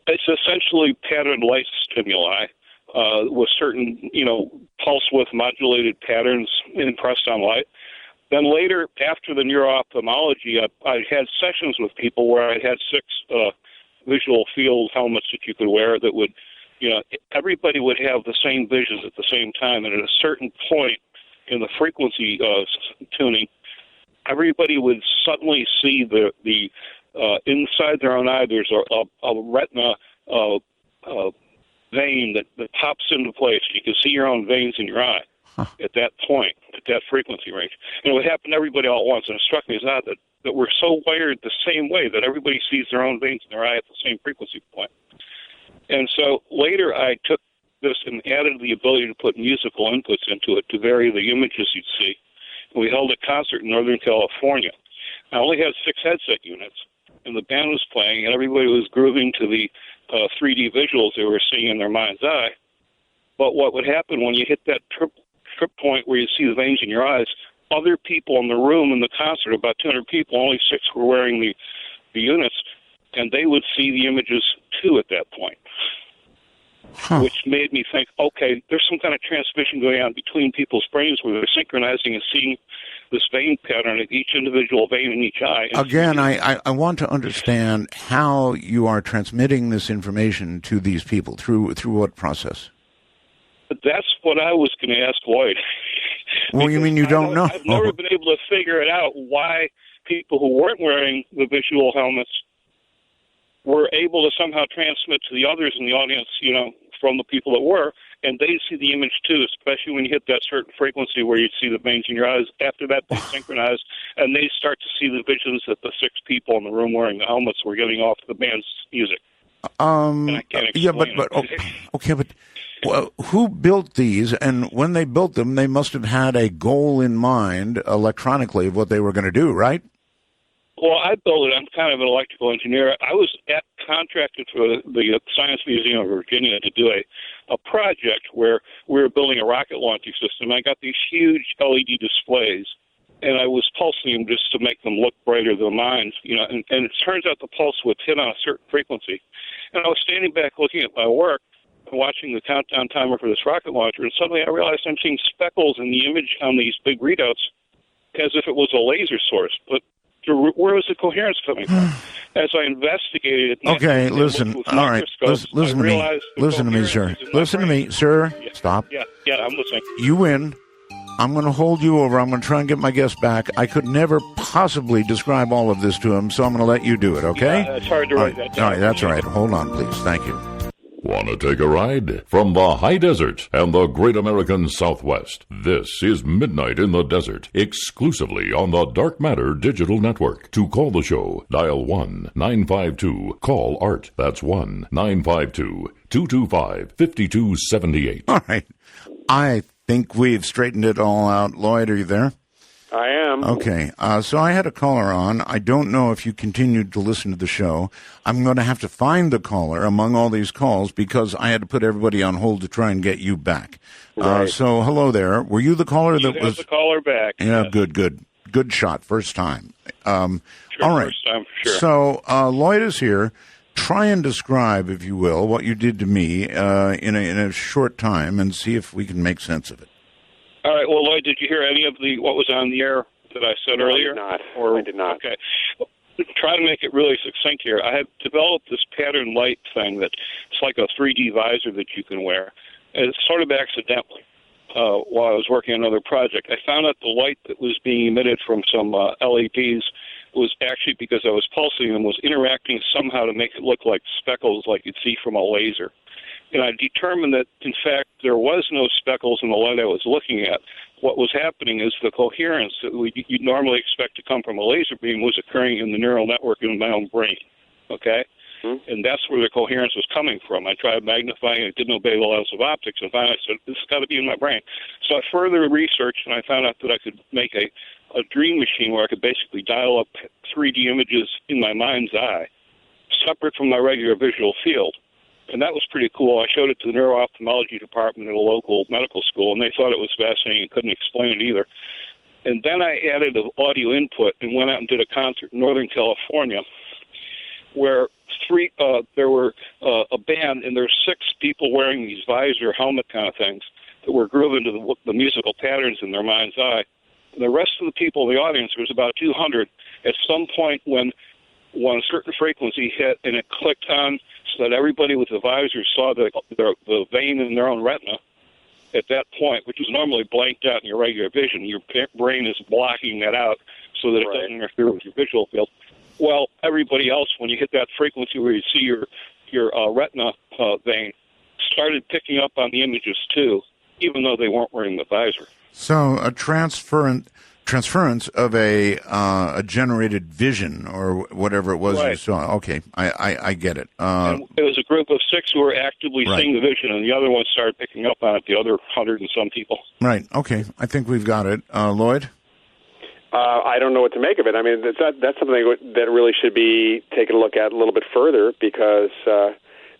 It's essentially pattern light stimuli with certain, pulse width modulated patterns impressed on light. Then later, after the neuro-ophthalmology, I had sessions with people where I had 6 visual field helmets that you could wear that would, everybody would have the same visions at the same time. And at a certain point in the frequency tuning, everybody would suddenly see the inside their own eye. There's a retina vein that pops into place. You can see your own veins in your eye at that point, at that frequency range. And it would happen to everybody all at once. And it struck me as odd that we're so wired the same way that everybody sees their own veins in their eye at the same frequency point. And so later I took this and added the ability to put musical inputs into it to vary the images you'd see. And we held a concert in Northern California. I only had 6 headset units, and the band was playing, and everybody was grooving to the 3D visuals they were seeing in their mind's eye. But what would happen when you hit that trip point where you see the veins in your eyes, other people in the room in the concert, about 200 people, only 6 were wearing the units, and they would see the images too at that point. Which made me think, okay, there's some kind of transmission going on between people's brains where they're synchronizing and seeing this vein pattern at each individual vein in each eye.
Again, I want to understand how you are transmitting this information to these people. Through what process?
But that's what I was going to ask Loyd.
Well, you mean you don't know?
I've never been able to figure it out why people who weren't wearing the visual helmets were able to somehow transmit to the others in the audience, from the people that were, and they see the image too, especially when you hit that certain frequency where you see the veins in your eyes. After that, they synchronize, and they start to see the visions that the 6 people in the room wearing the helmets were getting off the band's music. And I can't explain
but well, who built these? And when they built them, they must have had a goal in mind electronically of what they were going to do, right?
Well, I built it. I'm kind of an electrical engineer. I was contracted for the Science Museum of Virginia to do a project where we were building a rocket launching system. I got these huge LED displays, and I was pulsing them just to make them look brighter than mine. And it turns out the pulse would hit on a certain frequency. And I was standing back looking at my work and watching the countdown timer for this rocket launcher, and suddenly I realized I'm seeing speckles in the image on these big readouts as if it was a laser source. But where was the coherence coming from? As I investigated it,
okay, listen. All right, listen to me. Listen to me, sir. Listen to me, sir.
Yeah.
Stop.
Yeah, I'm listening.
You win. I'm going to hold you over. I'm going to try and get my guest back. I could never possibly describe all of this to him, so I'm going to let you do it, okay?
Yeah, it's hard to write that down.
All right, that's all right. Hold on, please. Thank you.
Want to take a ride? From the high desert and the great American Southwest, this is Midnight in the Desert, exclusively on the Dark Matter Digital Network. To call the show, dial 1-952-CALL-ART. That's 1-952-225-5278.
All right. I think we've straightened it all out. Loyd, are you there?
I am.
Okay. So I had a caller on. I don't know if you continued to listen to the show. I'm going to have to find the caller among all these calls because I had to put everybody on hold to try and get you back.
Right.
So hello there. Were you the caller that was?
The caller back.
Yeah,
yes.
Good shot. First time.
Sure,
all right.
First time for sure.
So Loyd is here. Try and describe, if you will, what you did to me in a short time and see if we can make sense of it.
All right. Well, Loyd, did you hear any of what was on the air that I said earlier?
I did not.
Okay. Try to make it really succinct here. I have developed this pattern light thing that it's like a 3D visor that you can wear. And it's sort of accidentally while I was working on another project. I found out the light that was being emitted from some LEDs was actually because I was pulsating them, was interacting somehow to make it look like speckles like you'd see from a laser. And I determined that, in fact, there was no speckles in the light I was looking at. What was happening is the coherence that you'd normally expect to come from a laser beam was occurring in the neural network in my own brain, okay? Mm-hmm. And that's where the coherence was coming from. I tried magnifying it, didn't obey the laws of optics, and finally I said, this has got to be in my brain. So I further researched, and I found out that I could make a dream machine where I could basically dial up 3D images in my mind's eye, separate from my regular visual field. And that was pretty cool. I showed it to the neuro-ophthalmology department at a local medical school, and they thought it was fascinating and couldn't explain it either. And then I added an audio input and went out and did a concert in Northern California where there were a band, and there were 6 people wearing these visor helmet kind of things that were grooving to the musical patterns in their mind's eye. And the rest of the people in the audience, there was about 200, at some point when a certain frequency hit and it clicked on so that everybody with the visor saw the vein in their own retina at that point, which is normally blanked out in your regular vision. Your brain is blocking that out so that it doesn't interfere with your visual field. Well, everybody else, when you hit that frequency where you see your retina vein, started picking up on the images too, even though they weren't wearing the visor.
So a transference of a generated vision or whatever it was you saw. Okay, I get it.
And it was a group of 6 who were actively seeing the vision, and the other ones started picking up on it, the other 100 and some people.
Right, okay. I think we've got it. Loyd?
I don't know what to make of it. I mean, that's something that really should be taken a look at a little bit further because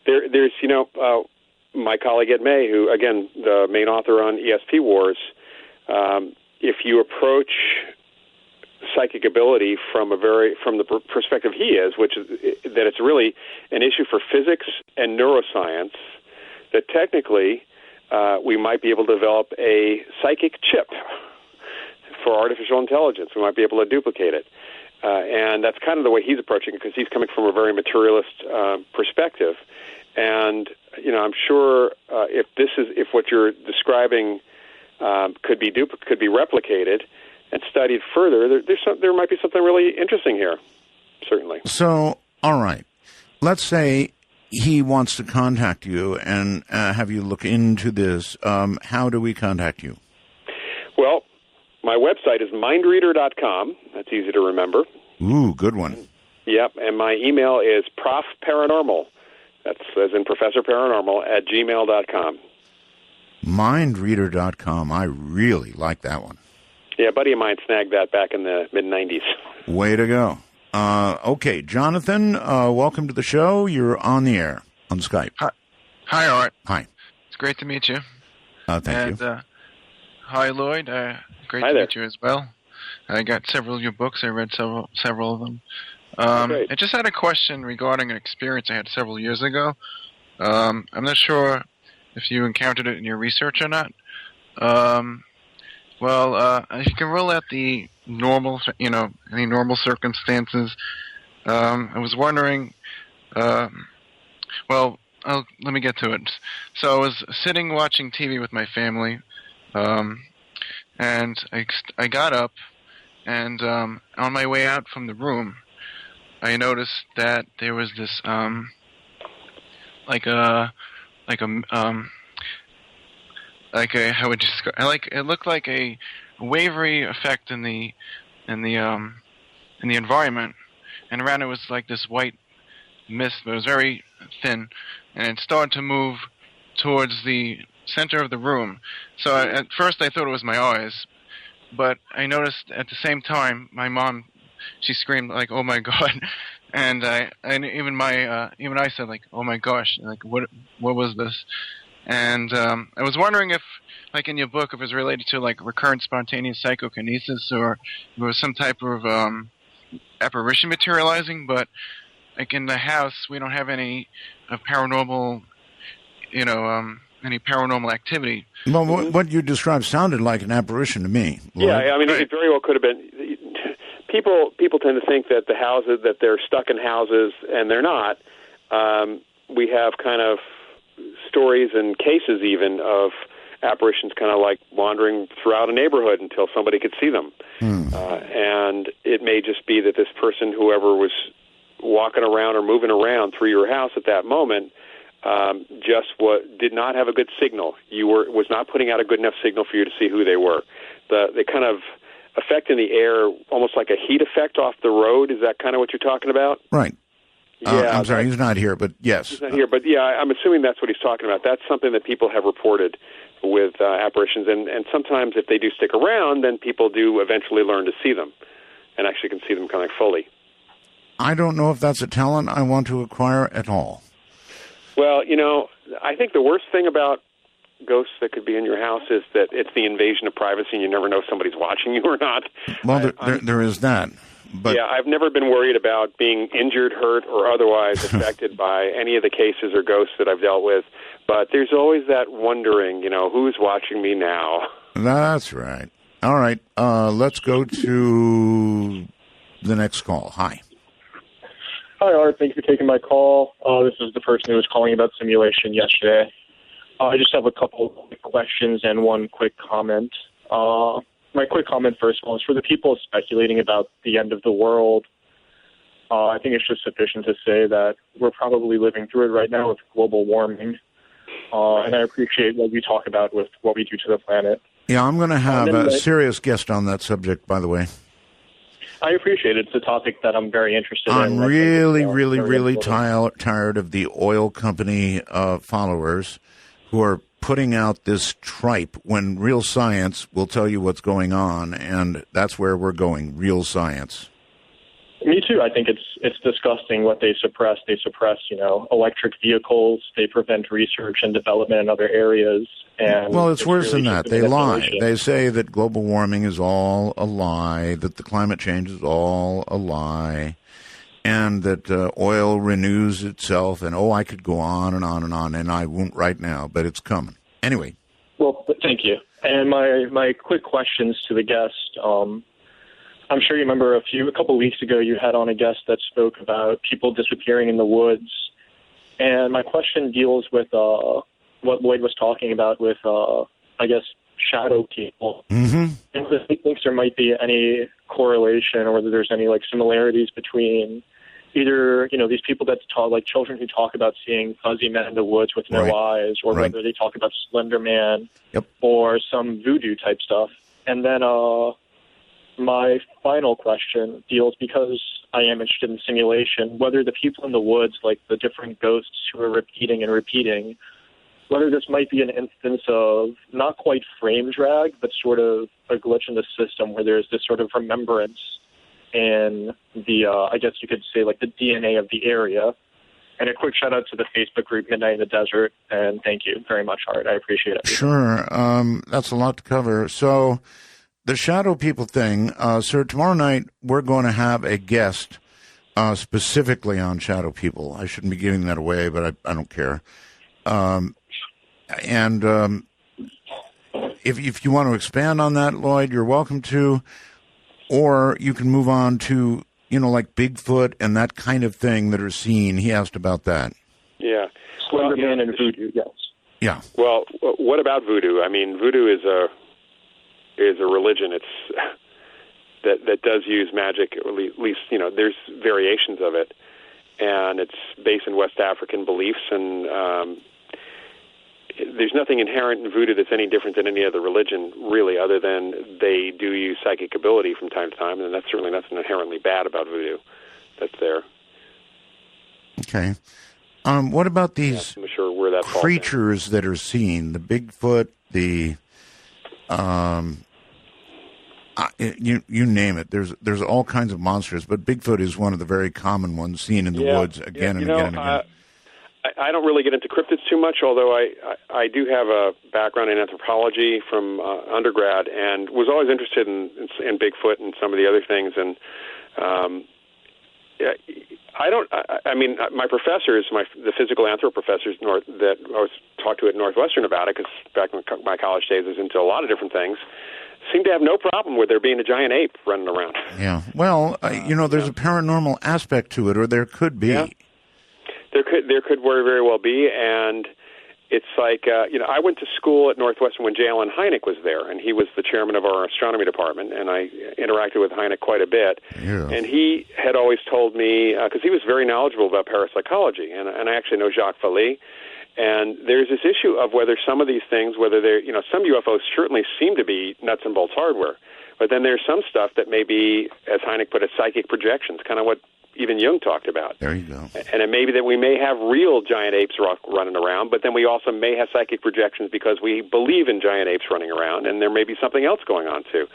there's, my colleague Ed May, who, again, the main author on ESP Wars, if you approach psychic ability from the perspective he is, which is that it's really an issue for physics and neuroscience, that technically we might be able to develop a psychic chip for artificial intelligence. We might be able to duplicate it. And that's kind of the way he's approaching it because he's coming from a very materialist perspective. And, I'm sure if what you're describing could be replicated and studied further, there might be something really interesting here, certainly.
So, all right. Let's say he wants to contact you and have you look into this. How do we contact you?
Well, my website is mindreader.com. That's easy to remember.
Ooh, good one.
Yep, and my email is profparanormal. That's as in Professor Paranormal at gmail.com.
Mindreader.com. I really like that one.
Yeah, a buddy of mine snagged that back in the mid-'90s.
Way to go. Okay, Jonathan, welcome to the show. You're on the air on Skype.
Hi, Art.
Hi.
It's great to meet you.
Thank you.
Hi, Loyd. Great to meet you as well. I got several of your books. I read several of them. I just had a question regarding an experience I had several years ago. I'm not sure if you encountered it in your research or not. If you can rule out the normal, any normal circumstances, I was wondering, let me get to it. So I was sitting watching TV with my family, and I got up, and on my way out from the room, I noticed that there was this, it looked like a wavery effect in the environment, and around it was like this white mist, but it was very thin, and it started to move towards the center of the room. So at first I thought it was my eyes, but I noticed at the same time my mom, she screamed like, "Oh my God!" And even I said like, "Oh my gosh!" Like what was this? And I was wondering if, like in your book, if it was related to like recurrent spontaneous psychokinesis or there was some type of apparition materializing. But like in the house, we don't have any paranormal, any paranormal activity.
Well, what you described sounded like an apparition to me. Loyd.
Yeah, I mean, it very well could have been. People tend to think that the houses, that they're stuck in houses, and they're not. We have kind of stories and cases even of apparitions kind of like wandering throughout a neighborhood until somebody could see them. And it may just be that this person, whoever was walking around or moving around through your house at that moment, did not have a good signal. Was not putting out a good enough signal for you to see who they were. The kind of effect in the air, almost like a heat effect off the road, is that kind of what you're talking about?
Right.
Yeah,
I'm sorry, he's not here, but yes.
He's not here, but yeah, I'm assuming that's what he's talking about. That's something that people have reported with apparitions, and sometimes if they do stick around, then people do eventually learn to see them and actually can see them kind of fully.
I don't know if that's a talent I want to acquire at all.
Well, I think the worst thing about ghosts that could be in your house is that it's the invasion of privacy, and you never know if somebody's watching you or not.
Well, there is that. But
yeah, I've never been worried about being injured, hurt, or otherwise affected by any of the cases or ghosts that I've dealt with. But there's always that wondering, who's watching me now?
That's right. All right, let's go to the next call. Hi.
Hi, Art. Thank you for taking my call. This is the person who was calling about simulation yesterday. I just have a couple of quick questions and one quick comment. My quick comment, first of all, is for the people speculating about the end of the world. I think it's just sufficient to say that we're probably living through it right now with global warming. And I appreciate what you talk about with what we do to the planet.
Yeah, I'm going to have a serious guest on that subject, by the way.
I appreciate it. It's a topic that I'm very interested in.
I'm really tired of the oil company followers who are putting out this tripe when real science will tell you what's going on, and that's where we're going, real science.
Me too. I think it's disgusting what they suppress. They suppress, electric vehicles. They prevent research and development in other areas. And
well, it's worse than that. They lie. They say that global warming is all a lie, that the climate change is all a lie, and that oil renews itself, and I could go on and on and on, and I won't right now, but it's coming. Anyway.
Well, thank you. And my quick questions to the guest. I'm sure you remember a couple weeks ago you had on a guest that spoke about people disappearing in the woods. And my question deals with what Loyd was talking about with, shadow people. Mm-hmm. And whether he thinks there might be any correlation or whether there's any, similarities between either, these people that talk, like children who talk about seeing fuzzy men in the woods with no eyes, or whether they talk about Slender Man or some voodoo type stuff. And then my final question deals, because I am interested in simulation, whether the people in the woods, like the different ghosts who are repeating and repeating, whether this might be an instance of not quite frame drag, but sort of a glitch in the system where there's this sort of remembrance in the, I guess you could say, the DNA of the area. And a quick shout out to the Facebook group Midnight in the Desert, and thank you very much, Art. I appreciate it.
Sure. That's a lot to cover. So the shadow people thing, sir, tomorrow night we're going to have a guest specifically on shadow people. I shouldn't be giving that away, but I don't care. If you want to expand on that, Loyd, you're welcome to, or you can move on to, like Bigfoot and that kind of thing that are seen. He asked about that.
Yeah.
Slender Man and voodoo, yes.
Yeah.
Well, what about voodoo? I mean, voodoo is a religion. It's that does use magic, or at least there's variations of it, and it's based in West African beliefs, and there's nothing inherent in voodoo that's any different than any other religion, really, other than they do use psychic ability from time to time, and that's certainly nothing inherently bad about voodoo that's there.
Okay. What about these creatures that are seen? The Bigfoot, the you name it. There's all kinds of monsters, but Bigfoot is one of the very common ones seen in the woods again and again and again.
I don't really get into cryptids too much, although I do have a background in anthropology from undergrad, and was always interested in Bigfoot and some of the other things. And my professors, the physical anthro professors that I was talked to at Northwestern Nevada, because back in my college days I was into a lot of different things, seem to have no problem with there being a giant ape running around.
Yeah. Well, there's a paranormal aspect to it, or there could be.
Yeah. There could very, very well be, and it's like, I went to school at Northwestern when J. Allen Hynek was there, and he was the chairman of our astronomy department, and I interacted with Hynek quite a bit.
Yeah.
And he had always told me, because he was very knowledgeable about parapsychology, and I actually know Jacques Vallée, and there's this issue of whether some of these things, whether they're, some UFOs certainly seem to be nuts and bolts hardware, but then there's some stuff that may be, as Hynek put it, psychic projections, kind of what even Jung talked about.
There you go.
And it may be that we may have real giant apes running around, but then we also may have psychic projections because we believe in giant apes running around, and there may be something else going on too.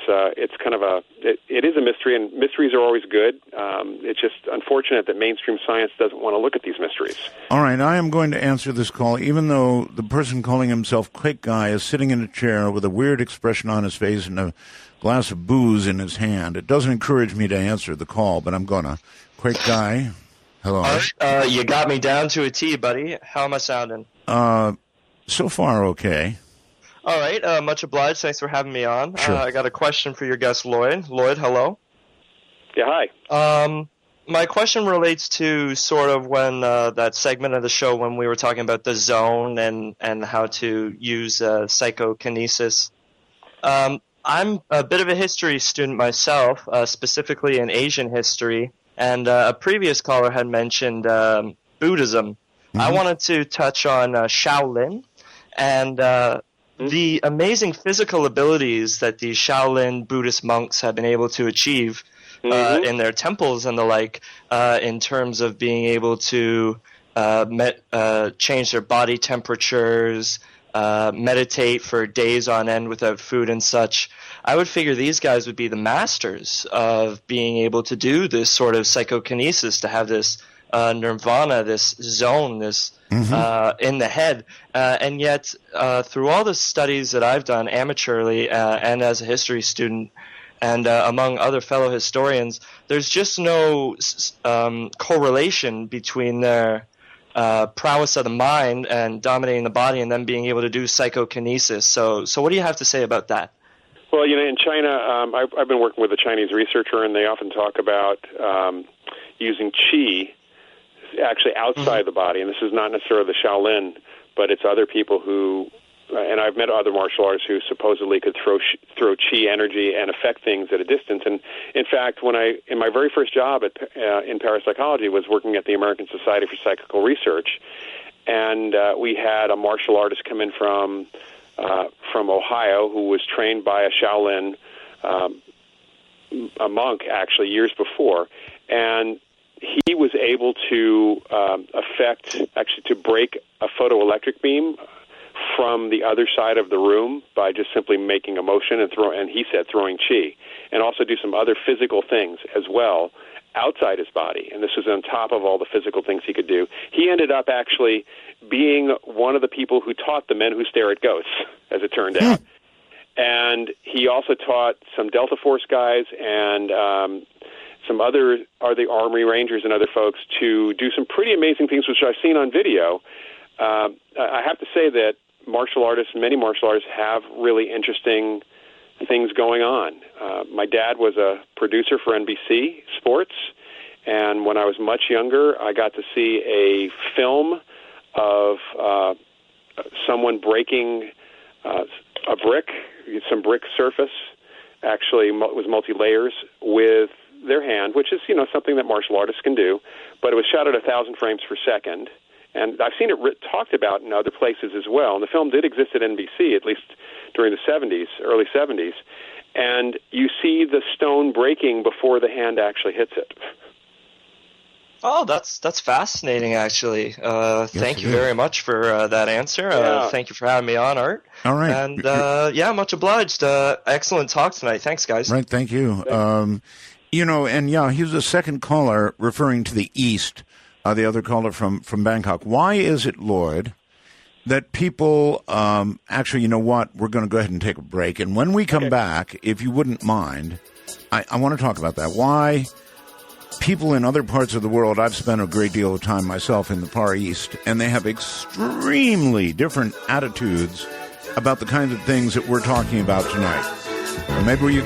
It's kind of it is a mystery, and mysteries are always good. It's just unfortunate that mainstream science doesn't want to look at these mysteries.
All right, I am going to answer this call, even though the person calling himself Quick Guy is sitting in a chair with a weird expression on his face and a glass of booze in his hand. It doesn't encourage me to answer the call, but I'm gonna. Quick Guy, hello.
You got me down to a T, buddy. How am I sounding?
So far, okay.
All right, much obliged. Thanks for having me on.
Sure.
I got a question for your guest, Loyd. Loyd, hello.
Yeah, hi.
My question relates to sort of when that segment of the show when we were talking about the zone and how to use psychokinesis. I'm a bit of a history student myself, specifically in Asian history, and a previous caller had mentioned Buddhism. Mm-hmm. I wanted to touch on Shaolin and the amazing physical abilities that these Shaolin Buddhist monks have been able to achieve in their temples and the like, in terms of being able to change their body temperatures, meditate for days on end without food and such. I would figure these guys would be the masters of being able to do this sort of psychokinesis, to have this nirvana, this zone, this in the head. And yet, through all the studies that I've done amateurly and as a history student, and among other fellow historians, there's just no correlation between their prowess of the mind and dominating the body and then being able to do psychokinesis. So what do you have to say about that?
Well, in China, I've been working with a Chinese researcher, and they often talk about using qi actually outside the body. And this is not necessarily the Shaolin, but it's other people who, and I've met other martial artists who supposedly could throw qi energy and affect things at a distance. And in fact, in my very first job in parapsychology was working at the American Society for Psychical Research, and we had a martial artist come in from Ohio who was trained by a Shaolin, a monk actually years before, and he was able to to break a photoelectric beam from the other side of the room by just simply making a motion and he said throwing qi, and also do some other physical things as well outside his body. And this was on top of all the physical things he could do. He ended up actually being one of the people who taught the men who stare at ghosts, as it turned out. And he also taught some Delta Force guys and some other the Army Rangers and other folks to do some pretty amazing things, which I've seen on video. I have to say that many martial artists have really interesting things going on. My dad was a producer for NBC Sports, and when I was much younger, I got to see a film of someone breaking a brick, some brick surface, actually was multi-layers, with their hand, which is, something that martial artists can do, but it was shot at 1,000 frames per second. And I've seen it talked about in other places as well. And the film did exist at NBC, at least during the 70s, early 70s. And you see the stone breaking before the hand actually hits it.
Oh, that's fascinating, actually. Thank you very much for that answer. Thank you for having me on, Art.
All right.
And, much obliged. Excellent talk tonight. Thanks, guys.
Right, thank you. He was the second caller referring to the East, the other caller from Bangkok. Why is it, Loyd, that people actually, you know what, we're going to go ahead and take a break. And when we come back, if you wouldn't mind, I want to talk about that. Why people in other parts of the world, I've spent a great deal of time myself in the Far East, and they have extremely different attitudes about the kinds of things that we're talking about tonight. Or maybe we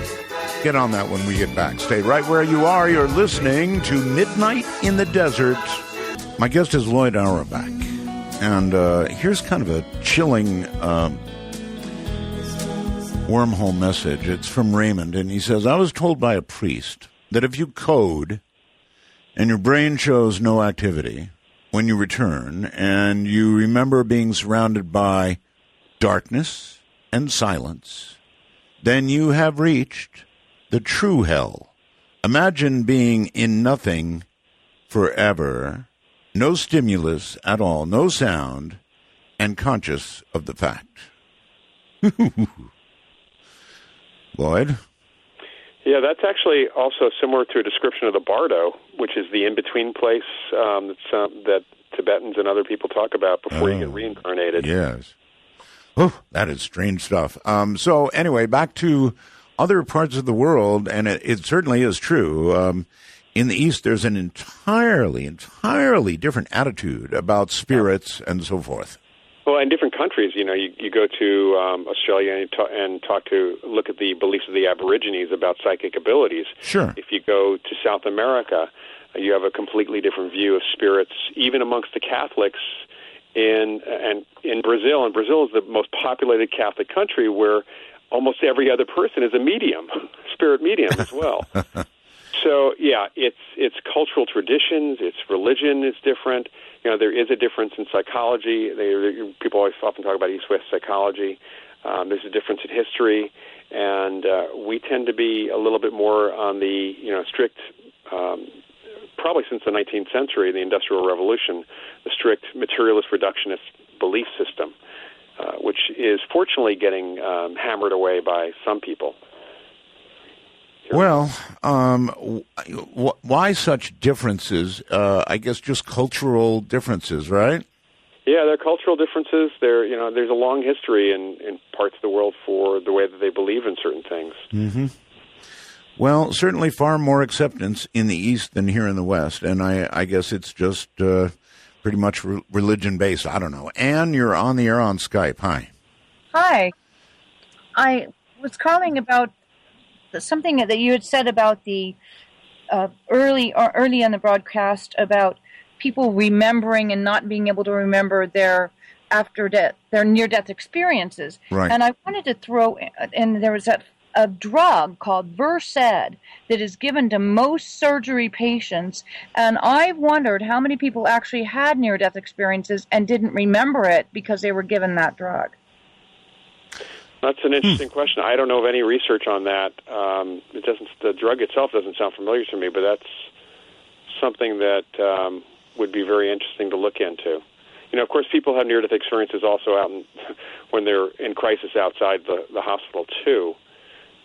get on that when we get back. Stay right where you are. You're listening to Midnight in the Desert. My guest is Loyd Auerbach, And here's kind of a chilling wormhole message. It's from Raymond, and he says, I was told by a priest that if you code and your brain shows no activity when you return and you remember being surrounded by darkness and silence, then you have reached the true hell. Imagine being in nothing forever, no stimulus at all, no sound, and conscious of the fact. Loyd?
Yeah, that's actually also similar to a description of the bardo, which is the in-between place that Tibetans and other people talk about before you get reincarnated.
Yes. Oh, that is strange stuff. So anyway, back to other parts of the world, and it certainly is true. In the East, there's an entirely different attitude about spirits and so forth.
Well, in different countries, you go to Australia and look at the beliefs of the Aborigines about psychic abilities.
Sure.
If you go to South America, you have a completely different view of spirits, even amongst the Catholics in Brazil. And Brazil is the most populated Catholic country where almost every other person is a medium, spirit medium as well. So, yeah, it's cultural traditions, it's religion is different. There is a difference in psychology. People always often talk about East-West psychology. There's a difference in history, and we tend to be a little bit more on the strict, probably since the 19th century, the Industrial Revolution, the strict materialist reductionist belief system, which is fortunately getting hammered away by some people.
Well, why such differences? I guess just cultural differences, right?
Yeah, there are cultural differences. There's a long history in parts of the world for the way that they believe in certain things.
Mm-hmm. Well, certainly far more acceptance in the East than here in the West, and I guess it's just pretty much religion-based. I don't know. Anne, you're on the air on Skype. Hi.
Hi. I was calling about something that you had said about the early on the broadcast about people remembering and not being able to remember their near-death experiences.
Right.
And I wanted to throw in, there was a drug called Versed that is given to most surgery patients, and I've wondered how many people actually had near-death experiences and didn't remember it because they were given that drug.
That's an interesting question. I don't know of any research on that. The drug itself doesn't sound familiar to me, but that's something that would be very interesting to look into. Of course, people have near-death experiences also when they're in crisis outside the hospital too.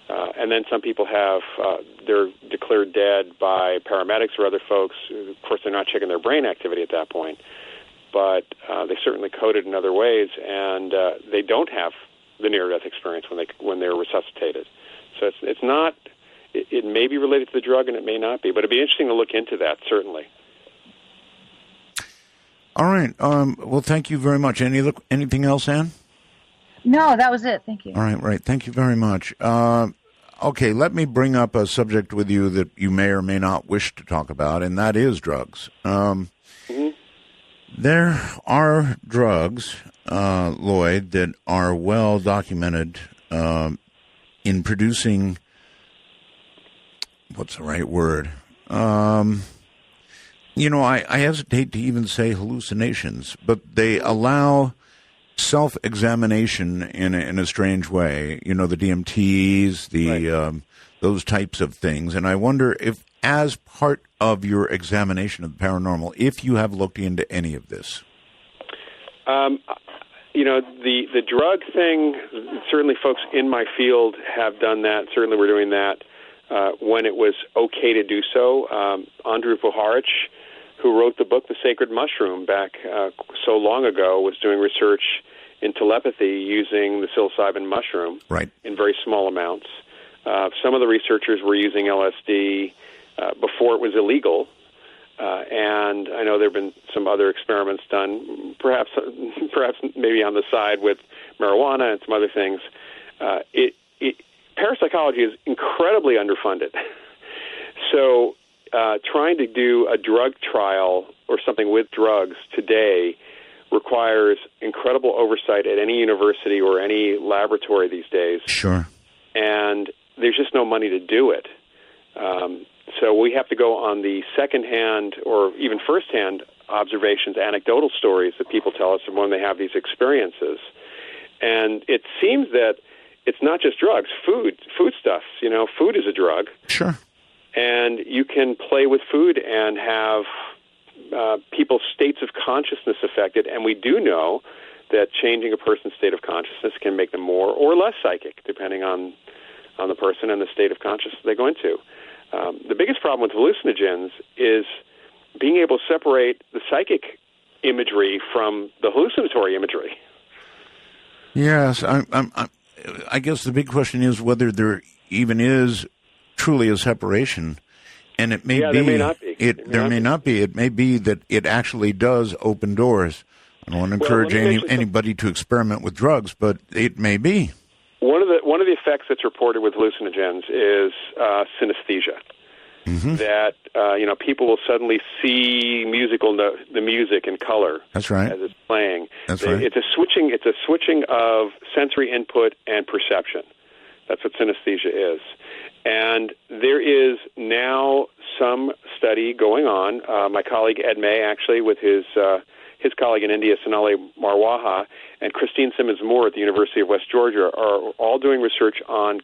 And then some people they're declared dead by paramedics or other folks. Of course, they're not checking their brain activity at that point, but they certainly coded in other ways, and they don't have the near-death experience when they're resuscitated. So it's not. It may be related to the drug, and it may not be. But it'd be interesting to look into that, certainly.
All right. Well, thank you very much. Anything else, Anne?
No, that was it. Thank you.
All right. Thank you very much. Okay, let me bring up a subject with you that you may or may not wish to talk about, and that is drugs. There are drugs, Loyd, that are well documented in producing, what's the right word? I hesitate to even say hallucinations, but they allow self-examination in a strange way. The DMTs, those types of things. And I wonder if, as part of your examination of the paranormal, if you have looked into any of this.
The drug thing, certainly folks in my field have done that. Certainly we're doing that when it was okay to do so. Andrew Puharich, who wrote the book The Sacred Mushroom back so long ago, was doing research in telepathy using the psilocybin mushroom in very small amounts. Some of the researchers were using LSD before it was illegal, and I know there have been some other experiments done, perhaps maybe on the side with marijuana and some other things. Parapsychology is incredibly underfunded. So trying to do a drug trial or something with drugs today requires incredible oversight at any university or any laboratory these days.
Sure.
And there's just no money to do it. So we have to go on the second-hand or even first-hand observations, anecdotal stories that people tell us when they have these experiences. And it seems that it's not just drugs, foodstuffs. Food is a drug.
Sure.
And you can play with food and have people's states of consciousness affected. And we do know that changing a person's state of consciousness can make them more or less psychic, depending on the person and the state of consciousness they go into. The biggest problem with hallucinogens is being able to separate the psychic imagery from the hallucinatory imagery.
Yes, I guess the big question is whether there even is truly a separation, and it may be.
There may not be.
There may not be. It may be that it actually does open doors. I don't want to encourage anybody to experiment with drugs, but it may be.
One of the effects that's reported with hallucinogens is synesthesia. Mm-hmm. That people will suddenly see the music in color.
That's right.
As it's playing.
That's right.
It's a switching of sensory input and perception. That's what synesthesia is. And there is now some study going on. My colleague Ed May, actually, with his colleague in India, Sonali Marwaha, and Christine Simmons-Moore at the University of West Georgia are all doing research on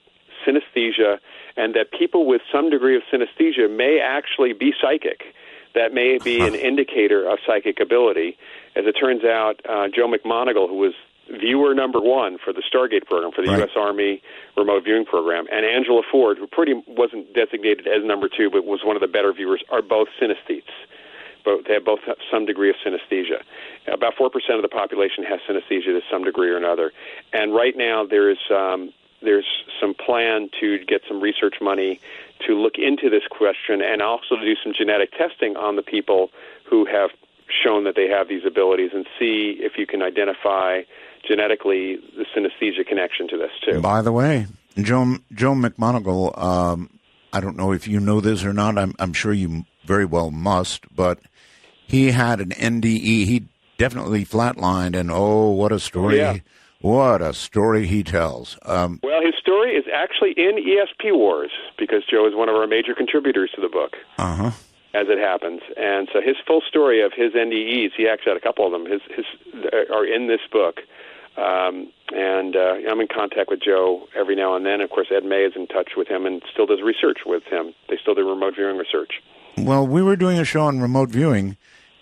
synesthesia, and that people with some degree of synesthesia may actually be psychic. That may be an indicator of psychic ability. As it turns out, Joe McMoneagle, who was viewer number one for the Stargate program, for the U.S. Army remote viewing program, and Angela Ford, who wasn't designated as number two, but was one of the better viewers, are both synesthetes. They both have some degree of synesthesia. About 4% of the population has synesthesia to some degree or another. And right now there's some plan to get some research money to look into this question and also to do some genetic testing on the people who have shown that they have these abilities and see if you can identify genetically the synesthesia connection to this too.
By the way, Joe McMoneagle, I don't know if you know this or not. I'm sure you very well must, but he had an NDE. He definitely flatlined, and what a story!
Yeah.
What a story he tells.
Well, his story is actually in ESP Wars because Joe is one of our major contributors to the book.
Uh-huh.
As it happens, and so his full story of his NDEs, he actually had a couple of them. His are in this book, and I'm in contact with Joe every now and then. Of course, Ed May is in touch with him and still does research with him. They still do remote viewing research.
Well, we were doing a show on remote viewing,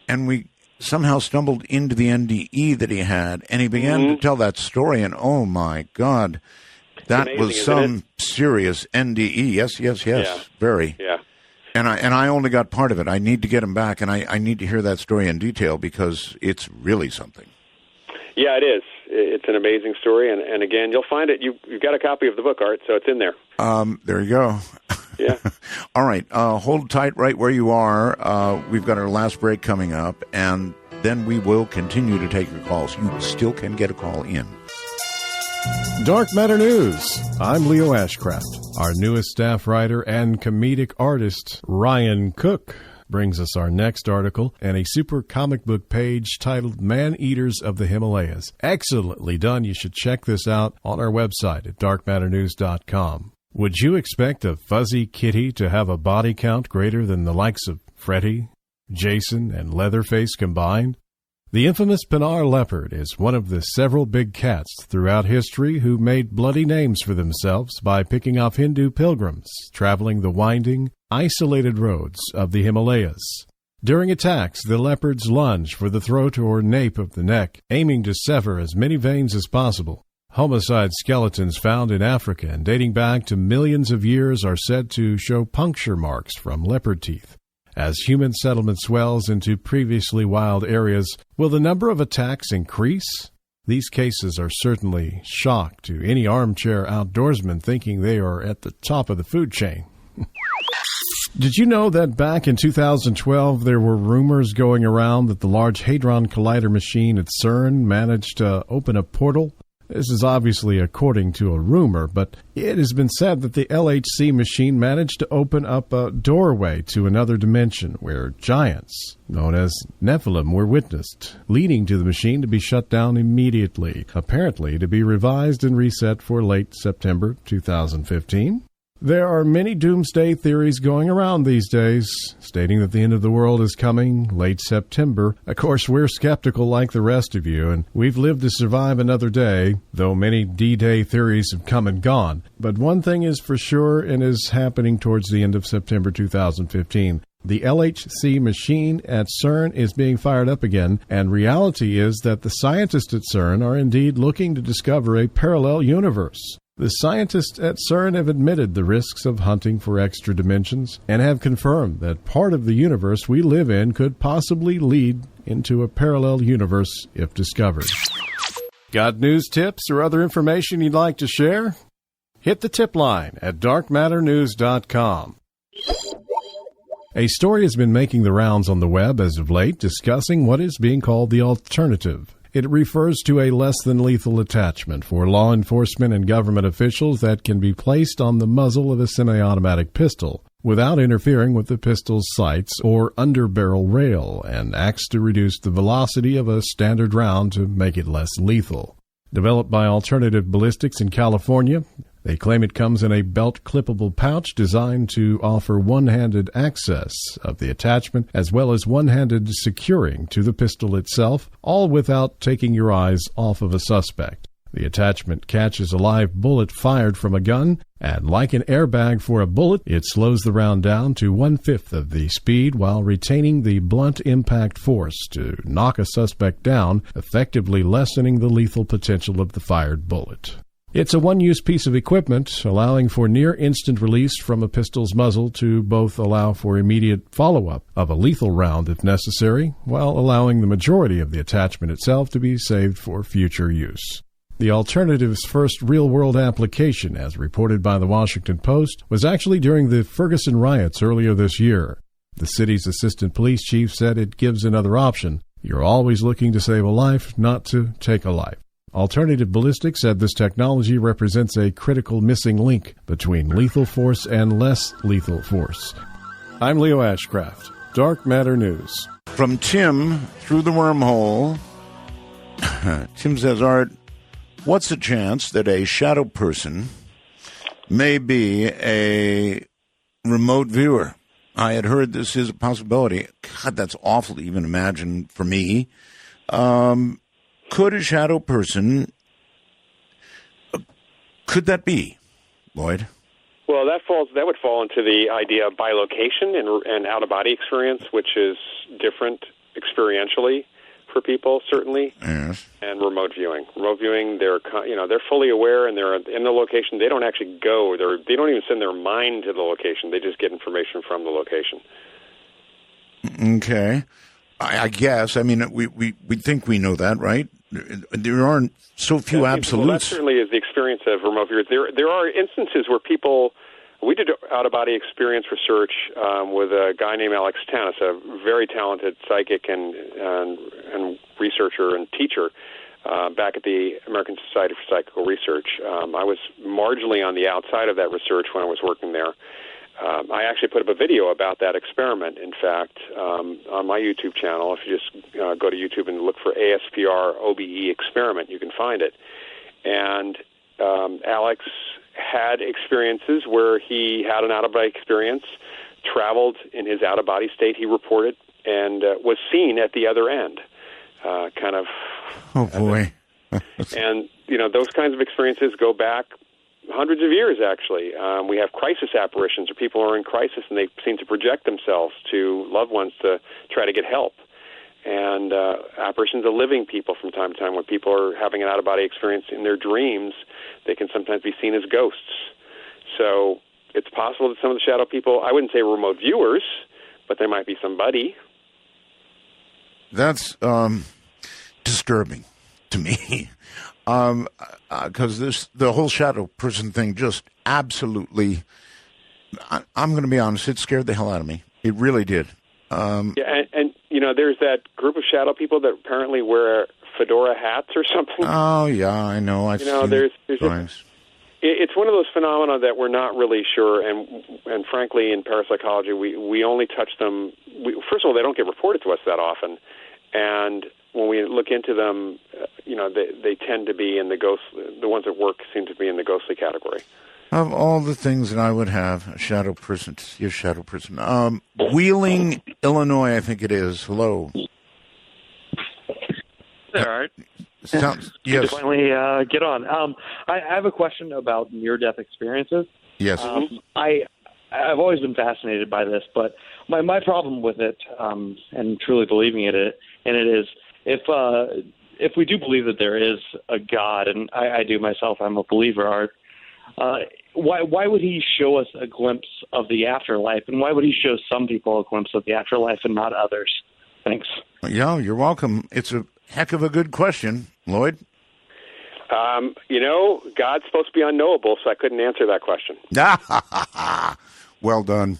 and we somehow stumbled into the NDE that he had, and he began to tell that story, and oh my God, that
amazing,
was some serious NDE. Yes,
yeah.
Very.
Yeah.
And I only got part of it. I need to get him back, and I need to hear that story in detail because it's really something.
Yeah, it is. It's an amazing story, and again, you'll find it. You've got a copy of the book, Art, so it's in there.
There you go.
Yeah.
All right. Hold tight right where you are. We've got our last break coming up, and then we will continue to take your calls. You still can get a call in.
Dark Matter News. I'm Leo Ashcraft. Our newest staff writer and comedic artist, Ryan Cook, brings us our next article and a super comic book page titled Man-Eaters of the Himalayas. Excellently done. You should check this out on our website at darkmatternews.com. Would you expect a fuzzy kitty to have a body count greater than the likes of Freddy, Jason, and Leatherface combined? The infamous Pinar leopard is one of the several big cats throughout history who made bloody names for themselves by picking off Hindu pilgrims traveling the winding, isolated roads of the Himalayas. During attacks, the leopards lunge for the throat or nape of the neck, aiming to sever as many veins as possible. Homicide skeletons found in Africa and dating back to millions of years are said to show puncture marks from leopard teeth. As human settlement swells into previously wild areas, will the number of attacks increase? These cases are certainly shock to any armchair outdoorsman thinking they are at the top of the food chain. Did you know that back in 2012 there were rumors going around that the Large Hadron Collider machine at CERN managed to open a portal This is obviously according to a rumor, but it has been said that the LHC machine managed to open up a doorway to another dimension where giants, known as Nephilim, were witnessed, leading to the machine to be shut down immediately, apparently to be revised and reset for late September 2015. There are many doomsday theories going around these days, stating that the end of the world is coming late September. Of course, we're skeptical like the rest of you, and we've lived to survive another day, though many D-Day theories have come and gone. But one thing is for sure and is happening towards the end of September 2015. The LHC machine at CERN is being fired up again, and reality is that the scientists at CERN are indeed looking to discover a parallel universe. The scientists at CERN have admitted the risks of hunting for extra dimensions and have confirmed that part of the universe we live in could possibly lead into a parallel universe if discovered. Got news, tips, or other information you'd like to share? Hit the tip line at darkmatternews.com. A story has been making the rounds on the web as of late discussing what is being called the alternative. It refers to a less-than-lethal attachment for law enforcement and government officials that can be placed on the muzzle of a semi-automatic pistol without interfering with the pistol's sights or underbarrel rail, and acts to reduce the velocity of a standard round to make it less lethal. Developed by Alternative Ballistics in California, they claim it comes in a belt-clippable pouch designed to offer one-handed access of the attachment as well as one-handed securing to the pistol itself, all without taking your eyes off of a suspect. The attachment catches a live bullet fired from a gun, and like an airbag for a bullet, it slows the round down to 1/5 of the speed while retaining the blunt impact force to knock a suspect down, effectively lessening the lethal potential of the fired bullet. It's a one-use piece of equipment, allowing for near-instant release from a pistol's muzzle to both allow for immediate follow-up of a lethal round if necessary, while allowing the majority of the attachment itself to be saved for future use. The alternative's first real-world application, as reported by the Washington Post, was actually during the Ferguson riots earlier this year. The city's assistant police chief said it gives another option. You're always looking to save a life, not to take a life. Alternative Ballistics said this technology represents a critical missing link between lethal force and less lethal force. I'm Leo Ashcraft, Dark Matter News.
From Tim through the wormhole, Tim says, Art, what's the chance that a shadow person may be a remote viewer? I had heard this is a possibility. God, that's awful to even imagine for me. Could a shadow person, could that be, Loyd?
Well, that would fall into the idea of bilocation and out-of-body experience, which is different experientially for people, certainly.
Yes.
And remote viewing. Remote viewing, they're fully aware and they're in the location. They don't actually go. They don't even send their mind to the location. They just get information from the location.
Okay. I guess. I mean, we think we know that, right? There aren't so few absolutes.
Well, that certainly is the experience of remote viewers. There are instances where people. We did out-of-body experience research with a guy named Alex Tanis, a very talented psychic and researcher and teacher back at the American Society for Psychical Research. I was marginally on the outside of that research when I was working there. I actually put up a video about that experiment, in fact, on my YouTube channel. If you just go to YouTube and look for ASPR OBE experiment, you can find it. And Alex had experiences where he had an out-of-body experience, traveled in his out-of-body state, he reported, and was seen at the other end, kind of.
Oh, boy.
And, those kinds of experiences go back hundreds of years, actually. We have crisis apparitions where people are in crisis and they seem to project themselves to loved ones to try to get help. And apparitions of living people from time to time, when people are having an out-of-body experience in their dreams, they can sometimes be seen as ghosts. So it's possible that some of the shadow people, I wouldn't say remote viewers, but there might be somebody.
That's disturbing to me. Because the whole shadow person thing just absolutely, I'm going to be honest, it scared the hell out of me. It really did.
Yeah, and there's that group of shadow people that apparently wear fedora hats or something.
Oh, yeah, I know. I've seen
there's
drawings.
It's one of those phenomena that we're not really sure, and frankly, in parapsychology, we only touch them. First of all, they don't get reported to us that often, and when we look into them, they tend to be in the ghost. The ones that work seem to be in the ghostly category.
Of all the things that I would have, a shadow person, to see a shadow person. Wheeling, Illinois, I think it is. Hello.
All right.
Yes.
Good to finally get on. I have a question about near-death experiences.
Yes.
I've always been fascinated by this, but my problem with it, and truly believing in it is if we do believe that there is a God, and I do myself, I'm a believer, Art. Why would he show us a glimpse of the afterlife, and why would he show some people a glimpse of the afterlife and not others? Thanks.
Yeah, you're welcome. It's a heck of a good question, Loyd.
God's supposed to be unknowable, so I couldn't answer that question.
Well done.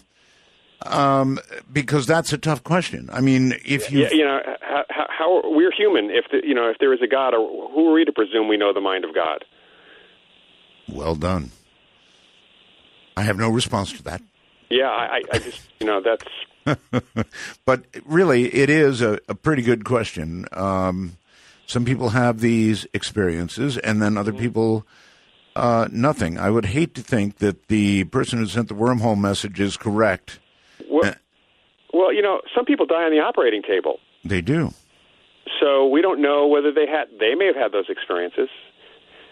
Because that's a tough question. I mean, if you,
how we're human. If there is a God, or who are we to presume we know the mind of God?
Well done. I have no response to that.
Yeah, I just that's.
But really, it is a pretty good question. Some people have these experiences, and then other people, nothing. I would hate to think that the person who sent the wormhole message is correct.
Well, some people die on the operating table.
They do.
So we don't know whether they may have had those experiences.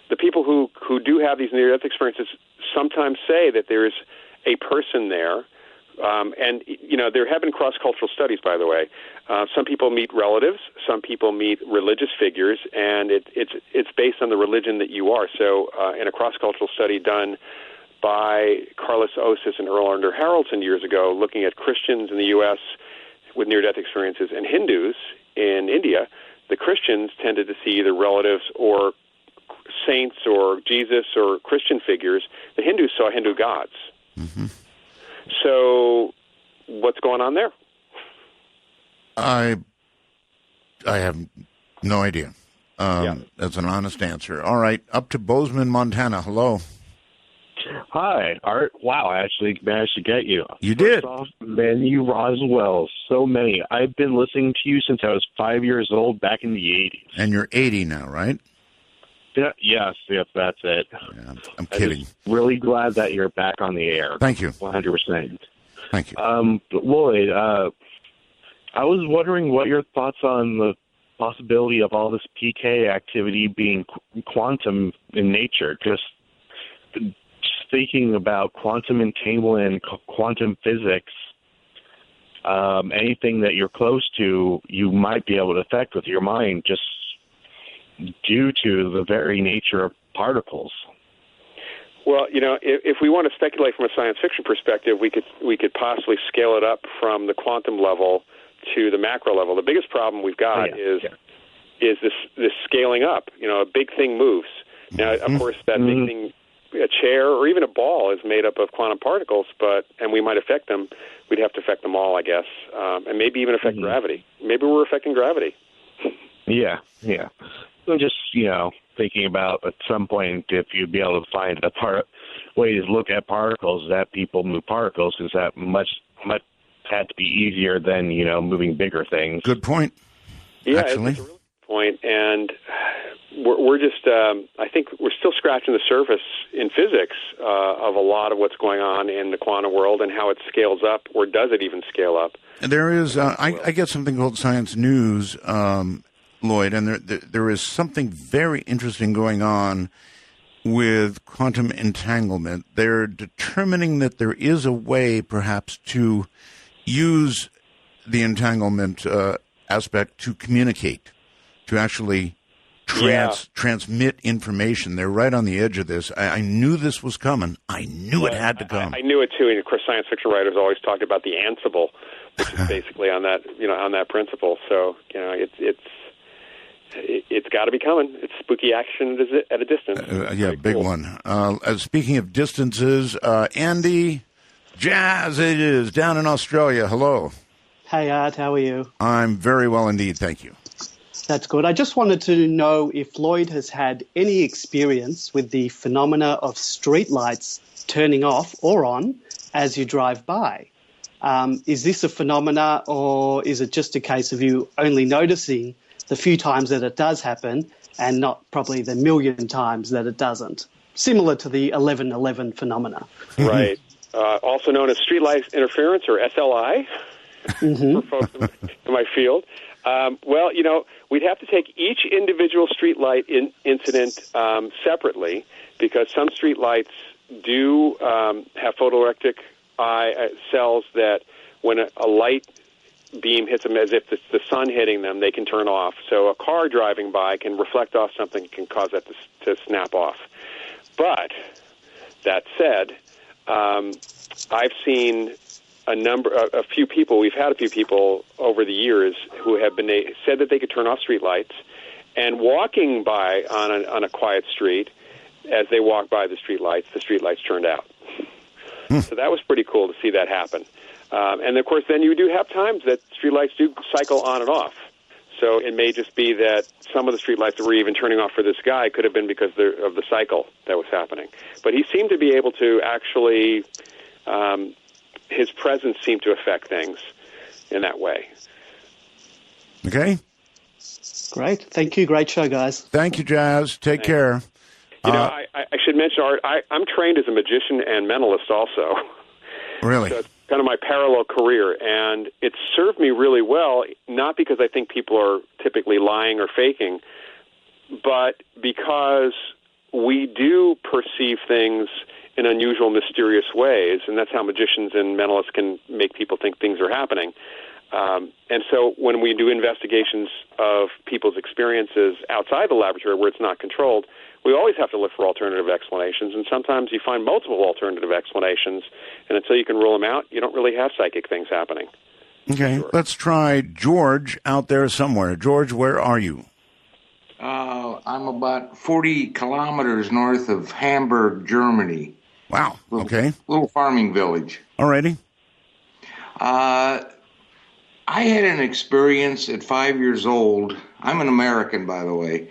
The people who do have these near-death experiences sometimes say that there is a person there. And there have been cross-cultural studies, by the way. Some people meet relatives, some people meet religious figures, and it's based on the religion that you are. So in a cross-cultural study done by Carlos Osis and Earl Under Haraldson years ago, looking at Christians in the U.S. with near-death experiences and Hindus in India, the Christians tended to see either relatives or saints or Jesus or Christian figures. The Hindus saw Hindu gods.
Mm-hmm.
So, what's going on there?
I have no idea. That's an honest answer. All right, up to Bozeman, Montana. Hello.
Hi, Art. Wow, I actually managed to get you.
You did?
Man, you Roswell. So many. I've been listening to you since I was 5 years old, back in the 80s.
And you're 80 now, right?
Yeah, yes, that's it.
Yeah, I'm kidding.
I'm just really glad that you're back on the air.
Thank you.
100%.
Thank you.
Loyd, I was wondering what your thoughts on the possibility of all this PK activity being quantum in nature. Just thinking about quantum entanglement and quantum physics, anything that you're close to, you might be able to affect with your mind just due to the very nature of particles.
Well, if we want to speculate from a science fiction perspective, we could possibly scale it up from the quantum level to the macro level. The biggest problem we've got is this scaling up. A big thing moves. Now, of course, that big thing, a chair or even a ball, is made up of quantum particles, and we might affect them. We'd have to affect them all, I guess, and maybe even affect gravity. Maybe we're affecting gravity.
Yeah. I'm just, thinking about at some point if you'd be able to find a way to look at particles, that people move particles, because that much had to be easier than, moving bigger things.
Good point.
Yeah,
actually.
It's a really good point. And we're just, I think we're still scratching the surface in physics of a lot of what's going on in the quantum world and how it scales up, or does it even scale up?
There is, I get something called Science News, Loyd, and there is something very interesting going on with quantum entanglement. They're determining that there is a way, perhaps, to use the entanglement aspect to communicate, to actually transmit information. They're right on the edge of this. I knew this was coming. I knew it had to come.
I knew it too. And of course, science fiction writers always talked about the Ansible, which is basically on that principle. So it's got to be coming. It's spooky action at a distance.
Big cool. One. Speaking of distances, Andy Jazz, it is down in Australia. Hello.
Hey, Art. How are you?
I'm very well indeed, thank you.
That's good. I just wanted to know if Loyd has had any experience with the phenomena of streetlights turning off or on as you drive by. Is this a phenomena, or is it just a case of you only noticing the few times that it does happen and not probably the million times that it doesn't? Similar to the 1111 phenomena.
Right. Also known as streetlight interference, or SLI, for folks in my field. Well, we'd have to take each individual streetlight incident separately, because some streetlights do have photoelectric cells that when a light beam hits them as if it's the sun hitting them, they can turn off. So a car driving by can reflect off something, can cause that to snap off. But that said, I've seen a few people. We've had a few people over the years who have said that they could turn off streetlights, and walking by on a quiet street, as they walk by the streetlights turned out. So that was pretty cool to see that happen. And of course, then you do have times that streetlights do cycle on and off. So it may just be that some of the streetlights that were even turning off for this guy could have been because of the cycle that was happening. But he seemed to be able to actually, his presence seemed to affect things in that way.
Okay.
Great. Thank you. Great show, guys.
Thank you, Jazz. Take care.
I should mention, Art, I'm trained as a magician and mentalist also.
Really?
So it's kind of my parallel career, and it served me really well, not because I think people are typically lying or faking, but because we do perceive things in unusual, mysterious ways, and that's how magicians and mentalists can make people think things are happening. And so when we do investigations of people's experiences outside the laboratory where it's not controlled, we always have to look for alternative explanations, and sometimes you find multiple alternative explanations, and until you can rule them out, you don't really have psychic things happening.
Okay, sure. Let's try George out there somewhere. George, where are you?
I'm about 40 kilometers north of Hamburg, Germany.
Wow, okay.
Little farming village.
Alrighty.
I had an experience at 5 years old. I'm an American, by the way.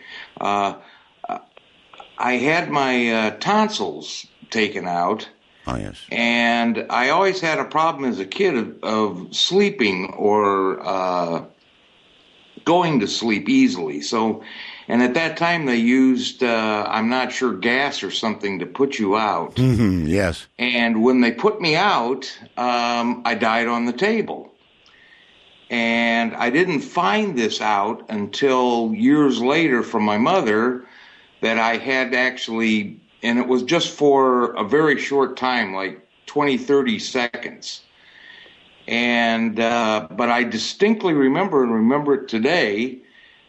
I had my tonsils taken out.
Oh, yes.
And I always had a problem as a kid of sleeping or going to sleep easily. So, and at that time they used, I'm not sure, gas or something to put you out.
Mm-hmm, yes.
And when they put me out, I died on the table. And I didn't find this out until years later from my mother, that I had actually, and it was just for a very short time, like 20, 30 seconds. And, but I distinctly remember it today,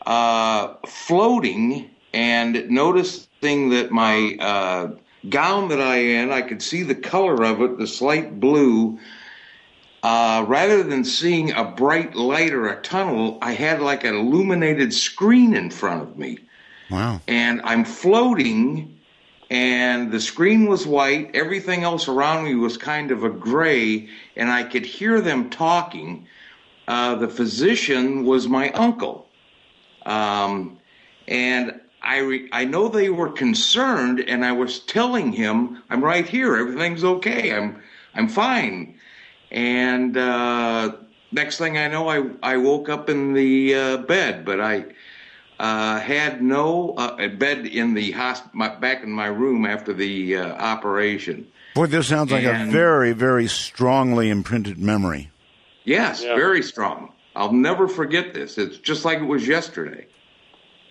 floating and noticing that my gown that I could see the color of it, the slight blue. Rather than seeing a bright light or a tunnel, I had like an illuminated screen in front of me.
Wow.
And I'm floating, and the screen was white. Everything else around me was kind of a gray, and I could hear them talking. The physician was my uncle. And I know they were concerned, and I was telling him, I'm right here. Everything's okay. I'm fine. And next thing I know, I woke up in the bed, but I had no bed in the back in my room after the operation.
Boy, this sounds like a very, very strongly imprinted memory.
Yes, yeah. Very strong. I'll never forget this. It's just like it was yesterday.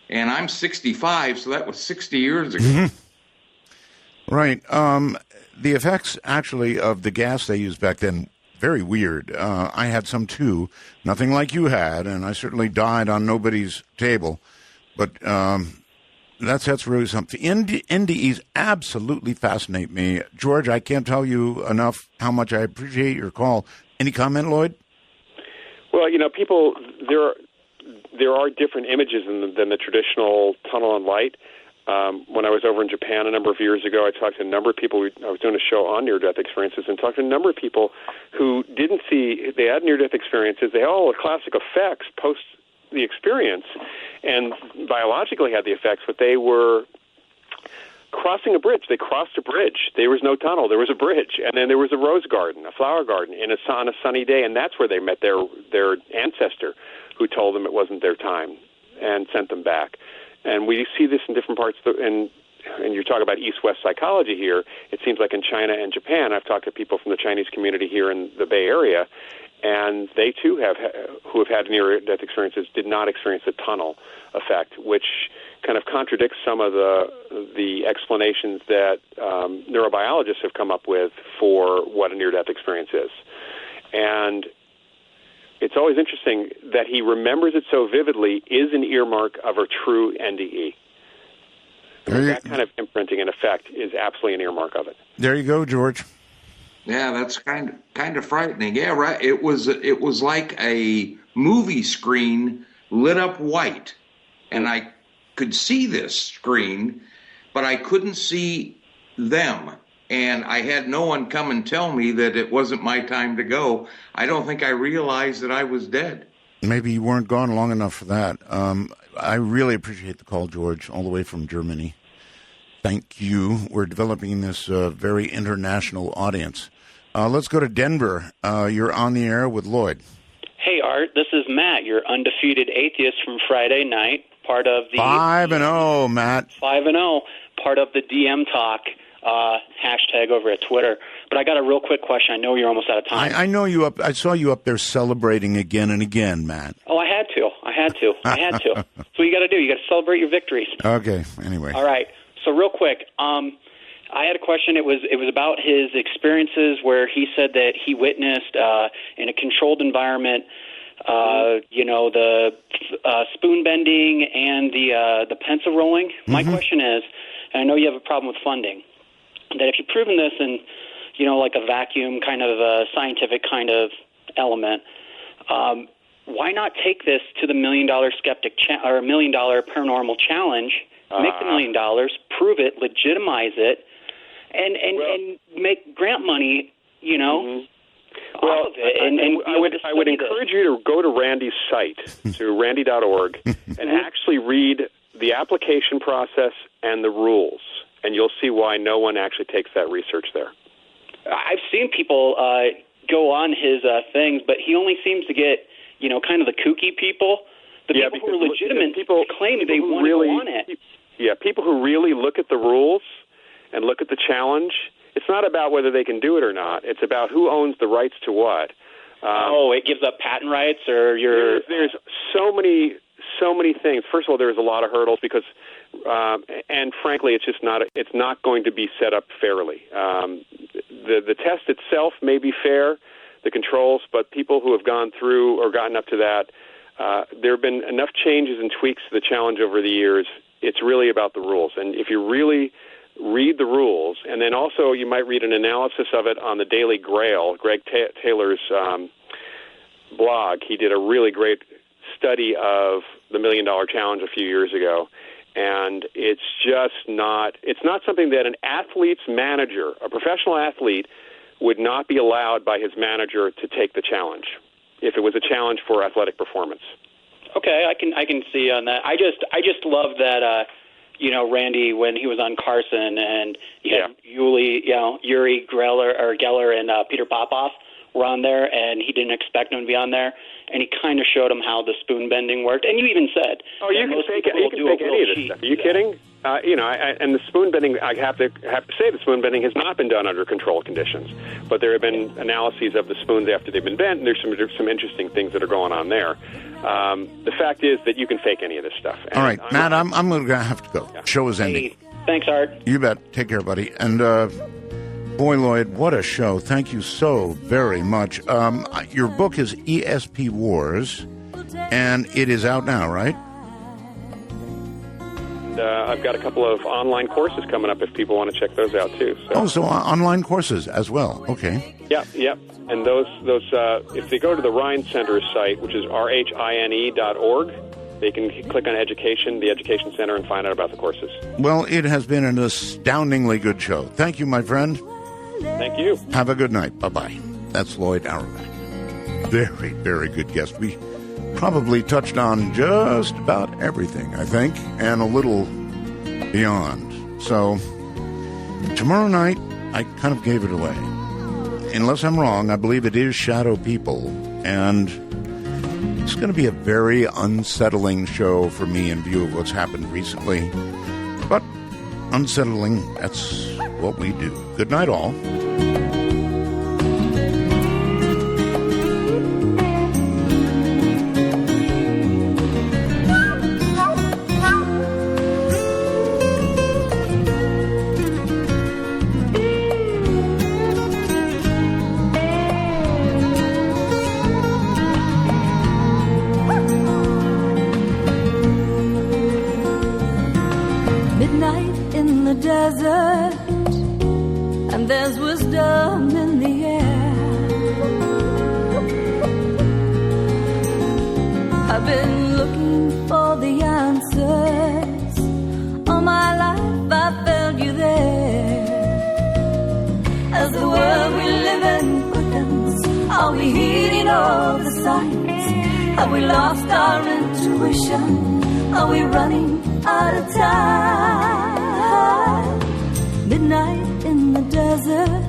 And I'm 65, so that was 60 years ago.
Mm-hmm. Right. The effects, actually, of the gas they used back then, very weird. I had some, too. Nothing like you had, and I certainly died on nobody's table. But that's really something. NDEs absolutely fascinate me. George, I can't tell you enough how much I appreciate your call. Any comment, Loyd?
Well, people, there are different images than the traditional tunnel and light. When I was over in Japan a number of years ago, I talked to a number of people. I was doing a show on near-death experiences and talked to a number of people who didn't see, they had near-death experiences. They had all the classic effects the experience and biologically had the effects, but they were crossing a bridge. They crossed a bridge. There was no tunnel. There was a bridge. And then there was a rose garden, a flower garden, on a sunny day, and that's where they met their ancestor who told them it wasn't their time and sent them back. And we see this in different parts, and you're talking about East-West psychology here. It seems like in China and Japan, I've talked to people from the Chinese community here in the Bay Area, and they too who have had near-death experiences, did not experience the tunnel effect, which kind of contradicts some of the explanations that neurobiologists have come up with for what a near-death experience is. And it's always interesting that he remembers it so vividly is an earmark of a true NDE. That kind of imprinting and effect is absolutely an earmark of it.
There you go, George.
Yeah, that's kind of frightening. Yeah, right. It was like a movie screen lit up white, and I could see this screen, but I couldn't see them. And I had no one come and tell me that it wasn't my time to go. I don't think I realized that I was dead.
Maybe you weren't gone long enough for that. I really appreciate the call, George, all the way from Germany. Thank you. We're developing this very international audience. Let's go to Denver. You're on the air with Loyd.
Hey, Art. This is Matt, your undefeated atheist from Friday night, part of the
5-0, Matt.
5-0, part of the DM Talk hashtag over at Twitter. But I got a real quick question. I know you're almost out of time.
I know you up. I saw you up there celebrating again and again, Matt.
Oh, I had to. That's what you got to do. You got to celebrate your victories.
Okay. Anyway.
All right. So real quick, I had a question. It was about his experiences where he said that he witnessed in a controlled environment, the spoon bending and the pencil rolling. Mm-hmm. My question is, and I know you have a problem with funding, that if you've proven this in, like a vacuum kind of scientific kind of element, why not take this to the $1 Million Skeptic or $1 Million Paranormal Challenge? Make the $1 million, prove it, legitimize it, and make grant money,
Mm-hmm.
off of it.
I would encourage you to go to Randy's site, to randy.org, and actually read the application process and the rules, and you'll see why no one actually takes that research there.
I've seen people go on his things, but he only seems to get, kind of the kooky people. The people who are legitimate people claim they want to go on it.
Yeah, people who really look at the rules and look at the challenge, it's not about whether they can do it or not. It's about who owns the rights to what.
It gives up patent rights or your...
There's so many things. First of all, there's a lot of hurdles because, and frankly, it's not going to be set up fairly. The test itself may be fair, the controls, but people who have gone through or gotten up to that, there have been enough changes and tweaks to the challenge over the years. It's really about the rules. And if you really read the rules, and then also you might read an analysis of it on the Daily Grail, Greg Taylor's blog. He did a really great study of the $1 Million Challenge a few years ago. And it's not something that an athlete's manager, a professional athlete, would not be allowed by his manager to take the challenge if it was a challenge for athletic performance.
Okay, I can see on that. I just love that Randy, when he was on Carson and Uri Geller and Peter Popoff were on there, and he didn't expect them to be on there, and he kind of showed him how the spoon bending worked. And you even said,
"Oh, you can fake any of this stuff." Are you kidding? And the spoon bending, I have to say, the spoon bending has not been done under controlled conditions. But there have been analyses of the spoons after they've been bent, and there's some interesting things that are going on there. The fact is that you can fake any of this stuff.
All right, Matt, I'm going to have to go. Yeah. Show is ending.
Hey, thanks, Art.
You bet. Take care, buddy. And boy, Loyd, what a show. Thank you so very much. Your book is ESP Wars, and it is out now, right?
I've got a couple of online courses coming up if people want to check those out too.
So online courses as well. Okay.
Yep. And those if they go to the Rhine Center's site, which is rhine.org, they can click on Education, the Education Center, and find out about the courses.
Well, it has been an astoundingly good show. Thank you, my friend.
Thank you.
Have a good night. Bye-bye. That's Loyd Auerbach. Very, very good guest. probably touched on just about everything, I think, and a little beyond. So, tomorrow night, I kind of gave it away. Unless I'm wrong, I believe it is Shadow People, and it's going to be a very unsettling show for me in view of what's happened recently. But unsettling, that's what we do. Good night, all.
Desert, and there's wisdom in the air. I've been looking for the answers all my life. I found you there. As the world we live in quickens, are we heeding all the signs? Have we lost our intuition? Are we running out of time? Midnight in the desert,